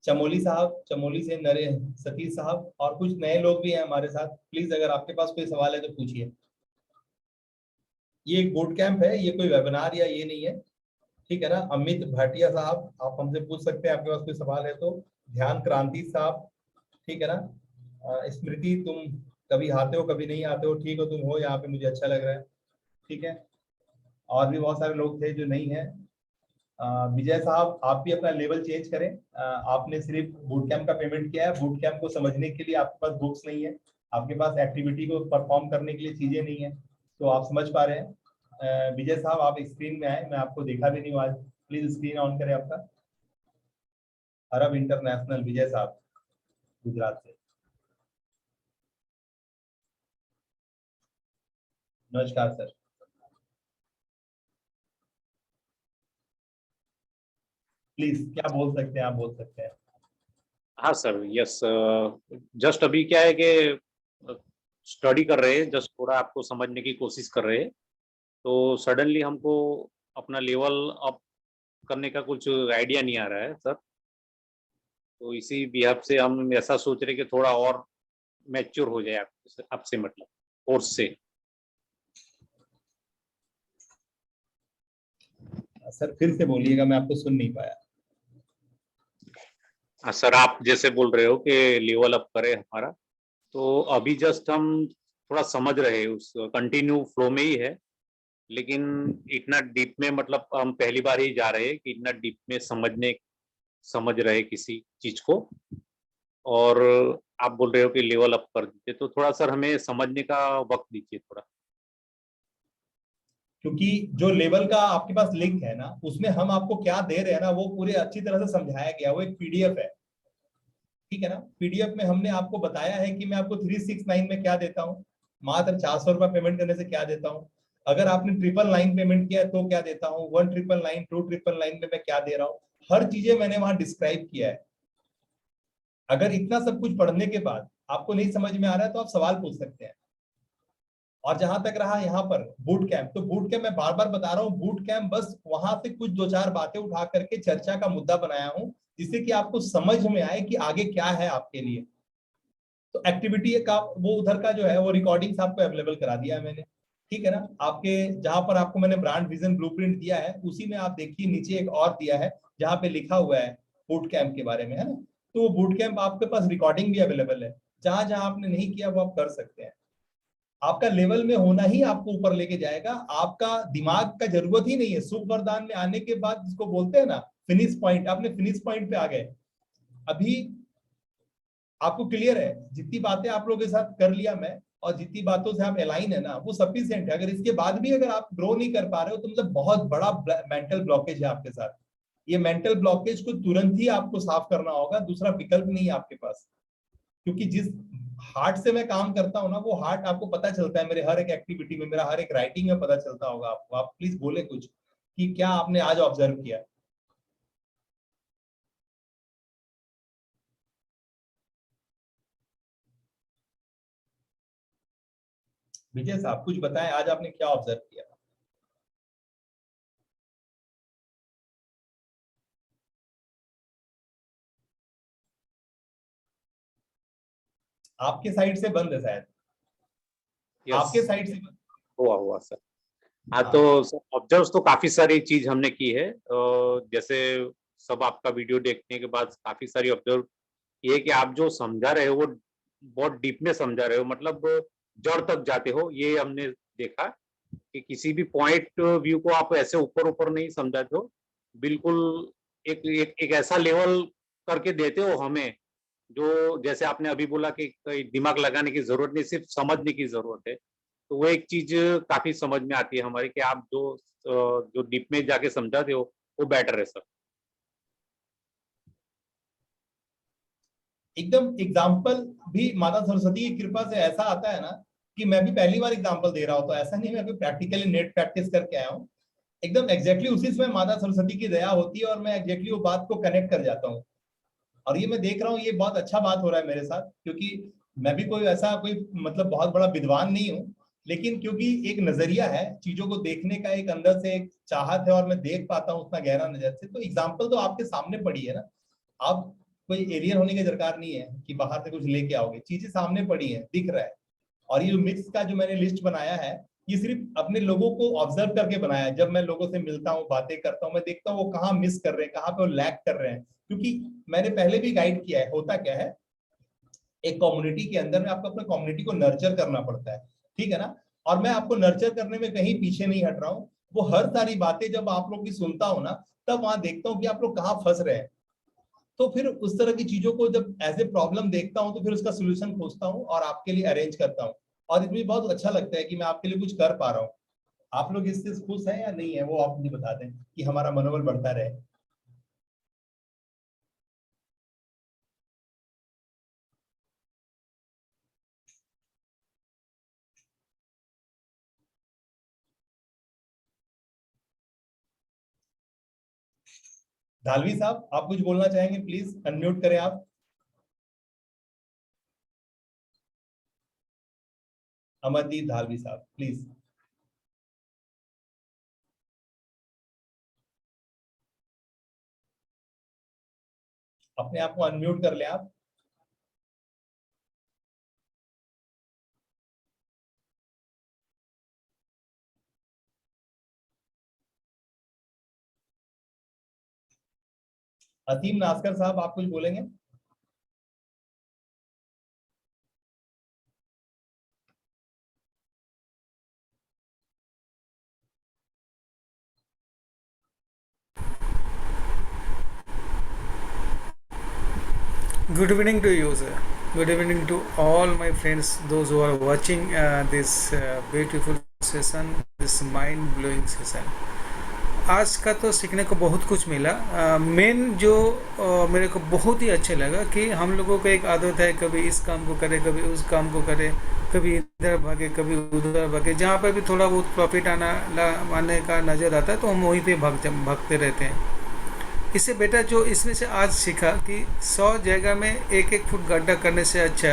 चमोली साहब, चमोली से नरे सतीश साहब, और कुछ नए लोग भी हैं हमारे साथ, प्लीज अगर आपके पास कोई सवाल है तो पूछिए। ये एक बूट कैंप है, ये कोई वेबिनार या ये नहीं है, ठीक है ना। अमित भाटिया साहब, आप हमसे पूछ सकते हैं, आपके पास कोई सवाल है तो। ध्यान क्रांति साहब, ठीक है ना। स्मृति, तुम कभी आते हो कभी नहीं आते हो, ठीक हो, तुम हो यहाँ पे, मुझे अच्छा लग रहा है, ठीक है। और भी बहुत सारे लोग थे जो नहीं है। विजय साहब, आप भी अपना लेवल चेंज करें। आपने सिर्फ बूट कैंप का पेमेंट किया है, बूट कैंप को समझने के लिए आपके पास बुक्स नहीं है, आपके पास एक्टिविटी को परफॉर्म करने के लिए चीजें नहीं है, तो आप समझ पा रहे हैं। विजय साहब, आप स्क्रीन में आए, मैं आपको देखा भी नहीं आज, प्लीज स्क्रीन ऑन करें आपका। अरब इंटरनेशनल, विजय साहब, गुजरात से। नमस्कार सर। प्लीज, क्या बोल सकते हैं, आप बोल सकते हैं। हाँ सर, यस। जस्ट अभी क्या है कि स्टडी कर रहे हैं, जस्ट थोड़ा आपको समझने की कोशिश कर रहे हैं, तो सडनली हमको अपना लेवल अप करने का कुछ आइडिया नहीं आ रहा है सर। तो इसी बिहाफ से हम ऐसा सोच रहे हैं कि थोड़ा और मैच्योर हो जाए आपसे मतलब कोर्स से। सर फिर से बोलिएगा, मैं आपको सुन नहीं पाया। हाँ सर, आप जैसे बोल रहे हो कि लेवल अप करें हमारा, तो अभी जस्ट हम थोड़ा समझ रहे हैं, उस कंटिन्यू फ्लो में ही है, लेकिन इतना डीप में मतलब हम पहली बार ही जा रहे हैं कि इतना डीप में समझ रहे किसी चीज को। और आप बोल रहे हो कि लेवल अप कर दीजिए, तो थोड़ा सर हमें समझने का वक्त दीजिए थोड़ा। क्योंकि जो लेवल का आपके पास लिंक है ना, उसमें हम आपको क्या दे रहे हैं ना, वो पूरे अच्छी तरह से समझाया गया, वो एक पीडीएफ है, ठीक है ना। पीडीएफ में हमने आपको बताया है कि मैं आपको 369 में क्या देता हूँ, मात्र 400 रुपया पेमेंट करने से क्या देता हूँ, अगर आपने 999 पेमेंट किया तो क्या देता हूँ, 1999 2999 में मैं क्या दे रहा हूँ, हर चीजें मैंने वहां डिस्क्राइब किया है। अगर इतना सब कुछ पढ़ने के बाद आपको नहीं समझ में आ रहा है तो आप सवाल पूछ सकते हैं। और जहां तक रहा यहाँ पर बूट कैंप, तो बूट कैंप मैं बार बार बता रहा हूँ, बूट कैंप बस वहां से कुछ दो चार बातें उठा करके चर्चा का मुद्दा बनाया हूँ, जिससे कि आपको समझ में आए कि आगे क्या है आपके लिए। तो एक्टिविटी का वो उधर का जो है वो रिकॉर्डिंग्स आपको अवेलेबल करा दिया है मैंने, ठीक है ना। आपके जहां पर आपको मैंने ब्रांड विजन ब्लूप्रिंट दिया है, उसी में आप देखिए नीचे एक और दिया है जहां पे लिखा हुआ है बूट कैंप के बारे में, है ना। तो वो बूट कैंप आपके पास रिकॉर्डिंग भी अवेलेबल है, जहां जहां आपने नहीं किया वो आप कर सकते हैं। आपका लेवल में होना ही आपको ऊपर लेके जाएगा, आपका दिमाग का जरूरत ही नहीं है। सुख वरदान में आने के बाद जिसको बोलते हैं ना फिनिश पॉइंट, आपने फिनिश पॉइंट पे आ गए। अभी आपको क्लियर है, जितनी बातें आप लोगों के साथ कर लिया मैं, और जितनी बातों से आप अलाइन है ना, वो सफिशिएंट है। अगर इसके बाद भी अगर आप ग्रो नहीं कर पा रहे हो तो मतलब बहुत बड़ा मेंटल ब्लॉकेज है आपके साथ। ये मेंटल ब्लॉकेज को तुरंत ही आपको साफ करना होगा, दूसरा विकल्प नहीं है आपके पास। क्योंकि जिस हार्ट से मैं काम करता हूँ ना, वो हार्ट आपको पता चलता है मेरे हर एक एक्टिविटी में, मेरा हर एक राइटिंग में पता चलता होगा आपको। आप प्लीज बोले कुछ कि क्या आपने आज ऑब्जर्व किया। विजय साहब कुछ बताएं, आज आपने क्या ऑब्जर्व किया। आपके साइड से बंद है शायद, आपके साइड से बंद। हुआ सर। हाँ, हाँ। तो ऑब्जर्व तो काफी सारी चीज हमने की है, जैसे सब आपका वीडियो देखने के बाद काफी सारी ऑब्जर्व ये कि आप जो समझा रहे हो वो बहुत डीप में समझा रहे हो, मतलब जड़ तक जाते हो। ये हमने देखा कि किसी भी पॉइंट व्यू को आप ऐसे ऊपर ऊपर नहीं समझाते हो, बिल्कुल एक एक, एक ऐसा लेवल करके देते हो हमें जो जैसे आपने अभी बोला कि कोई दिमाग लगाने की जरूरत नहीं, सिर्फ समझने की जरूरत है, तो वो एक चीज काफी समझ में आती है हमारी कि आप जो डीप में जाके समझाते हो वो बेटर है सर। एकदम एग्जाम्पल भी माता सरस्वती की कृपा से ऐसा आता है ना कि मैं भी पहली बार एग्जाम्पल दे रहा हूँ, तो ऐसा नहीं मैं प्रैक्टिकली नेट प्रैक्टिस करके आया हूँ। एकदम एग्जैक्टली उसी समय माता सरस्वती की दया होती है और मैं एग्जैक्टली वो बात को कनेक्ट कर जाता हूँ। और ये मैं देख रहा हूँ, ये बहुत अच्छा बात हो रहा है मेरे साथ, क्योंकि मैं भी कोई ऐसा कोई मतलब बहुत बड़ा विद्वान नहीं हूँ, लेकिन क्योंकि एक नजरिया है चीजों को देखने का, एक अंदर से एक चाहत है और मैं देख पाता हूँ उतना गहरा नजर से, तो एग्जाम्पल तो आपके सामने पड़ी है ना। आप कोई एलियन होने की दरकार नहीं है कि बाहर से कुछ लेके आओगे, चीजें सामने पड़ी है, दिख रहा है। और ये जो मिक्स का जो मैंने लिस्ट बनाया है, ये सिर्फ अपने लोगों को ऑब्जर्व करके बनाया है। जब मैं लोगों से मिलता हूँ, बातें करता हूँ, मैं देखता हूँ वो कहाँ मिस कर रहे हैं, कहाँ पे वो लैग कर रहे हैं। क्योंकि मैंने पहले भी गाइड किया है, होता क्या है, एक कम्युनिटी के अंदर में आपको अपने कम्युनिटी को नर्चर करना पड़ता है, ठीक है ना। और मैं आपको नर्चर करने में कहीं पीछे नहीं हट रहा हूँ। वो हर सारी बातें जब आप लोग की सुनता हूँ ना, तब वहां देखता हूँ कि आप लोग कहाँ फंस रहे हैं। तो फिर उस तरह की चीजों को जब एज ए प्रॉब्लम देखता हूं, तो फिर उसका सोल्यूशन खोजता हूं और आपके लिए अरेंज करता हूं। और इसमें बहुत अच्छा लगता है कि मैं आपके लिए कुछ कर पा रहा हूँ। आप लोग इससे खुश हैं या नहीं है, वो आप मुझे बता दें कि हमारा मनोबल बढ़ता रहे। धालवी साहब, आप कुछ बोलना चाहेंगे? प्लीज अनम्यूट करें आप। अमरदीप धालवी साहब प्लीज। अपने आप को अनम्यूट कर ले आप। असीम नास्कर साहब, आप कुछ बोलेंगे? Good evening to you, sir. Good evening to all my friends, those who are watching this beautiful session, this mind-blowing session. आज का तो सीखने को बहुत कुछ मिला। मेन जो मेरे को बहुत ही अच्छा लगा कि हम लोगों को एक आदत है, कभी इस काम को करे, कभी उस काम को करे, कभी इधर भागे, कभी उधर भागे। जहाँ पर भी थोड़ा बहुत प्रॉफिट आने का नज़र आता है तो हम वहीं पे भागते रहते हैं। इससे बेटा जो इसमें से आज सीखा कि 100 जगह में एक फुट गड्ढा करने से अच्छा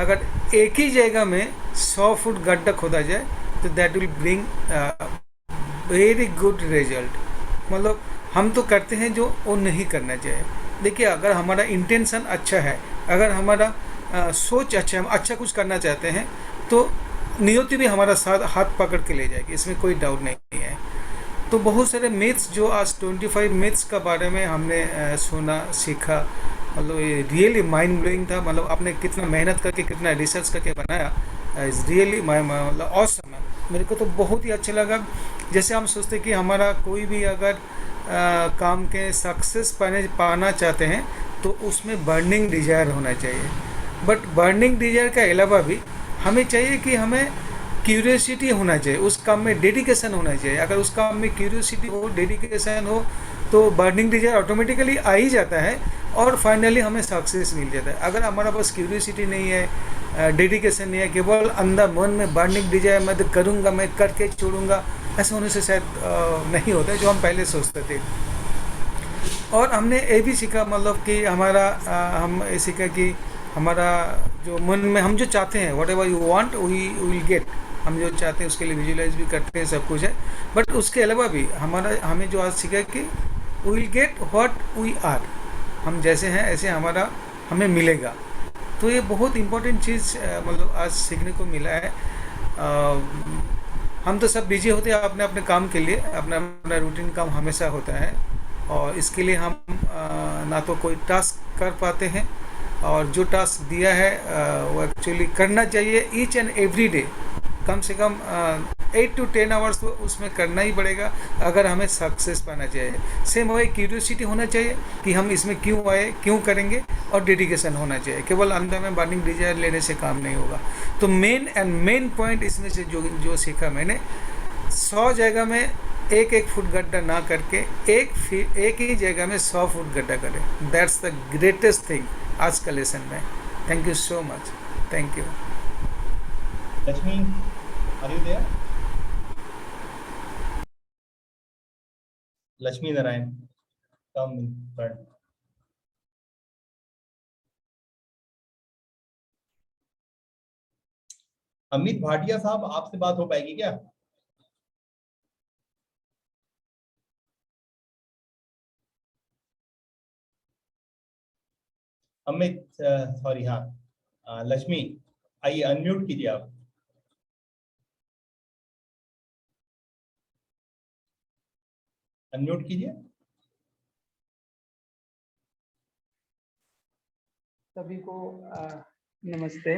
अगर एक ही जगह में 100 फुट गड्ढा खोदा जाए तो that will bring very good result. मतलब हम तो करते हैं जो वो नहीं करना चाहिए। देखिए, अगर हमारा इंटेंशन अच्छा है, अगर हमारा सोच अच्छा है, हम अच्छा कुछ करना चाहते हैं, तो नियति भी हमारा साथ हाथ पकड़ के ले जाएगी, इसमें कोई डाउट नहीं है। तो बहुत सारे मिथ्स जो आज 25 मिथ्स का बारे में हमने सुना, सीखा, मतलब ये रियली माइंड ब्लोइंग था। मतलब आपने कितना मेहनत करके, कितना रिसर्च करके बनाया, इज़ रियली मतलब ऑसम है। मेरे को तो बहुत ही अच्छा लगा। जैसे हम सोचते कि हमारा कोई भी अगर काम के सक्सेस पाना चाहते हैं तो उसमें बर्निंग डिज़ायर होना चाहिए। बट बर्निंग डिज़ायर के अलावा भी हमें चाहिए कि हमें क्यूरियोसिटी होना चाहिए, उस काम में डेडिकेशन होना चाहिए। अगर उस काम में क्यूरियोसिटी हो, डेडिकेशन हो, तो बर्निंग डिज़ायर ऑटोमेटिकली आ ही जाता है और फाइनली हमें सक्सेस मिल जाता है। अगर हमारा पास क्यूरियोसिटी नहीं है, डेडिकेशन नहीं है, केवल अंदर मन में बर्निंग डिज़ायर, मैं तो करूँगा, मैं करके छोड़ूंगा, ऐसा होने से शायद नहीं होता है जो हम पहले सोचते थे। और हमने ये भी सीखा, मतलब कि हमारा हम ये सीखा कि हमारा जो मन में हम जो चाहते हैं, whatever you want we will get. हम जो चाहते हैं उसके लिए विजुलाइज भी करते हैं, सब कुछ है। बट उसके अलावा भी हमें जो आज सीखा कि we will get what we are. हम जैसे हैं ऐसे हमें मिलेगा। तो ये बहुत इम्पोर्टेंट चीज़ मतलब आज सीखने को मिला है। हम तो सब बिजी होते हैं अपने अपने काम के लिए, अपना रूटीन काम हमेशा होता है और इसके लिए हम ना तो कोई टास्क कर पाते हैं, और जो टास्क दिया है वो एक्चुअली करना चाहिए ईच एंड एवरी डे, कम से कम 8 to 10 आवर्स तो उसमें करना ही पड़ेगा अगर हमें सक्सेस पाना चाहिए। सेम वही क्यूरियोसिटी होना चाहिए कि हम इसमें क्यों आए, क्यों करेंगे, और डेडिकेशन होना चाहिए। केवल अंदर में बर्निंग डिजायर लेने से काम नहीं होगा। तो मेन पॉइंट इसमें से जो सीखा मैंने, 100 जगह में एक फुट गड्ढा ना करके एक ही जगह में 100 फुट गड्ढा करें। दैट्स द ग्रेटेस्ट थिंग आज का लेसन में। Thank you so much. Thank you. Lakshmi, are you there? Lakshmi Narayan, come in front. Amit Bhatia साहब, आपसे बात हो पाएगी क्या? अमित, सॉरी, हाँ, लक्ष्मी आइए, अनम्यूट कीजिए आप। अनम्यूट कीजिए। सभी को नमस्ते।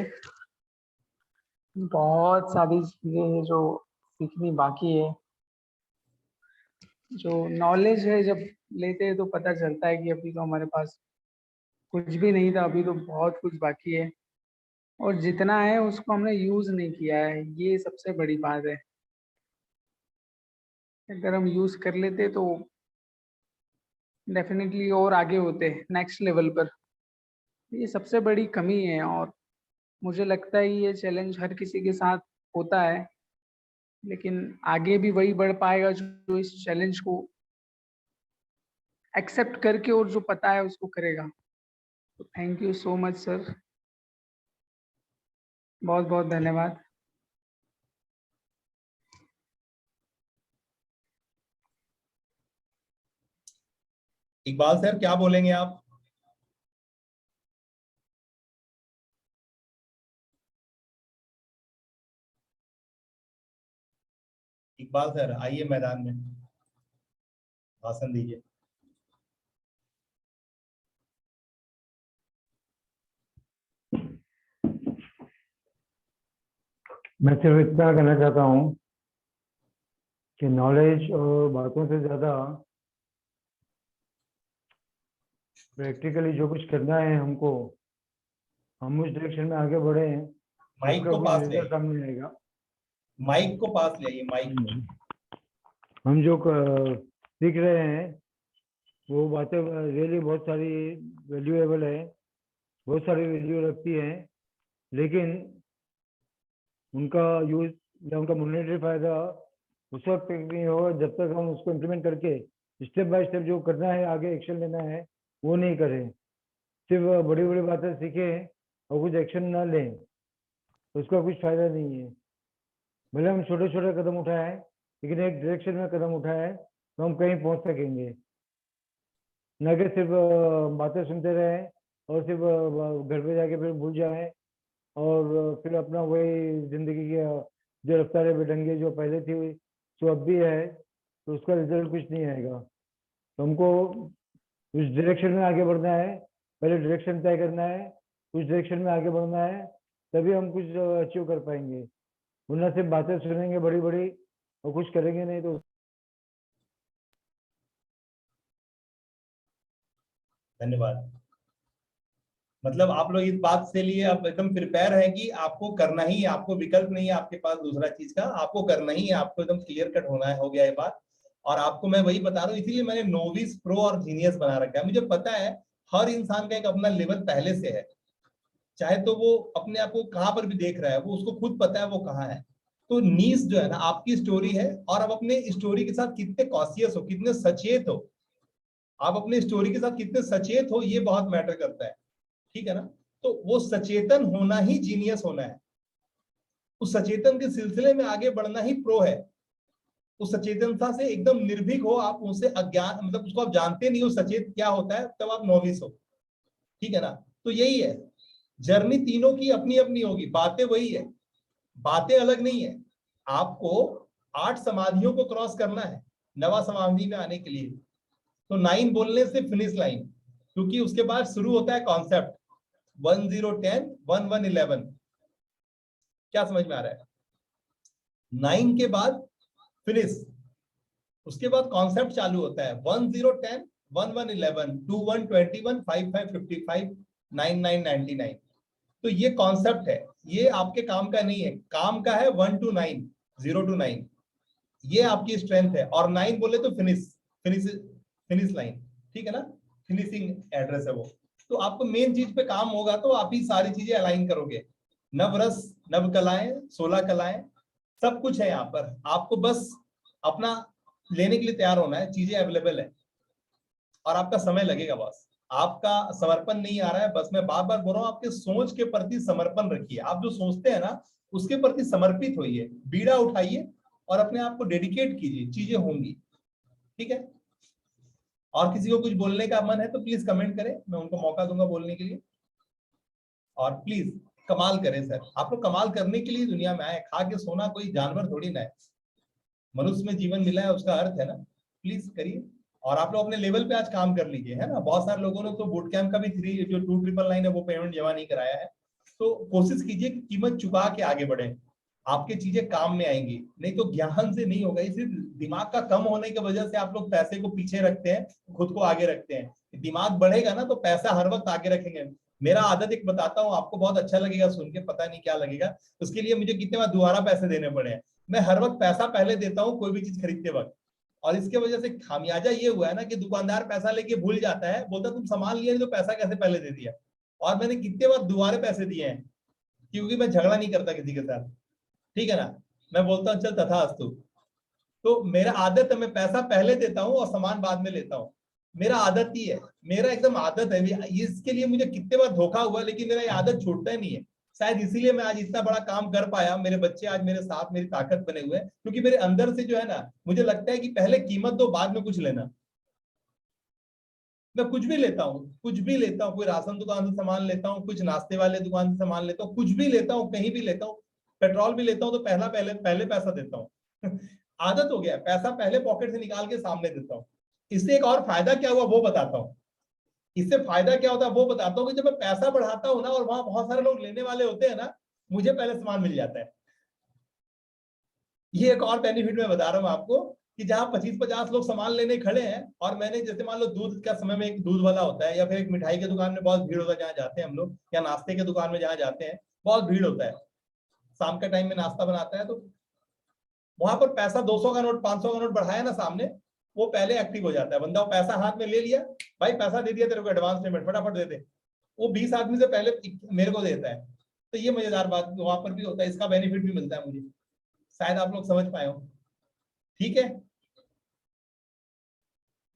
बहुत सारी चीजें हैं जो सीखनी बाकी है। जो नॉलेज है जब लेते हैं तो पता चलता है कि अभी तो हमारे पास कुछ भी नहीं था, अभी तो बहुत कुछ बाकी है, और जितना है उसको हमने यूज नहीं किया है, ये सबसे बड़ी बात है। अगर हम यूज कर लेते तो डेफिनेटली और आगे होते नेक्स्ट लेवल पर। ये सबसे बड़ी कमी है, और मुझे लगता है ये चैलेंज हर किसी के साथ होता है, लेकिन आगे भी वही बढ़ पाएगा जो इस चैलेंज को एक्सेप्ट करके और जो पता है उसको करेगा। तो thank you so much sir, बहुत बहुत धन्यवाद। इकबाल सर, क्या बोलेंगे आप? इकबाल सर आइए मैदान में, भाषण दीजिए। मैं सिर्फ इतना कहना चाहता हूँ कि नॉलेज और बातों से ज़्यादा प्रैक्टिकली जो कुछ करना है हमको, हम उस डायरेक्शन में आगे बढ़े हैं। माइक को पास ले, सामने आएगा। माइक को पास ले, माइक को। हम जो सीख रहे हैं वो बातें रियली बहुत सारी वैल्यूएबल है, बहुत सारी वैल्यू रखती हैं, लेकिन उनका यूज या उनका मॉनेटरी फायदा उस वक्त तक नहीं होगा जब तक हम उसको इम्प्लीमेंट करके स्टेप बाय स्टेप जो करना है, आगे एक्शन लेना है, वो नहीं करें। सिर्फ बड़ी बड़ी बातें सीखें और कुछ एक्शन ना लें, उसका कुछ फायदा नहीं है। भले हम छोटे छोटे कदम उठाएं, लेकिन एक डायरेक्शन में कदम उठाएं तो हम कहीं पहुंच सकेंगे। न कि सिर्फ बातें सुनते रहें और सिर्फ घर पे जाके फिर भूल जाएं और फिर अपना वही जिंदगी की जो रफ्तार बेढंगी जो पहले थी जो अब भी है, तो उसका रिजल्ट कुछ नहीं आएगा। तो हमको उस डायरेक्शन में आगे बढ़ना है, पहले डायरेक्शन तय करना है, उस डायरेक्शन में आगे बढ़ना है, तभी हम कुछ अचीव कर पाएंगे। वरना सिर्फ बातें सुनेंगे बड़ी बड़ी और कुछ करेंगे नहीं तो। धन्यवाद। मतलब आप लोग इस बात से लिए आप एकदम प्रिपेयर है कि आपको करना ही, आपको विकल्प नहीं है आपके पास दूसरा चीज का, आपको करना ही है, आपको एकदम क्लियर कट होना है, हो गया ये बात। और आपको मैं वही बता रहा हूँ, इसीलिए मैंने नोविस, प्रो और जीनियस बना रखा है। मुझे पता है हर इंसान का एक अपना लेवल पहले से है, चाहे तो वो अपने आप को कहाँ पर भी देख रहा है, वो उसको खुद पता है वो कहाँ है। तो नीस जो है ना आपकी स्टोरी है, और आप अपने स्टोरी के साथ कितने कॉन्शियस हो, कितने सचेत हो, आप अपने स्टोरी के साथ कितने सचेत हो, ये बहुत मैटर करता है। ठीक है ना? तो वो सचेतन होना ही जीनियस होना है, उस सचेतन के सिलसिले में आगे बढ़ना ही प्रो है। उस सचेतनता से एकदम निर्भीक हो आप, उनसे अज्ञान, मतलब उसको आप जानते नहीं हो सचेत क्या होता है, तब आप नोविस हो। ठीक है ना? तो यही है जर्नी, तीनों की अपनी अपनी होगी, बातें वही है, बातें अलग नहीं है। आपको 8 समाधियों को क्रॉस करना है नवा समाधि में आने के लिए। तो 9 बोलने से फिनिश लाइन, क्योंकि उसके बाद शुरू होता है कॉन्सेप्ट 10 10 11 11। क्या समझ में आ रहा है? 9 के बाद फिनिश, उसके बाद कॉन्सेप्ट चालू होता है 1 0 10 1 1 11 2 1 21 5 5 55 9 9 99। तो ये कॉन्सेप्ट है, ये आपके काम का नहीं है, काम का है 1 to 9 0 to 9, ये आपकी स्ट्रेंथ है। और 9 बोले तो फिनिश लाइन, ठीक है ना, फिनिशिंग एड्रेस है वो। तो आपको मेन चीज पे काम होगा तो आप ही सारी चीजें अलाइन करोगे। नव रस, नव कलाएं, 16 कलाएं, सब कुछ है यहाँ पर। आपको बस अपना लेने के लिए तैयार होना है, चीजें अवेलेबल है और आपका समय लगेगा। बस आपका समर्पण नहीं आ रहा है, बस मैं बार बार बोल रहा हूँ, आपके सोच के प्रति समर्पण रखिए। आप जो सोचते हैं ना उसके प्रति समर्पित होइए, बीड़ा उठाइए और अपने आप को डेडिकेट कीजिए, चीजें होंगी, ठीक है। और किसी को कुछ बोलने का मन है तो प्लीज कमेंट करें, मैं उनको मौका दूंगा बोलने के लिए। और प्लीज कमाल करें सर, आप लोग कमाल करने के लिए दुनिया में आए, खा के सोना कोई जानवर थोड़ी ना है, मनुष्य में जीवन मिला है उसका अर्थ है ना। प्लीज करिए और आप लोग अपने लेवल पे आज काम कर लीजिए, है ना। बहुत सारे लोगों ने तो बूट कैंप का भी 2,999 है वो पेमेंट जमा नहीं कराया है। तो कोशिश कीजिए कि कीमत चुका के आगे बढ़े, आपके चीजें काम में आएंगी, नहीं तो ज्ञान से नहीं होगा। इसी दिमाग का कम होने की वजह से आप लोग पैसे को पीछे रखते हैं, खुद को आगे रखते हैं। दिमाग बढ़ेगा ना तो पैसा हर वक्त आगे रखेंगे। मेरा आदत एक बताता हूँ आपको, बहुत अच्छा लगेगा सुन के, पता नहीं क्या लगेगा। उसके लिए मुझे कितने बार दोबारा पैसे देने पड़े हैं। मैं हर वक्त पैसा पहले देता हूँ कोई भी चीज खरीदते वक्त, और इसके वजह से खामियाजा ये हुआ है ना कि दुकानदार पैसा लेके भूल जाता है, बोलता तुम सामान लिया नहीं तो पैसा कैसे पहले दे दिया। और मैंने कितने बार दोबारा पैसे दिए हैं, क्योंकि मैं झगड़ा नहीं करता किसी के साथ, ठीक है ना। मैं बोलता हूँ चल तथास्तु। तो मेरा आदत है, मैं पैसा पहले देता हूँ और सामान बाद में लेता हूँ। मेरा आदत ही है, मेरा एकदम आदत है। इसके लिए मुझे कितने बार धोखा हुआ, लेकिन मेरा ये आदत छूटता ही नहीं है। शायद इसीलिए मैं आज इतना बड़ा काम कर पाया, मेरे बच्चे आज मेरे साथ मेरी ताकत बने हुए हैं, क्योंकि मेरे अंदर से जो है ना, मुझे लगता है कि पहले कीमत दो बाद में कुछ लेना। मैं कुछ भी लेता हूँ, कुछ भी लेता हूँ, कोई राशन दुकान से सामान लेता हूँ, कुछ नाश्ते वाले दुकान से सामान लेता हूँ, कुछ भी लेता हूँ, कहीं भी लेता हूँ, पेट्रोल भी लेता हूँ तो पहले पैसा देता हूँ। आदत हो गया, पैसा पहले पॉकेट से निकाल के सामने देता हूँ। इससे एक और फायदा क्या हुआ वो बताता हूँ। इससे फायदा क्या होता है वो बताता हूँ कि जब मैं पैसा बढ़ाता हूँ ना और वहां बहुत सारे लोग लेने वाले होते हैं ना, मुझे पहले सामान मिल जाता है। ये एक और बेनिफिट मैं बता रहा हूँ आपको कि जहां 25-50 लोग सामान लेने खड़े हैं, और मैंने जैसे मान लो दूध का समय में एक दूध वाला होता है, या फिर एक मिठाई की दुकान में बहुत भीड़ होता है जहाँ जाते हैं हम लोग, या नाश्ते की दुकान में जहाँ जाते हैं बहुत भीड़ होता है, शाम के टाइम में नाश्ता बनाता है, तो वहां पर पैसा 200 का नोट 500 का नोट बढ़ाया ना सामने, वो पहले एक्टिव हो जाता है। बंदा वो पैसा हाथ में ले लिया, भाई पैसा दे दिया तेरे को, एडवांस पेमेंट फटाफट दे दे, वो 20 आदमी से पहले मेरे को देता है। तो ये मजेदार बात वहां पर भी होता है, इसका बेनिफिट भी मिलता है मुझे। शायद आप लोग समझ पाए हो, ठीक है।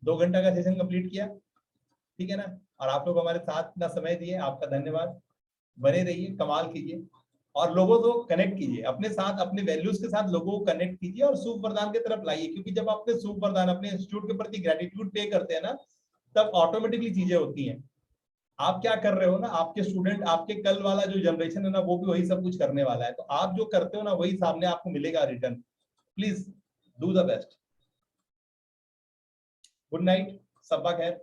2 घंटा का सेशन कंप्लीट किया, ठीक है ना। और आप लोग हमारे साथ इतना समय दिए, आपका धन्यवाद। बने रहिए, कमाल कीजिए और लोगों को कनेक्ट कीजिए अपने साथ, अपने वैल्यूज के साथ लोगों को कनेक्ट कीजिए और शुभ वरदान की तरफ लाइए। क्योंकि जब आप अपने शुभ वरदान, अपने इंस्टीट्यूट के प्रति ग्रेटिट्यूड पे करते हैं ना, तब ऑटोमेटिकली चीजें होती हैं। आप क्या कर रहे हो ना, आपके स्टूडेंट, आपके कल वाला जो जनरेशन है ना, वो भी वही सब कुछ करने वाला है। तो आप जो करते हो ना वही सामने आपको मिलेगा return. Please do the best. Good night, सबा खैर।